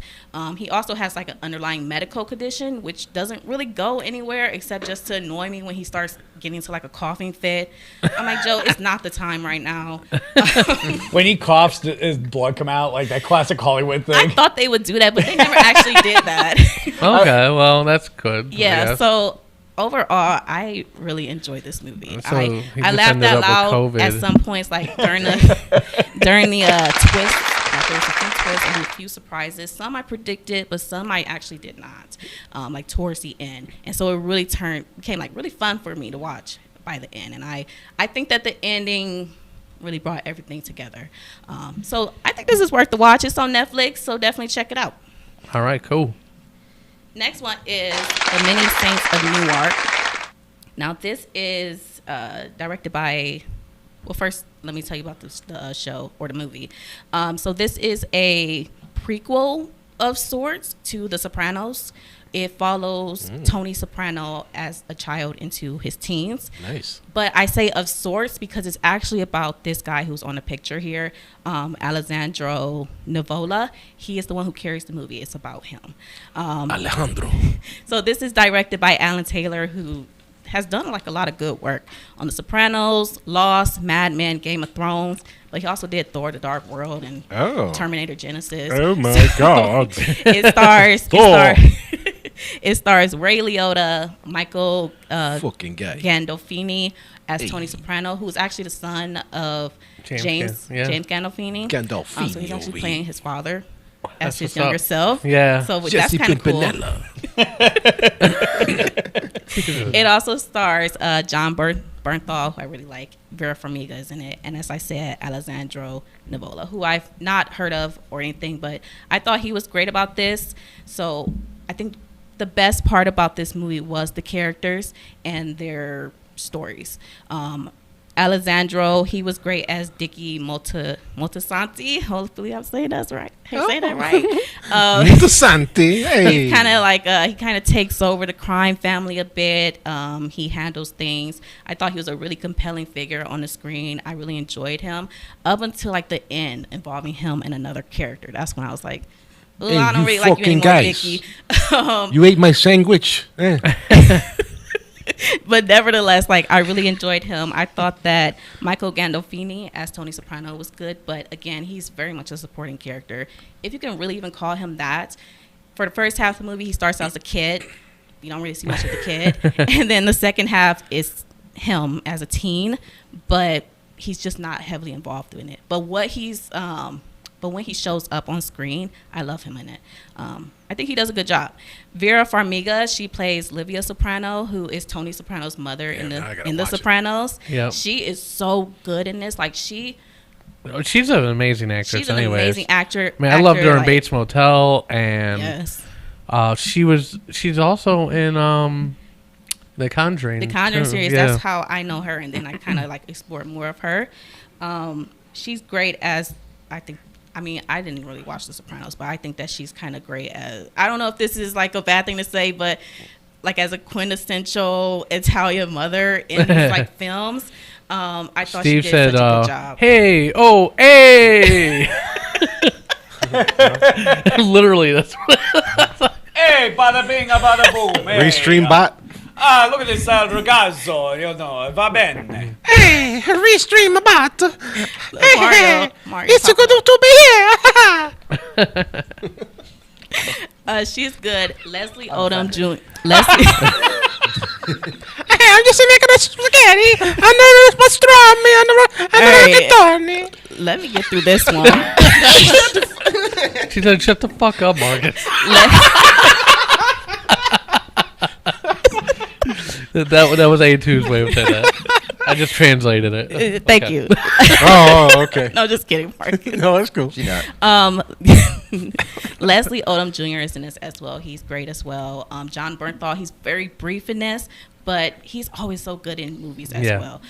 [SPEAKER 3] He also has like an underlying medical condition, which doesn't really go anywhere except just to annoy me when he starts getting into like a coughing fit. I'm like, Joe, it's not the time right now.
[SPEAKER 2] When he coughs, does his blood come out, like that classic Hollywood thing?
[SPEAKER 3] I thought they would do that, but they never actually did that.
[SPEAKER 1] Okay, well, that's good.
[SPEAKER 3] Yeah, so overall, I really enjoyed this movie.
[SPEAKER 1] So
[SPEAKER 3] I laughed out loud at some points, like during the twist. Like there was a few twists and a few surprises. Some I predicted, but some I actually did not. Like towards the end, and so it really became like really fun for me to watch by the end. And I think that the ending really brought everything together. So I think this is worth the watch. It's on Netflix, so definitely check it out.
[SPEAKER 1] All right, cool.
[SPEAKER 3] Next one is The Many Saints of Newark. Now, this is directed by... Well, first, let me tell you about the show or the movie. So this is a prequel of sorts to The Sopranos. It follows Tony Soprano as a child into his teens.
[SPEAKER 5] Nice.
[SPEAKER 3] But I say of sorts because it's actually about this guy who's on the picture here, Alessandro Nivola. He is the one who carries the movie. It's about him.
[SPEAKER 5] Alejandro.
[SPEAKER 3] So this is directed by Alan Taylor, who has done like a lot of good work on The Sopranos, Lost, Mad Men, Game of Thrones. But he also did Thor: The Dark World and Terminator Genesis.
[SPEAKER 5] Oh my God!
[SPEAKER 3] It stars It stars Ray Liotta, Michael
[SPEAKER 6] Fucking guy.
[SPEAKER 3] Gandolfini as Tony Soprano, who's actually the son of James Gandolfini. So he's actually playing his father as his younger self.
[SPEAKER 1] Yeah.
[SPEAKER 3] So
[SPEAKER 6] Jesse
[SPEAKER 3] that's kind of cool.
[SPEAKER 6] Pimpinella.
[SPEAKER 3] It also stars John Bernthal, who I really like. Vera Farmiga is in it. And as I said, Alessandro Nivola, who I've not heard of or anything, but I thought he was great about this. So I think the best part about this movie was the characters and their stories. Alessandro, he was great as Dicky Moltisanti. Hopefully I'm saying that's right. I say that right.
[SPEAKER 6] Moltisanti. Hey.
[SPEAKER 3] He's kind of like he kind of takes over the crime family a bit. He handles things. I thought he was a really compelling figure on the screen. I really enjoyed him up until like the end involving him and another character. That's when I was like,
[SPEAKER 6] Hey,
[SPEAKER 3] I don't
[SPEAKER 6] you
[SPEAKER 3] really like you anymore,
[SPEAKER 6] guys.
[SPEAKER 3] Dicky.
[SPEAKER 6] You ate my sandwich.
[SPEAKER 3] But nevertheless, like, I really enjoyed him. I thought that Michael Gandolfini as Tony Soprano was good, but again, he's very much a supporting character. If you can really even call him that. For the first half of the movie, he starts out as a kid. You don't really see much of the kid. And then the second half is him as a teen, but he's just not heavily involved in it. But when he shows up on screen, I love him in it. I think he does a good job. Vera Farmiga, she plays Livia Soprano, who is Tony Soprano's mother in the Sopranos.
[SPEAKER 1] Yep.
[SPEAKER 3] She is so good in this. Like she's
[SPEAKER 1] an amazing actress.
[SPEAKER 3] She's an amazing actor.
[SPEAKER 1] I mean, I loved her in Bates Motel, and
[SPEAKER 3] yes,
[SPEAKER 1] she's also in The Conjuring.
[SPEAKER 3] The Conjuring
[SPEAKER 1] too.
[SPEAKER 3] series.
[SPEAKER 1] Yeah.
[SPEAKER 3] That's how I know her, and then I kind of like explored more of her. She's great as I didn't really watch The Sopranos, but I think that she's kind of great as, I don't know if this is like a bad thing to say, but like as a quintessential Italian mother in these like films, I thought
[SPEAKER 1] Steve
[SPEAKER 3] she did
[SPEAKER 1] said,
[SPEAKER 3] such a good job.
[SPEAKER 1] Hey, oh, hey! Literally, that's what
[SPEAKER 2] Hey, bada bing, bada boom. Hey.
[SPEAKER 6] Restream bot.
[SPEAKER 2] Look at this ragazzo, va bene.
[SPEAKER 12] Hey, Restream bot.
[SPEAKER 3] Mario,
[SPEAKER 12] It's good to be here.
[SPEAKER 3] She's good. Leslie Odom Jr. Leslie.
[SPEAKER 12] Hey, I'm just making a spaghetti. I know what's wrong, man.
[SPEAKER 3] Let me get through this one.
[SPEAKER 1] She said, "Shut the fuck up, Marcus." That was A2's way of saying that. I just translated it.
[SPEAKER 3] Thank you.
[SPEAKER 6] Okay.
[SPEAKER 3] No, just kidding, Marcus.
[SPEAKER 6] No, that's cool.
[SPEAKER 4] She not.
[SPEAKER 3] Leslie Odom Jr. is in this as well. He's great as well. John Bernthal, he's very brief in this, but he's always so good in movies as well.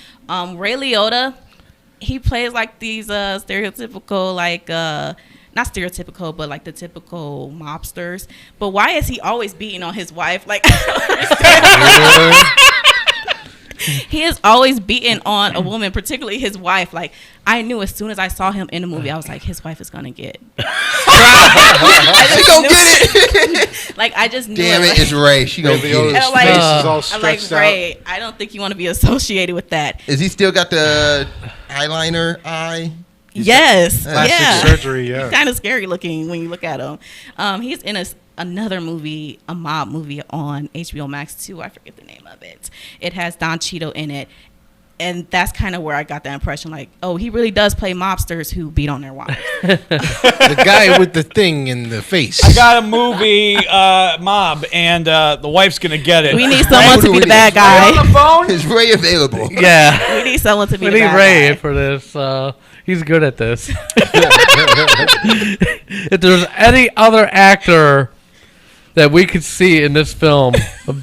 [SPEAKER 3] Ray Liotta, he plays like these stereotypical, like not stereotypical, but like the typical mobsters. But why is he always beating on his wife? Like, he is always beating on a woman, particularly his wife. Like, I knew as soon as I saw him in the movie, I was like, his wife is gonna get.
[SPEAKER 4] She gonna get it.
[SPEAKER 3] Like, I just knew.
[SPEAKER 4] Damn it, it's Ray. She gonna get it.
[SPEAKER 3] I'm like,
[SPEAKER 6] face is all
[SPEAKER 3] I'm like,
[SPEAKER 6] stretched out.
[SPEAKER 3] Ray, I don't think you want to be associated with that.
[SPEAKER 4] Is he still got the eyeliner eye?
[SPEAKER 3] Yes.
[SPEAKER 5] Plastic surgery, yeah.
[SPEAKER 3] He's kind of scary looking when you look at him. He's in another movie, a mob movie on HBO Max too. I forget the name of it. It has Don Cheadle in it. And that's kind of where I got the impression, like, oh, he really does play mobsters who beat on their wives.
[SPEAKER 6] The guy with the thing in the face.
[SPEAKER 2] I got a movie, Mob, and the wife's gonna get it.
[SPEAKER 3] We need someone to be the bad guy.
[SPEAKER 2] On the phone?
[SPEAKER 4] Is Ray available?
[SPEAKER 1] Yeah.
[SPEAKER 3] We need someone to be
[SPEAKER 1] We
[SPEAKER 3] the
[SPEAKER 1] need
[SPEAKER 3] bad
[SPEAKER 1] Ray
[SPEAKER 3] guy.
[SPEAKER 1] for this. He's good at this. If there's any other actor that we could see in this film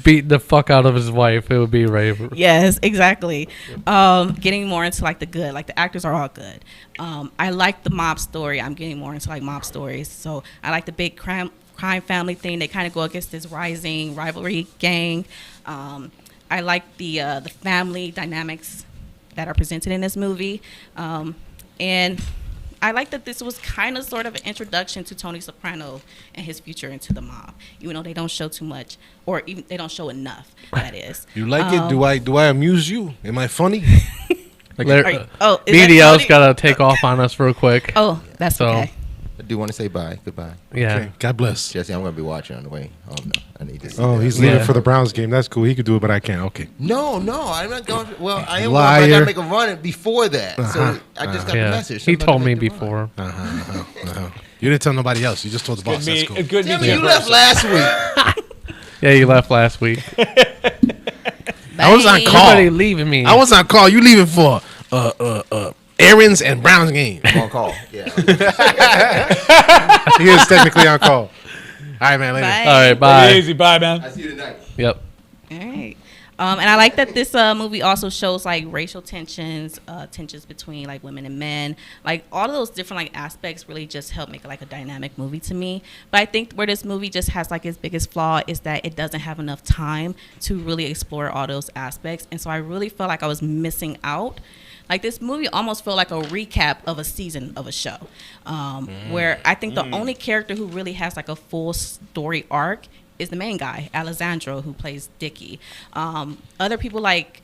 [SPEAKER 1] beating the fuck out of his wife, it would be Ray.
[SPEAKER 3] Yes, exactly. Getting more into like the good, like the actors are all good. I like the mob story. I'm getting more into like mob stories. So I like the big crime family thing. They kind of go against this rising rivalry gang. I like the family dynamics that are presented in this movie. And I like that this was kind of sort of an introduction to Tony Soprano and his future into the mob, even though they don't show too much, or even they don't show enough. That is.
[SPEAKER 6] You like it? Do I amuse you? Am I funny?
[SPEAKER 3] BDL's
[SPEAKER 1] BDL's got to take off on us real quick.
[SPEAKER 3] Oh, that's okay.
[SPEAKER 4] I do want to say bye. Goodbye.
[SPEAKER 1] Yeah.
[SPEAKER 5] Okay. God bless.
[SPEAKER 4] Jesse, I'm going to be watching on the way. Oh, no. I need to see
[SPEAKER 5] Oh,
[SPEAKER 4] that.
[SPEAKER 5] he's leaving for the Browns game. That's cool. He could do it, but I can't. Okay.
[SPEAKER 4] No, I'm not going. Well, I am.
[SPEAKER 5] Liar.
[SPEAKER 4] But I got to make a run before that. So I just got the message.
[SPEAKER 1] He
[SPEAKER 4] Somebody
[SPEAKER 1] told me
[SPEAKER 4] make the
[SPEAKER 1] before.
[SPEAKER 5] You didn't tell nobody else. You just told the boss. That's cool.
[SPEAKER 4] Damn it, you left last week.
[SPEAKER 1] Yeah, you left last week.
[SPEAKER 5] I was on call.
[SPEAKER 1] Nobody leaving me.
[SPEAKER 5] I was on call. You leaving for Aaron's and Brown's game.
[SPEAKER 4] I'm on call. Yeah.
[SPEAKER 5] He is technically on call. All right, man. Later.
[SPEAKER 3] Bye.
[SPEAKER 1] All right, bye.
[SPEAKER 2] Easy, bye, man.
[SPEAKER 4] I see you tonight.
[SPEAKER 1] Yep.
[SPEAKER 3] All right. And I like that this movie also shows like racial tensions between like women and men. Like all of those different like aspects really just help make it like a dynamic movie to me. But I think where this movie just has like its biggest flaw is that it doesn't have enough time to really explore all those aspects. And so I really felt like I was missing out. Like this movie almost felt like a recap of a season of a show, where I think the only character who really has like a full story arc is the main guy, Alessandro, who plays Dickie. Other people like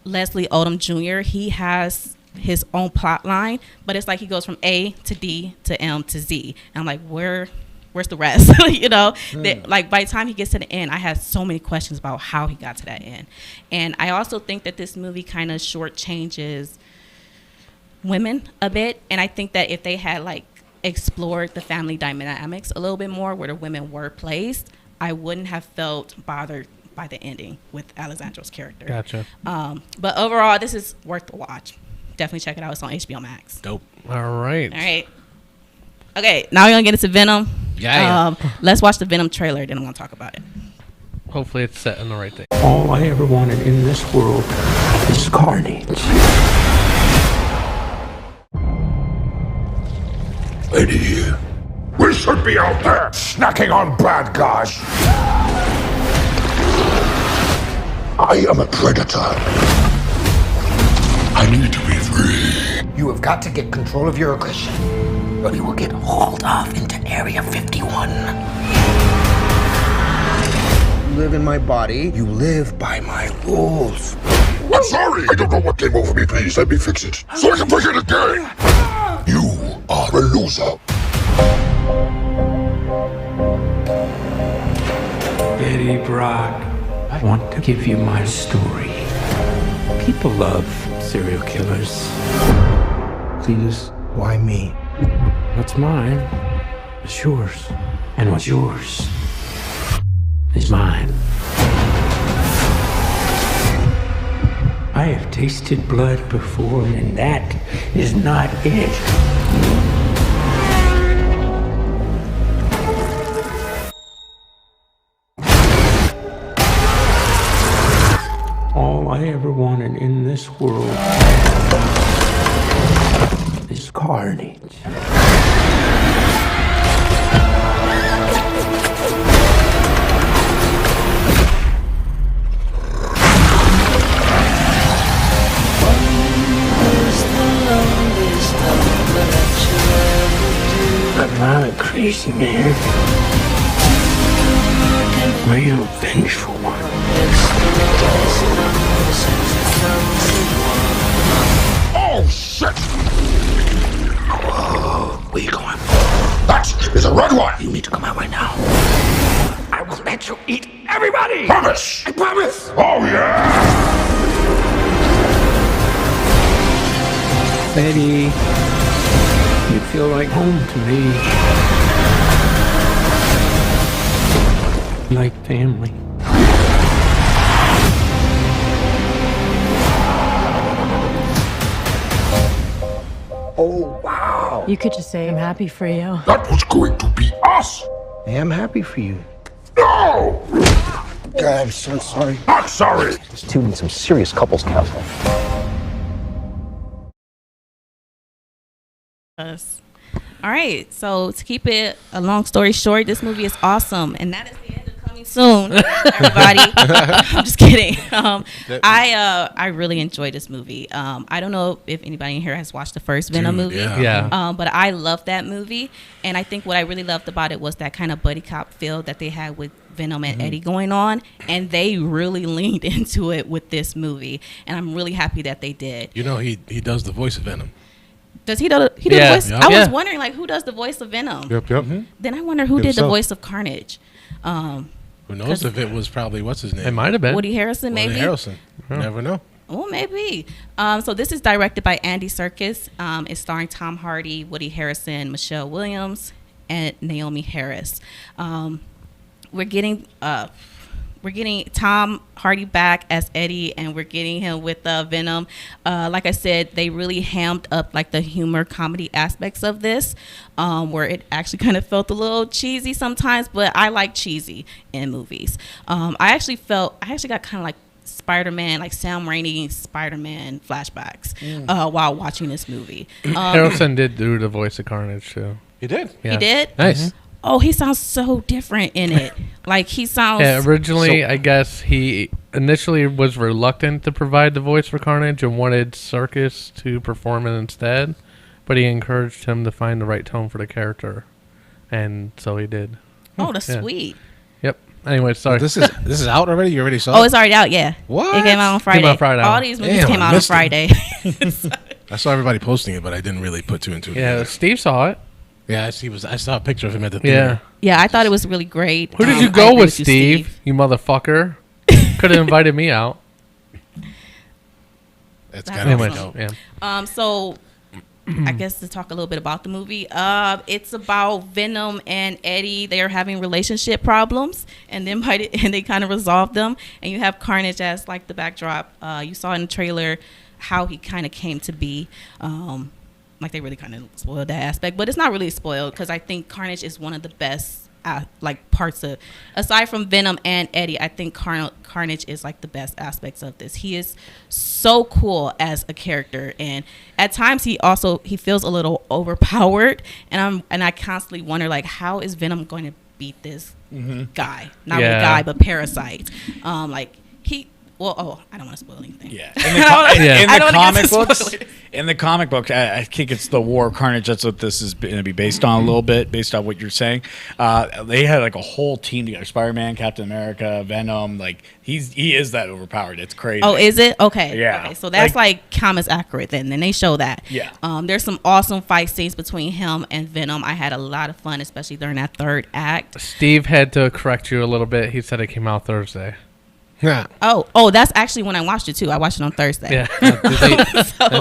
[SPEAKER 3] Leslie Odom Jr., he has his own plot line, but it's like he goes from A to D to M to Z. And I'm like, where's the rest? You know, like by the time he gets to the end, I had so many questions about how he got to that end. And I also think that this movie kind of shortchanges women a bit. And I think that if they had like explored the family dynamics a little bit more, where the women were placed, I wouldn't have felt bothered by the ending with Alessandro's character.
[SPEAKER 1] Gotcha.
[SPEAKER 3] But overall, this is worth the watch. Definitely check it out. It's on HBO Max.
[SPEAKER 5] Dope.
[SPEAKER 1] All right.
[SPEAKER 3] All right. Okay, now we're going to get into Venom.
[SPEAKER 5] Yeah.
[SPEAKER 3] Let's watch the Venom trailer, then I'm going to talk about it.
[SPEAKER 1] Hopefully it's set in the right thing.
[SPEAKER 15] All I ever wanted in this world is carnage.
[SPEAKER 10] Eddie, we should be out there snacking on bad guys. I am a predator. I need to be free.
[SPEAKER 16] You have got to get control of your aggression, or you will get hauled off into Area 51. You live in my body. You live by my rules.
[SPEAKER 10] I'm sorry. I don't know what came over me. Please let me fix it so I can break it again. You are a loser.
[SPEAKER 15] Eddie Brock, I want to give you my story. People love serial killers.
[SPEAKER 16] Please, why me?
[SPEAKER 15] What's mine is yours, and what's yours is mine. I have tasted blood before, and that is not it. All I ever wanted in this world is carnage. I'm not a crazy man. I am a vengeful one.
[SPEAKER 10] Oh, shit!
[SPEAKER 16] Whoa, where you going?
[SPEAKER 10] That is a red one!
[SPEAKER 16] You need to come out right now.
[SPEAKER 10] I will let you eat everybody! Promise! I promise! Oh, yeah!
[SPEAKER 15] Betty, you feel like home to me. Like family.
[SPEAKER 16] Oh, wow.
[SPEAKER 17] You could just say, I'm happy for you.
[SPEAKER 10] That was going to be us!
[SPEAKER 16] I am happy for you.
[SPEAKER 10] No!
[SPEAKER 16] God, I'm so sorry.
[SPEAKER 10] Not sorry!
[SPEAKER 16] This two needs some serious couples counseling.
[SPEAKER 3] Us. All right, so to keep it a long story short, this movie is awesome, and that is the end of coming soon, everybody. I'm just kidding. I really enjoyed this movie. I don't know if anybody in here has watched the first Venom movie.
[SPEAKER 1] Yeah.
[SPEAKER 3] But I loved that movie, and I think what I really loved about it was that kind of buddy cop feel that they had with Venom and Eddie going on, and they really leaned into it with this movie, and I'm really happy that they did.
[SPEAKER 5] You know, he does the voice of Venom.
[SPEAKER 3] Does he do the
[SPEAKER 1] Yeah.
[SPEAKER 3] voice?
[SPEAKER 1] Yep.
[SPEAKER 3] I was
[SPEAKER 1] Yeah.
[SPEAKER 3] wondering like who does the voice of Venom.
[SPEAKER 5] Yep.
[SPEAKER 3] Then I wonder who did the
[SPEAKER 5] Himself.
[SPEAKER 3] voice of Carnage.
[SPEAKER 5] Who knows if it was probably what's his name?
[SPEAKER 1] It might have been
[SPEAKER 3] Woody Harrelson, maybe.
[SPEAKER 5] Woody Harrelson. You never know.
[SPEAKER 3] Oh, maybe. So this is directed by Andy Serkis. It's starring Tom Hardy, Woody Harrelson, Michelle Williams, and Naomi Harris. We're getting Tom Hardy back as Eddie, and we're getting him with Venom. Like I said, they really hammed up like the humor comedy aspects of this, where it actually kind of felt a little cheesy sometimes, but I like cheesy in movies. I actually got kind of like Spider-Man, like Sam Raimi Spider-Man flashbacks while watching this movie.
[SPEAKER 1] Harrelson did do the voice of Carnage too.
[SPEAKER 5] He did.
[SPEAKER 1] Yeah.
[SPEAKER 3] He did?
[SPEAKER 1] Nice.
[SPEAKER 3] Oh, he sounds so different in it. Like he sounds.
[SPEAKER 1] Yeah, originally, I guess he initially was reluctant to provide the voice for Carnage and wanted Serkis to perform it instead, but he encouraged him to find the right tone for the character, and so he did.
[SPEAKER 3] Oh, that's sweet.
[SPEAKER 1] Yep. Anyway, sorry.
[SPEAKER 5] This is out already. You already saw it?
[SPEAKER 3] Oh, it's already out. Yeah.
[SPEAKER 5] What?
[SPEAKER 3] It came out on Friday.
[SPEAKER 1] Came out Friday.
[SPEAKER 3] All these movies
[SPEAKER 5] Damn,
[SPEAKER 3] came
[SPEAKER 5] I
[SPEAKER 3] out on
[SPEAKER 5] missed it.
[SPEAKER 3] Friday.
[SPEAKER 5] I saw everybody posting it, but I didn't really put two and two
[SPEAKER 1] Yeah,
[SPEAKER 5] together.
[SPEAKER 1] Steve saw it.
[SPEAKER 5] Yeah, I saw a picture of him at the
[SPEAKER 1] Yeah.
[SPEAKER 5] theater.
[SPEAKER 3] Yeah, I thought it was really great.
[SPEAKER 1] Who did you
[SPEAKER 3] I
[SPEAKER 1] go
[SPEAKER 3] agree
[SPEAKER 1] with,
[SPEAKER 3] you,
[SPEAKER 1] Steve? You motherfucker. Could have invited me out.
[SPEAKER 5] That's
[SPEAKER 3] That's
[SPEAKER 5] kind of
[SPEAKER 1] Anyways,
[SPEAKER 5] dope.
[SPEAKER 1] yeah.
[SPEAKER 3] So I guess to talk a little bit about the movie, it's about Venom and Eddie. They are having relationship problems, and then they kind of resolve them. And you have Carnage as like the backdrop. You saw in the trailer how he kind of came to be. Like they really kind of spoiled that aspect, but it's not really spoiled because I think Carnage is one of the best like parts of, aside from Venom and Eddie, I think Carnage is like the best aspects of this. He is so cool as a character, and at times he feels a little overpowered, and I constantly wonder like how is Venom going to beat this guy? Not really guy, but Parasite. I don't want to spoil anything.
[SPEAKER 2] Yeah. In the comic book, I think it's the War of Carnage. That's what this is going to be based on a little bit, based on what you're saying. They had like a whole team together: Spider-Man, Captain America, Venom. Like he is that overpowered. It's crazy.
[SPEAKER 3] Oh, is it? Okay.
[SPEAKER 2] Yeah.
[SPEAKER 3] Okay, so that's like comics accurate then. Then they show that.
[SPEAKER 2] Yeah.
[SPEAKER 3] There's some awesome fight scenes between him and Venom. I had a lot of fun, especially during that third act.
[SPEAKER 1] Steve had to correct you a little bit. He said it came out Thursday.
[SPEAKER 5] Yeah.
[SPEAKER 3] Oh, that's actually when I watched it too. I watched it on Thursday.
[SPEAKER 1] Yeah.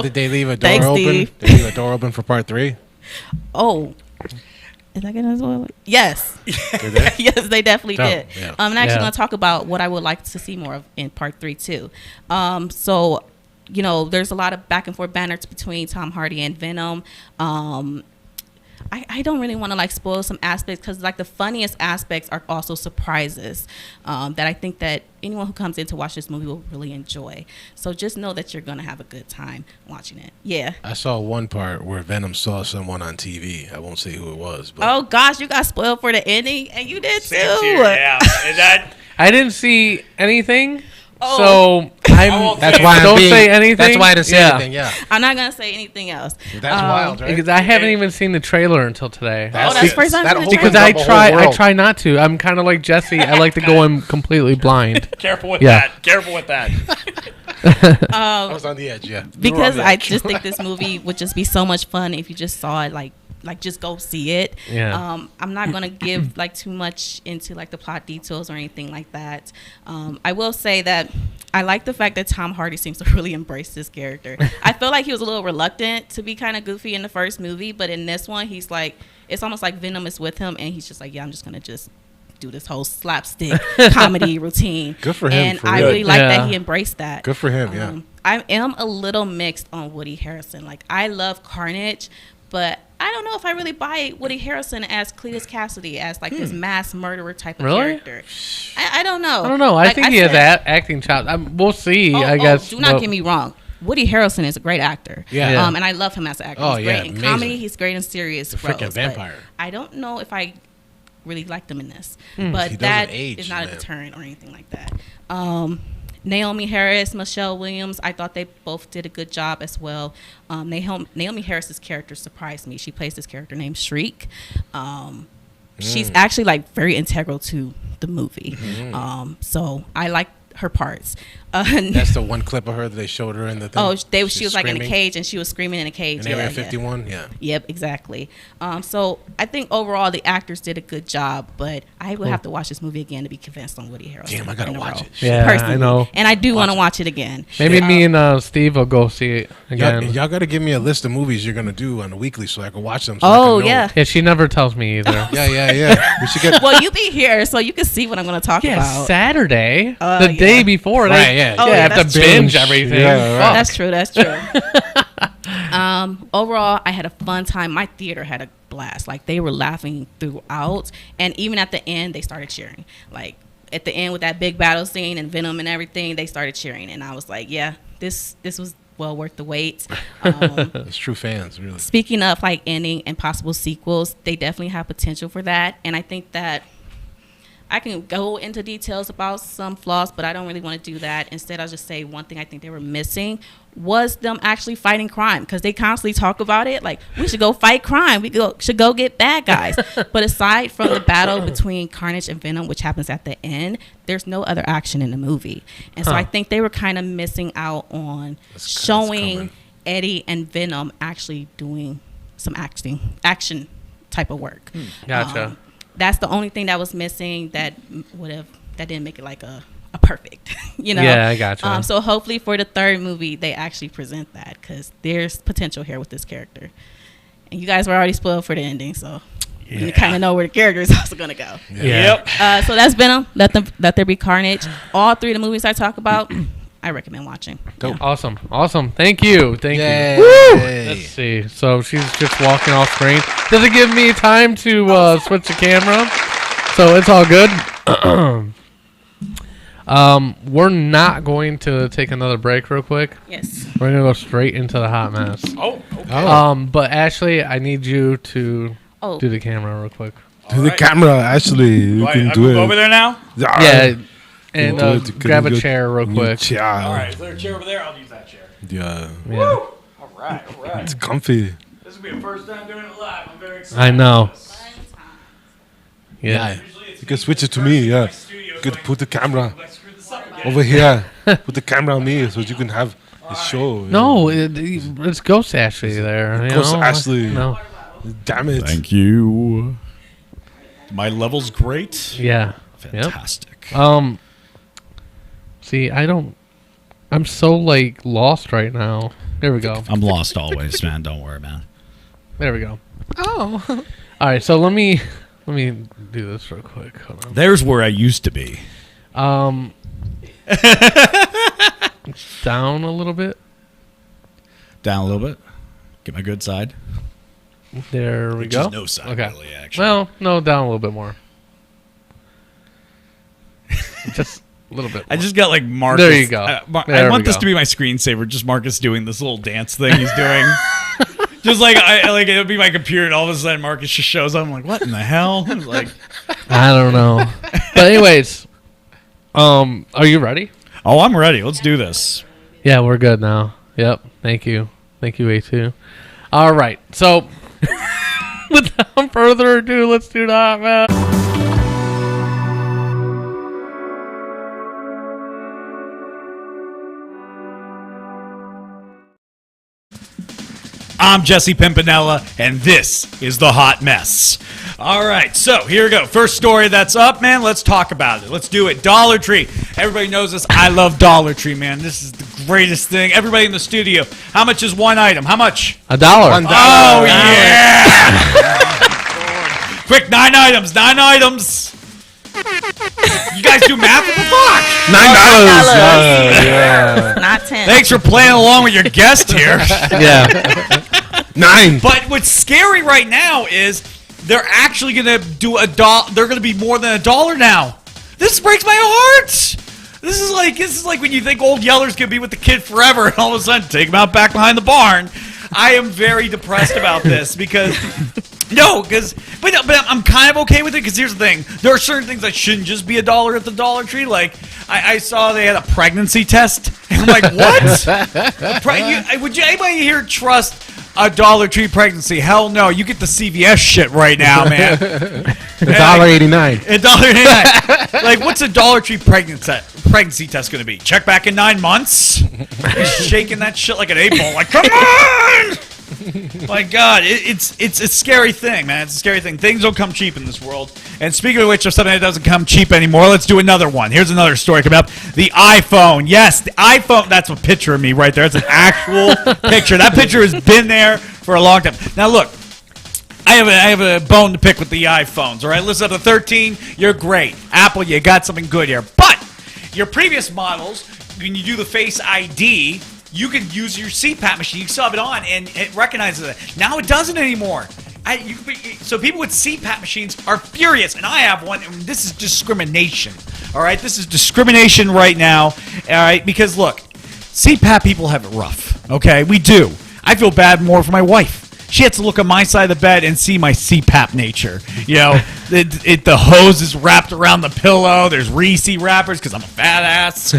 [SPEAKER 5] Did they leave a door
[SPEAKER 3] Thanks,
[SPEAKER 5] open?
[SPEAKER 3] Steve.
[SPEAKER 5] Did they leave a door open for part 3?
[SPEAKER 3] Oh. Is that gonna spoil it? Yes.
[SPEAKER 5] They?
[SPEAKER 3] Yes, they definitely
[SPEAKER 5] Oh,
[SPEAKER 3] did.
[SPEAKER 5] yeah.
[SPEAKER 3] I'm actually
[SPEAKER 1] Yeah.
[SPEAKER 3] gonna talk about what I would like to see more of in part 3 too. So, there's a lot of back and forth banners between Tom Hardy and Venom. I don't really want to like spoil some aspects because like the funniest aspects are also surprises that I think that anyone who comes in to watch this movie will really enjoy. So just know that you're gonna have a good time watching it. Yeah.
[SPEAKER 5] I saw one part where Venom saw someone on TV. I won't say who it was, but
[SPEAKER 3] Oh gosh, you got spoiled for the ending, and you did too.
[SPEAKER 2] Yeah. And that.
[SPEAKER 1] I didn't see anything,
[SPEAKER 3] Oh.
[SPEAKER 1] so
[SPEAKER 5] that's why
[SPEAKER 1] don't
[SPEAKER 5] I'm
[SPEAKER 1] say anything.
[SPEAKER 5] That's why I didn't say anything. Yeah,
[SPEAKER 3] I'm not gonna say anything else.
[SPEAKER 5] that's wild, right?
[SPEAKER 1] Because I haven't even seen the trailer until today.
[SPEAKER 3] That's the first time.
[SPEAKER 1] Because I try not to. I'm kind of like Jesse. I like to go in completely blind.
[SPEAKER 2] Careful with
[SPEAKER 1] Yeah.
[SPEAKER 2] that. Careful with that.
[SPEAKER 5] I was on the edge. Yeah,
[SPEAKER 3] Because I just think this movie would just be so much fun if you just saw it like just go see it.
[SPEAKER 1] Yeah.
[SPEAKER 3] I'm not gonna give like too much into like the plot details or anything like that. I will say that I like the fact that Tom Hardy seems to really embrace this character. I feel like he was a little reluctant to be kind of goofy in the first movie, but in this one he's like, it's almost like Venom is with him and he's just like, yeah, I'm just gonna just do this whole slapstick comedy routine.
[SPEAKER 5] Good for him.
[SPEAKER 3] And
[SPEAKER 5] for
[SPEAKER 3] I
[SPEAKER 5] real.
[SPEAKER 3] really like that he embraced that.
[SPEAKER 5] Good for him. Yeah.
[SPEAKER 3] I am a little mixed on Woody Harrelson. Like I love Carnage, but I don't know if I really buy Woody Harrelson as Cletus Cassidy, as like this mass murderer type of
[SPEAKER 1] Really?
[SPEAKER 3] character. I don't know.
[SPEAKER 1] I don't know. I think he has acting chops. We'll see. I guess.
[SPEAKER 3] Do not get me wrong. Woody Harrelson is a great actor.
[SPEAKER 5] Yeah.
[SPEAKER 3] And I love him as an actor.
[SPEAKER 5] Oh,
[SPEAKER 3] He's
[SPEAKER 5] yeah,
[SPEAKER 3] great in
[SPEAKER 5] amazing.
[SPEAKER 3] comedy. He's great in serious
[SPEAKER 5] The
[SPEAKER 3] roles.
[SPEAKER 5] freaking vampire.
[SPEAKER 3] But I don't know if I really liked him in this.
[SPEAKER 5] He
[SPEAKER 3] But
[SPEAKER 5] doesn't
[SPEAKER 3] that
[SPEAKER 5] age,
[SPEAKER 3] is not
[SPEAKER 5] man.
[SPEAKER 3] a deterrent or anything like that. Naomi Harris, Michelle Williams, I thought they both did a good job as well. Naomi Harris's character surprised me. She plays this character named Shriek. She's actually like very integral to the movie. So I like her parts.
[SPEAKER 5] That's the one clip of her that they showed her in the thing.
[SPEAKER 3] Oh, she was like in a cage, and she was screaming in a cage.
[SPEAKER 5] In Area 51, yeah.
[SPEAKER 3] Yep, exactly. So I think overall the actors did a good job, but I would have to watch this movie again to be convinced on Woody Harrelson.
[SPEAKER 5] Damn, I gotta watch it.
[SPEAKER 1] Yeah,
[SPEAKER 3] personally.
[SPEAKER 1] I know.
[SPEAKER 3] And I do want to watch it again.
[SPEAKER 1] Maybe me and Steve will go see it again.
[SPEAKER 5] Y'all got to give me a list of movies you're gonna do on the weekly so I can watch them.
[SPEAKER 3] Oh, yeah.
[SPEAKER 1] Yeah, she never tells me either.
[SPEAKER 5] Yeah. We should get.
[SPEAKER 3] Well, you be here, so you can see what I'm going to talk about.
[SPEAKER 1] Saturday, the day before.
[SPEAKER 5] Right, yeah.
[SPEAKER 3] Oh,
[SPEAKER 1] I have
[SPEAKER 3] that's
[SPEAKER 1] to binge everything.
[SPEAKER 5] Yeah, right.
[SPEAKER 3] That's true. That's true. Overall, I had a fun time. My theater had a blast. Like, they were laughing throughout, and even at the end, they started cheering. Like, at the end with that big battle scene and Venom and everything, they started cheering, and I was like, yeah, this was well worth the wait.
[SPEAKER 5] It's true fans, really.
[SPEAKER 3] Speaking of like ending and possible sequels, they definitely have potential for that, and I think that I can go into details about some flaws, but I don't really want to do that. Instead, I'll just say one thing I think they were missing was them actually fighting crime, because they constantly talk about it like, we should go fight crime, should go get bad guys. But aside from the battle between Carnage and Venom, which happens at the end, there's no other action in the movie. And so I think they were kind of missing out on showing Eddie and Venom actually doing some action type of work.
[SPEAKER 1] Gotcha.
[SPEAKER 3] That's the only thing that was missing that didn't make it like a perfect,
[SPEAKER 1] Yeah, I gotcha.
[SPEAKER 3] So hopefully for the third movie they actually present that, because there's potential here with this character. And you guys were already spoiled for the ending, so you kind of know where the character is also gonna go.
[SPEAKER 2] Yep.
[SPEAKER 3] So that's Venom. Let There Be Carnage. All three of the movies I talk about, I recommend watching.
[SPEAKER 1] Go. Awesome. Thank you.
[SPEAKER 5] Yay.
[SPEAKER 1] Woo! Let's see. So she's just walking off screen. Does it give me time to switch the camera? So it's all good. We're not going to take another break real quick.
[SPEAKER 3] Yes.
[SPEAKER 1] We're gonna go straight into the hot mess.
[SPEAKER 2] Oh. Okay.
[SPEAKER 1] But Ashley, I need you to
[SPEAKER 3] Oh.
[SPEAKER 1] do the camera real quick.
[SPEAKER 5] To the camera, Ashley. You can do it.
[SPEAKER 2] Over there now?
[SPEAKER 1] Yeah. And grab a chair real quick.
[SPEAKER 2] All right, is there a chair over there? I'll use that chair.
[SPEAKER 5] Yeah.
[SPEAKER 2] Woo! All right.
[SPEAKER 5] It's comfy.
[SPEAKER 2] This will be the first time doing it live. I'm very excited.
[SPEAKER 1] I know.
[SPEAKER 5] Yeah. You can switch it to me, yeah. You could put the camera over here. Put the camera on me so you can have a show.
[SPEAKER 1] No, it's Ghost Ashley there.
[SPEAKER 5] Ghost Ashley.
[SPEAKER 1] No.
[SPEAKER 5] Damn it.
[SPEAKER 2] Thank you. My level's great.
[SPEAKER 1] Yeah.
[SPEAKER 2] Fantastic.
[SPEAKER 1] Yep. See, I'm so like lost right now. There we go.
[SPEAKER 2] I'm lost always, man. Don't worry, man.
[SPEAKER 1] There we go. Oh. All right, so let me do this real quick. Hold on.
[SPEAKER 2] There's where I used to be.
[SPEAKER 1] Down a little bit.
[SPEAKER 2] Down a little bit. Get my good side.
[SPEAKER 1] There we
[SPEAKER 2] Which
[SPEAKER 1] go.
[SPEAKER 2] is no side,
[SPEAKER 1] okay.
[SPEAKER 2] really, actually.
[SPEAKER 1] Well, no, down a little bit more. Just a little bit more.
[SPEAKER 2] I just got like Marcus.
[SPEAKER 1] There you go.
[SPEAKER 2] I want this to be my screensaver. Just Marcus doing this little dance thing he's doing. Just like it'll be my computer, and all of a sudden Marcus just shows up. I'm like, what in the hell? Like,
[SPEAKER 1] I don't know. But anyways, are you ready?
[SPEAKER 2] Oh, I'm ready. Let's do this.
[SPEAKER 1] Yeah, we're good now. Yep. Thank you, A2. All right. So, without further ado, let's do that, man.
[SPEAKER 2] I'm Jesse Pimpinella, and this is The Hot Mess. All right, so here we go. First story that's up, man. Let's talk about it. Let's do it. Dollar Tree. Everybody knows this. I love Dollar Tree, man. This is the greatest thing. Everybody in the studio. How much is one item? How much?
[SPEAKER 1] $1.
[SPEAKER 5] $1.
[SPEAKER 2] Oh, yeah. Quick, 9 items. 9 items. You guys do math? What the fuck?
[SPEAKER 5] $9. Yeah.
[SPEAKER 3] Not 10.
[SPEAKER 2] Thanks for playing along with your guest here.
[SPEAKER 1] Yeah.
[SPEAKER 5] 9.
[SPEAKER 2] But what's scary right now is they're actually going to do $1. They're going to be more than $1 now. This breaks my heart. This is like when you think Old Yeller's going to be with the kid forever, and all of a sudden take him out back behind the barn. I am very depressed about this because but I'm kind of okay with it, because here's the thing: there are certain things that shouldn't just be $1 at the Dollar Tree. Like I saw they had a pregnancy test, and I'm like, what? Would anybody here trust a Dollar Tree pregnancy? Hell no! You get the CVS shit right now, man.
[SPEAKER 5] $1.89.
[SPEAKER 2] $1.89. Like, what's a Dollar Tree pregnancy pregnancy test going to be? Check back in 9 months? He's shaking that shit like an 8-ball. Like, come on! My God, it's a scary thing, man. It's a scary thing. Things don't come cheap in this world. And speaking of which, of something that doesn't come cheap anymore, let's do another one. Here's another story coming up. The iPhone. Yes, the iPhone. That's a picture of me right there. It's an actual picture. That picture has been there for a long time. Now, look. I have a bone to pick with the iPhones, all right? Listen, up to 13, you're great. Apple, you got something good here. But your previous models, when you do the Face ID, you can use your CPAP machine. You still have it on, and it recognizes it. Now it doesn't anymore. So people with CPAP machines are furious, and I have one, and this is discrimination, all right? This is discrimination right now, all right? Because, look, CPAP people have it rough, okay? We do. I feel bad more for my wife. She has to look on my side of the bed and see my CPAP nature. You know, the hose is wrapped around the pillow. There's Reese wrappers because I'm a fat ass.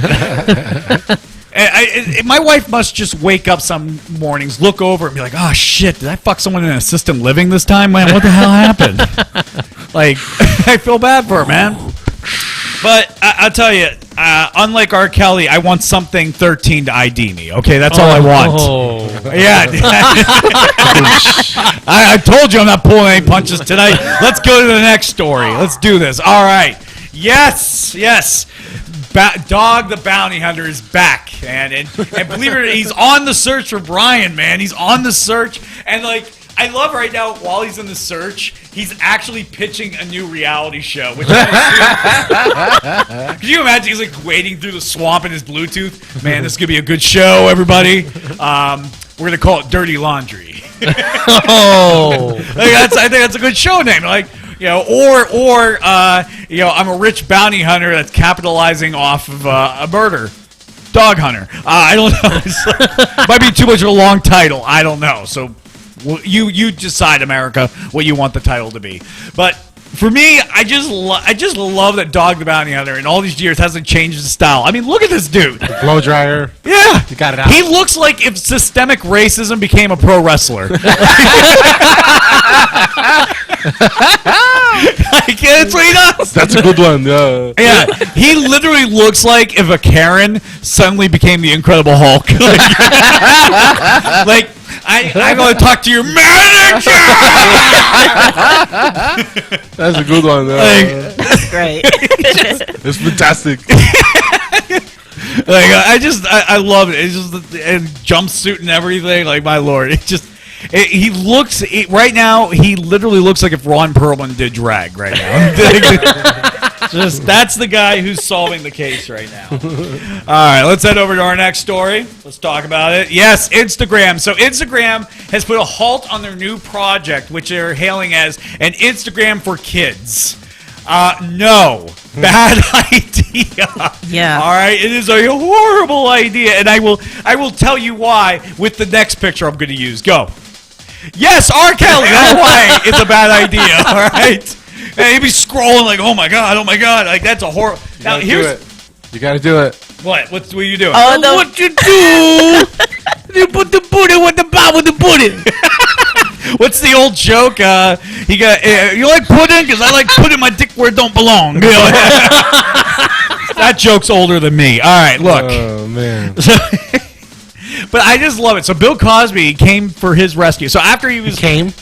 [SPEAKER 2] My wife must just wake up some mornings, look over, and be like, "Oh shit, did I fuck someone in assisted living this time, man? What the hell happened?" Like, I feel bad for her, man. But I'll tell you, unlike R. Kelly, I want something 13 to ID me. Okay, that's all I want. Yeah. I told you I'm not pulling any punches tonight. Let's go to the next story. Let's do this. All right. Yes. Dog the Bounty Hunter is back, man. And believe it or not, he's on the search for Brian, man. He's on the search. And, like, I love right now, while he's in the search, he's actually pitching a new reality show. Which can you imagine? He's like wading through the swamp in his Bluetooth. Man, this is gonna be a good show, everybody. We're gonna call it Dirty Laundry. I think that's a good show name. Like, you know, or you know, I'm a rich bounty hunter that's capitalizing off of a murder. Dog hunter. I don't know. Might be too much of a long title. I don't know. So. Well, you decide, America, what you want the title to be. But for me, I just love that Dog the Bounty Hunter in all these years hasn't changed his style. I mean, look at this dude. The
[SPEAKER 6] blow dryer.
[SPEAKER 2] Yeah.
[SPEAKER 6] You got it out.
[SPEAKER 2] He looks like if systemic racism became a pro wrestler. Like, that's what he does.
[SPEAKER 6] That's a good one.
[SPEAKER 2] Yeah, he literally looks like if a Karen suddenly became the Incredible Hulk. Like I'm going to talk to your manager.
[SPEAKER 6] That's a good one.
[SPEAKER 3] That's great.
[SPEAKER 6] It's fantastic.
[SPEAKER 2] Like I love it. It's just and jumpsuit and everything. Like, my lord, he looks right now. He literally looks like if Ron Perlman did drag right now. That's the guy who's solving the case right now. All right, let's head over to our next story. Let's talk about it. Yes, Instagram. So Instagram has put a halt on their new project, which they're hailing as an Instagram for kids. No. Bad idea.
[SPEAKER 3] Yeah.
[SPEAKER 2] All right. It is a horrible idea, and I will tell you why with the next picture I'm going to use. Go. Yes, R. Kelly. That's why it's a bad idea. All right. And he'd be scrolling like, oh my god, like that's a horror. Now here's
[SPEAKER 6] you gotta do it.
[SPEAKER 2] What are you doing?
[SPEAKER 3] Oh, no.
[SPEAKER 14] What you do? You put the booty with the bow with the booty.
[SPEAKER 2] What's the old joke? You like pudding? Because I like putting my dick where it don't belong. You know? That joke's older than me. All right, look.
[SPEAKER 6] Oh man.
[SPEAKER 2] But I just love it. So Bill Cosby came for his rescue. So after he was came.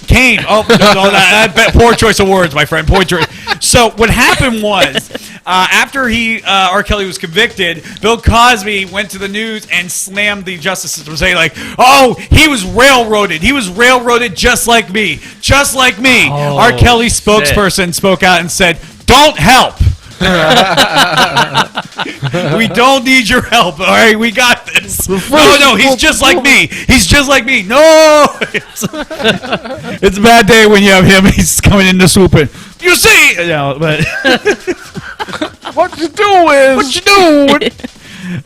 [SPEAKER 2] Oh, no, poor choice of words, my friend. Poor choice. So what happened was, after R. Kelly was convicted, Bill Cosby went to the news and slammed the justice system, saying like, "Oh, he was railroaded. He was railroaded just like me, just like me."
[SPEAKER 14] Oh,
[SPEAKER 2] R. Kelly's spokesperson spoke out and said, "Don't help." We don't need your help, all right? We got this. No, he's just like me. He's just like me. No! It's a bad day when you have him. He's coming in to swoop in. You see? No, but
[SPEAKER 6] What you doing?
[SPEAKER 2] What you doing?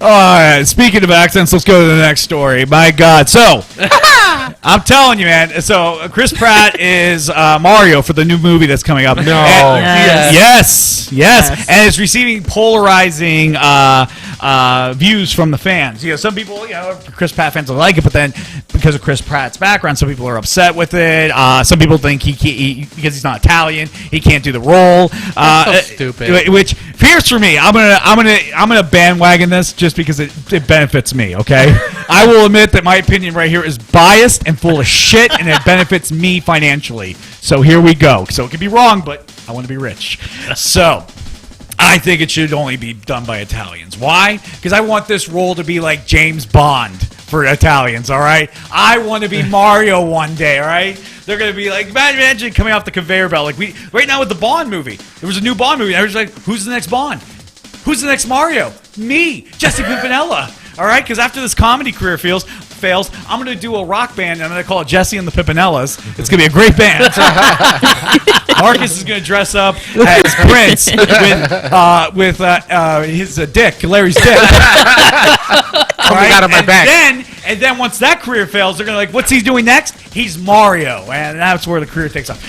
[SPEAKER 2] All right, speaking of accents, let's go to the next story. My God. So, I'm telling you, man. So, Chris Pratt is Mario for the new movie that's coming up.
[SPEAKER 6] No.
[SPEAKER 2] Yes. And it's receiving polarizing views from the fans. You know, some people, Chris Pratt fans will like it, but then because of Chris Pratt's background, some people are upset with it. Some people think he because he's not Italian, he can't do the role.
[SPEAKER 1] That's so stupid.
[SPEAKER 2] Which here's for me. I'm gonna bandwagon this just because it benefits me. Okay, I will admit that my opinion right here is biased and full of shit, and it benefits me financially. So here we go. So it could be wrong, but I want to be rich. So I think it should only be done by Italians. Why? Because I want this role to be like James Bond for Italians, all right? I want to be Mario one day, all right? They're going to be like, imagine coming off the conveyor belt. Like right now with the Bond movie, there was a new Bond movie. And I was like, who's the next Bond? Who's the next Mario? Me, Jesse Pimpinella, all right? Because after this comedy career fails, I'm going to do a rock band, and I'm going to call it Jesse and the Pimpinellas. It's going to be a great band. Marcus is going to dress up as Prince with his dick, Larry's dick.
[SPEAKER 6] Coming out of my back.
[SPEAKER 2] And then once that career fails, they're going to like, what's he doing next? He's Mario. And that's where the career takes off.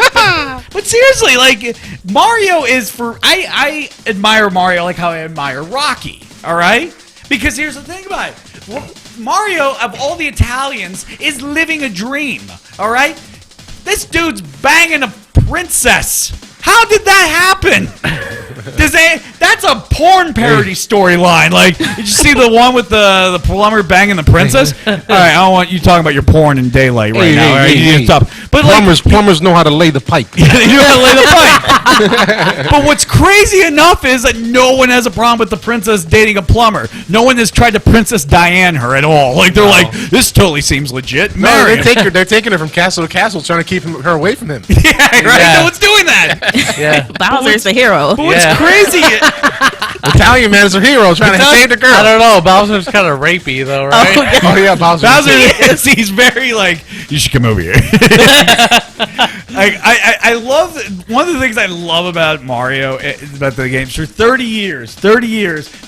[SPEAKER 2] But seriously, like, Mario is for... I admire Mario like how I admire Rocky, all right? Because here's the thing about it. Well, Mario, of all the Italians, is living a dream, all right? This dude's banging a princess. How did that happen? That's a porn parody storyline. Like, did you see the one with the plumber banging the princess? All right, I don't want you talking about your porn in daylight right now. All right, you need to stop. But
[SPEAKER 6] plumbers know how to lay the pipe.
[SPEAKER 2] Yeah, they know how to lay the pipe. But what's crazy enough is that no one has a problem with the princess dating a plumber. No one has tried to Princess Diane her at all. Like, they're like, this totally seems legit.
[SPEAKER 6] No, they're taking her from castle to castle, trying to keep her away from him.
[SPEAKER 2] Yeah, right? Yeah. No one's doing that.
[SPEAKER 1] Yeah.
[SPEAKER 3] Bowser's the hero.
[SPEAKER 2] But what's crazy?
[SPEAKER 6] Italian man is a hero trying to save the girl.
[SPEAKER 1] I don't know. Bowser's kind of rapey, though, right?
[SPEAKER 6] Oh, yeah, Bowser
[SPEAKER 2] is. He's very like, you should come over here. I love, one of the things I love about Mario, about the games, for 30 years,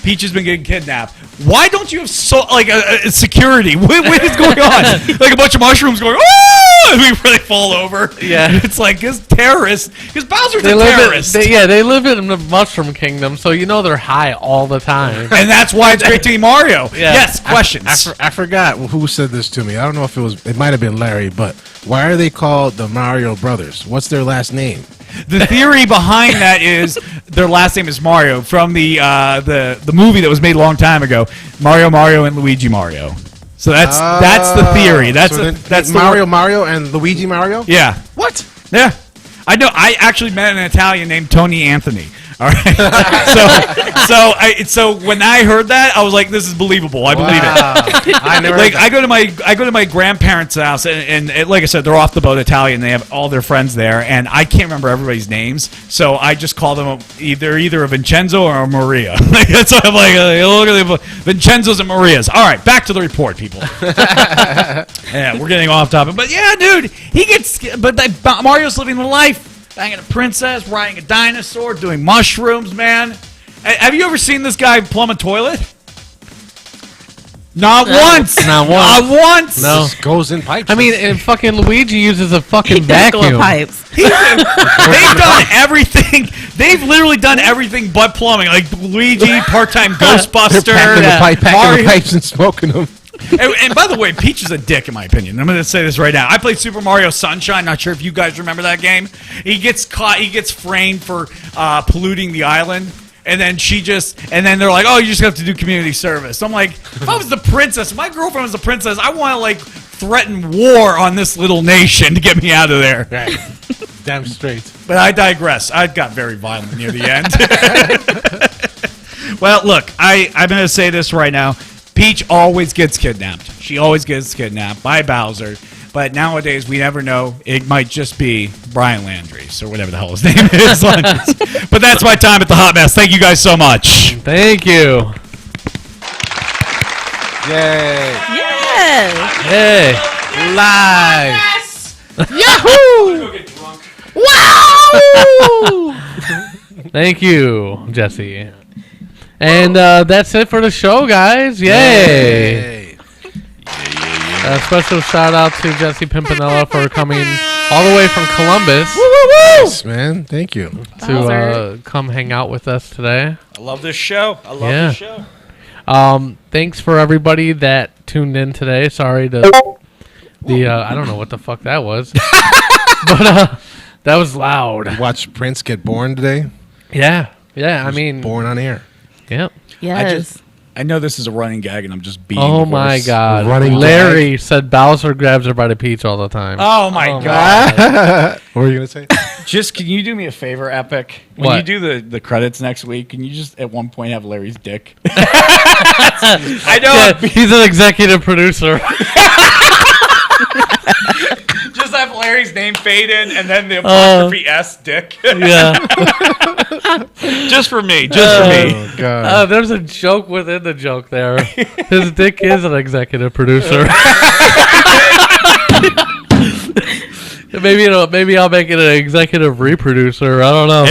[SPEAKER 2] Peach has been getting kidnapped. Why don't you have a security? What is going on? Like a bunch of mushrooms going, oh! And we really fall over.
[SPEAKER 1] Yeah.
[SPEAKER 2] It's like, because terrorists, because Bowser's a terrorist.
[SPEAKER 1] They live in the Mushroom Kingdom, so you know they're high all the time.
[SPEAKER 2] And that's why it's great to be Mario. Yeah. Yes, questions.
[SPEAKER 6] I forgot who said this to me. I don't know if it might have been Larry, but why are they called the Mario Brothers? What's their last name?
[SPEAKER 2] The theory behind that is their last name is Mario from the movie that was made a long time ago, Mario and Luigi Mario. So that's the theory. That's
[SPEAKER 6] Mario and Luigi Mario?
[SPEAKER 2] Yeah.
[SPEAKER 6] What?
[SPEAKER 2] Yeah. I know. I actually met an Italian named Tony Anthony. All right. So when I heard that, I was like, "This is believable. I believe it."
[SPEAKER 6] I never.
[SPEAKER 2] Like I go to my grandparents' house, and like I said, they're off the boat Italian. They have all their friends there, and I can't remember everybody's names, so I just call them either a Vincenzo or a Maria. That's what I'm like. Look at the Vincenzos and Marias. All right, back to the report, people. Yeah, we're getting off topic, but yeah, dude, Mario's living the life. Banging a princess, riding a dinosaur, doing mushrooms, man. Have you ever seen this guy plumb a toilet? Not once.
[SPEAKER 1] Not once.
[SPEAKER 6] No. Just goes in pipes.
[SPEAKER 1] I mean, and fucking Luigi uses a fucking vacuum.
[SPEAKER 3] Pipes.
[SPEAKER 2] They've done everything. They've literally done everything but plumbing. Like Luigi, part-time Ghostbuster.
[SPEAKER 6] They're packing the pipes and smoking them.
[SPEAKER 2] And by the way, Peach is a dick in my opinion. I'm going to say this right now. I played Super Mario Sunshine. Not sure if you guys remember that game. He gets caught. He gets framed for polluting the island. And then they're like, oh, you just have to do community service. I'm like, if I was the princess, if my girlfriend was the princess, I want to like threaten war on this little nation to get me out of there.
[SPEAKER 6] Right. Damn straight.
[SPEAKER 2] But I digress. I got very violent near the end. Well, look, I'm going to say this right now. Peach always gets kidnapped. She always gets kidnapped by Bowser. But nowadays, we never know. It might just be Brian Landry's or whatever the hell his name is. But that's my time at the Hot Mess. Thank you guys so much.
[SPEAKER 1] Thank you.
[SPEAKER 6] Yay.
[SPEAKER 3] Yes.
[SPEAKER 1] Hey.
[SPEAKER 6] Live.
[SPEAKER 1] Yahoo! Wow! Thank you, Jesse. And that's it for the show, guys. Yay! A special shout out to Jesse Pimpinella for coming all the way from Columbus.
[SPEAKER 6] Yes, man. Thank you.
[SPEAKER 1] To come hang out with us today.
[SPEAKER 2] I love this show. I love this show.
[SPEAKER 1] Thanks for everybody that tuned in today. Sorry to I don't know what the fuck that was, but that was loud.
[SPEAKER 5] Watch Prince get born today.
[SPEAKER 1] Yeah. I mean,
[SPEAKER 5] born on air.
[SPEAKER 1] Yep.
[SPEAKER 3] Yes.
[SPEAKER 2] I know this is a running gag, and I'm just beating.
[SPEAKER 1] Oh
[SPEAKER 2] the
[SPEAKER 1] my
[SPEAKER 2] horse.
[SPEAKER 1] God!
[SPEAKER 5] Running
[SPEAKER 1] Larry said Bowser grabs her by the peach all the time.
[SPEAKER 2] Oh my God!
[SPEAKER 5] What were you gonna say?
[SPEAKER 2] Just can you do me a favor, Epic? When
[SPEAKER 1] What?
[SPEAKER 2] you do the credits next week, can you just at one point have Larry's dick? I know.
[SPEAKER 1] Yeah, he's an executive producer.
[SPEAKER 2] Just have Larry's name fade in, and then the apostrophe S dick.
[SPEAKER 1] Yeah.
[SPEAKER 2] Just for me. Just for me.
[SPEAKER 5] Oh God.
[SPEAKER 1] There's a joke within the joke there. His dick is an executive producer. Maybe I'll make it an executive reproducer. I don't know.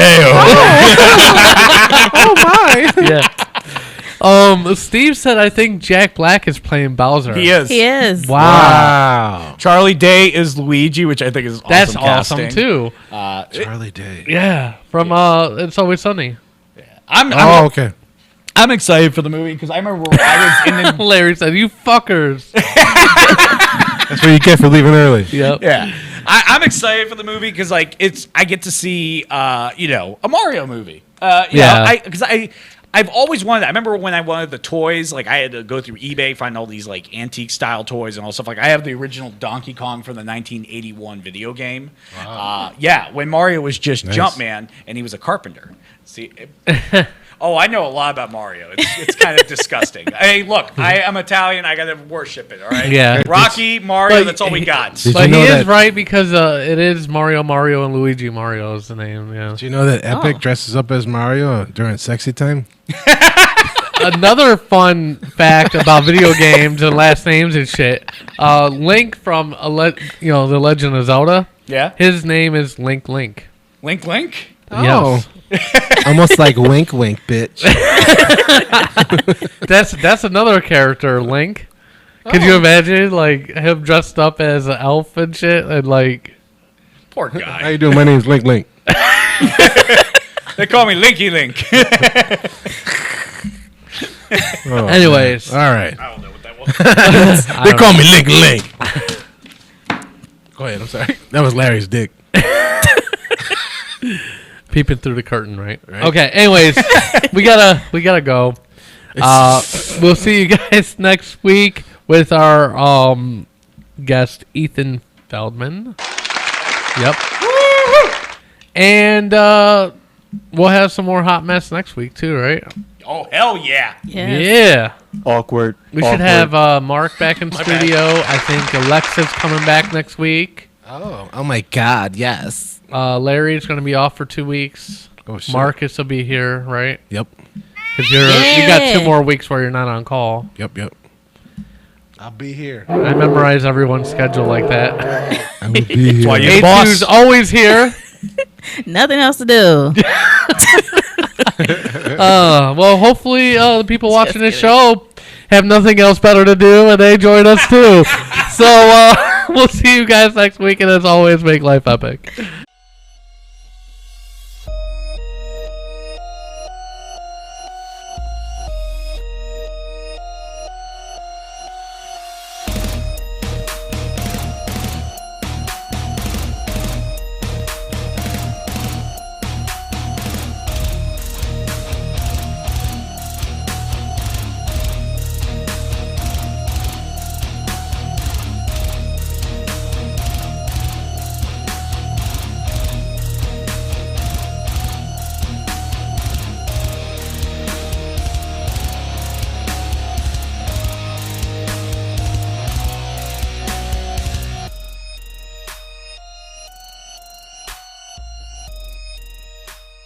[SPEAKER 5] Oh my.
[SPEAKER 1] Yeah. Steve said I think Jack Black is playing Bowser.
[SPEAKER 2] He is.
[SPEAKER 3] He is.
[SPEAKER 1] Wow.
[SPEAKER 2] Charlie Day is Luigi, which I think is awesome.
[SPEAKER 1] That's
[SPEAKER 2] casting.
[SPEAKER 1] awesome too.
[SPEAKER 5] Charlie Day.
[SPEAKER 1] Yeah. From It's Always Sunny.
[SPEAKER 5] Okay.
[SPEAKER 2] I'm excited for the movie because I remember when I was in the
[SPEAKER 1] Larry said, "You fuckers."
[SPEAKER 5] That's what you get for leaving early.
[SPEAKER 1] Yep.
[SPEAKER 2] Yeah. I'm excited for the movie because I get to see a Mario movie. Because I've always wanted that. I remember when I wanted the toys, like I had to go through eBay, find all these like antique style toys and all stuff. Like I have the original Donkey Kong from the 1981 video game.
[SPEAKER 5] Wow.
[SPEAKER 2] When Mario was just
[SPEAKER 5] Nice.
[SPEAKER 2] Jumpman and he was a carpenter. See. I know a lot about Mario. It's kind of disgusting. Hey, look, I am Italian. I gotta worship it. All right.
[SPEAKER 1] Yeah.
[SPEAKER 2] Rocky, Mario. That's all we got.
[SPEAKER 1] But he is right because it is Mario, and Luigi Mario is the name. Yeah.
[SPEAKER 5] Do you know that Epic dresses up as Mario during sexy time?
[SPEAKER 1] Another fun fact about video games and last names and shit. Link from the Legend of Zelda.
[SPEAKER 2] Yeah.
[SPEAKER 1] His name is Link. Link.
[SPEAKER 2] Link.
[SPEAKER 1] Yes.
[SPEAKER 5] Almost like wink, wink, bitch.
[SPEAKER 1] That's another character, Link. Could you imagine like him dressed up as an elf and shit and like?
[SPEAKER 2] Poor guy.
[SPEAKER 5] How you doing? My name's Link. Link.
[SPEAKER 2] They call me Linky Link.
[SPEAKER 5] Oh,
[SPEAKER 1] Anyways,
[SPEAKER 5] all right.
[SPEAKER 2] I don't know what that was.
[SPEAKER 5] They call me Link. Link. Go ahead. I'm sorry. That was Larry's dick.
[SPEAKER 1] Peeping through the curtain, right? Okay. Anyways, we gotta go. We'll see you guys next week with our guest Ethan Feldman. Yep. And we'll have some more hot mess next week too, right?
[SPEAKER 2] Oh hell yeah!
[SPEAKER 1] Yeah.
[SPEAKER 18] Awkward.
[SPEAKER 1] We should have Mark back in studio. I think Alexa's coming back next week.
[SPEAKER 5] Oh my God! Yes.
[SPEAKER 1] Larry's going to be off for 2 weeks.
[SPEAKER 5] Oh shit.
[SPEAKER 1] Marcus will be here, right?
[SPEAKER 5] Yep.
[SPEAKER 1] Because you got 2 more weeks where you're not on call.
[SPEAKER 5] Yep. I'll be here.
[SPEAKER 1] I memorize everyone's schedule like that.
[SPEAKER 5] I will be here.
[SPEAKER 2] Why you the boss?
[SPEAKER 1] A2's always here.
[SPEAKER 3] Nothing else to do.
[SPEAKER 1] Well, hopefully the people watching this show have nothing else better to do, and they join us too. So we'll see you guys next week, and as always, make life epic.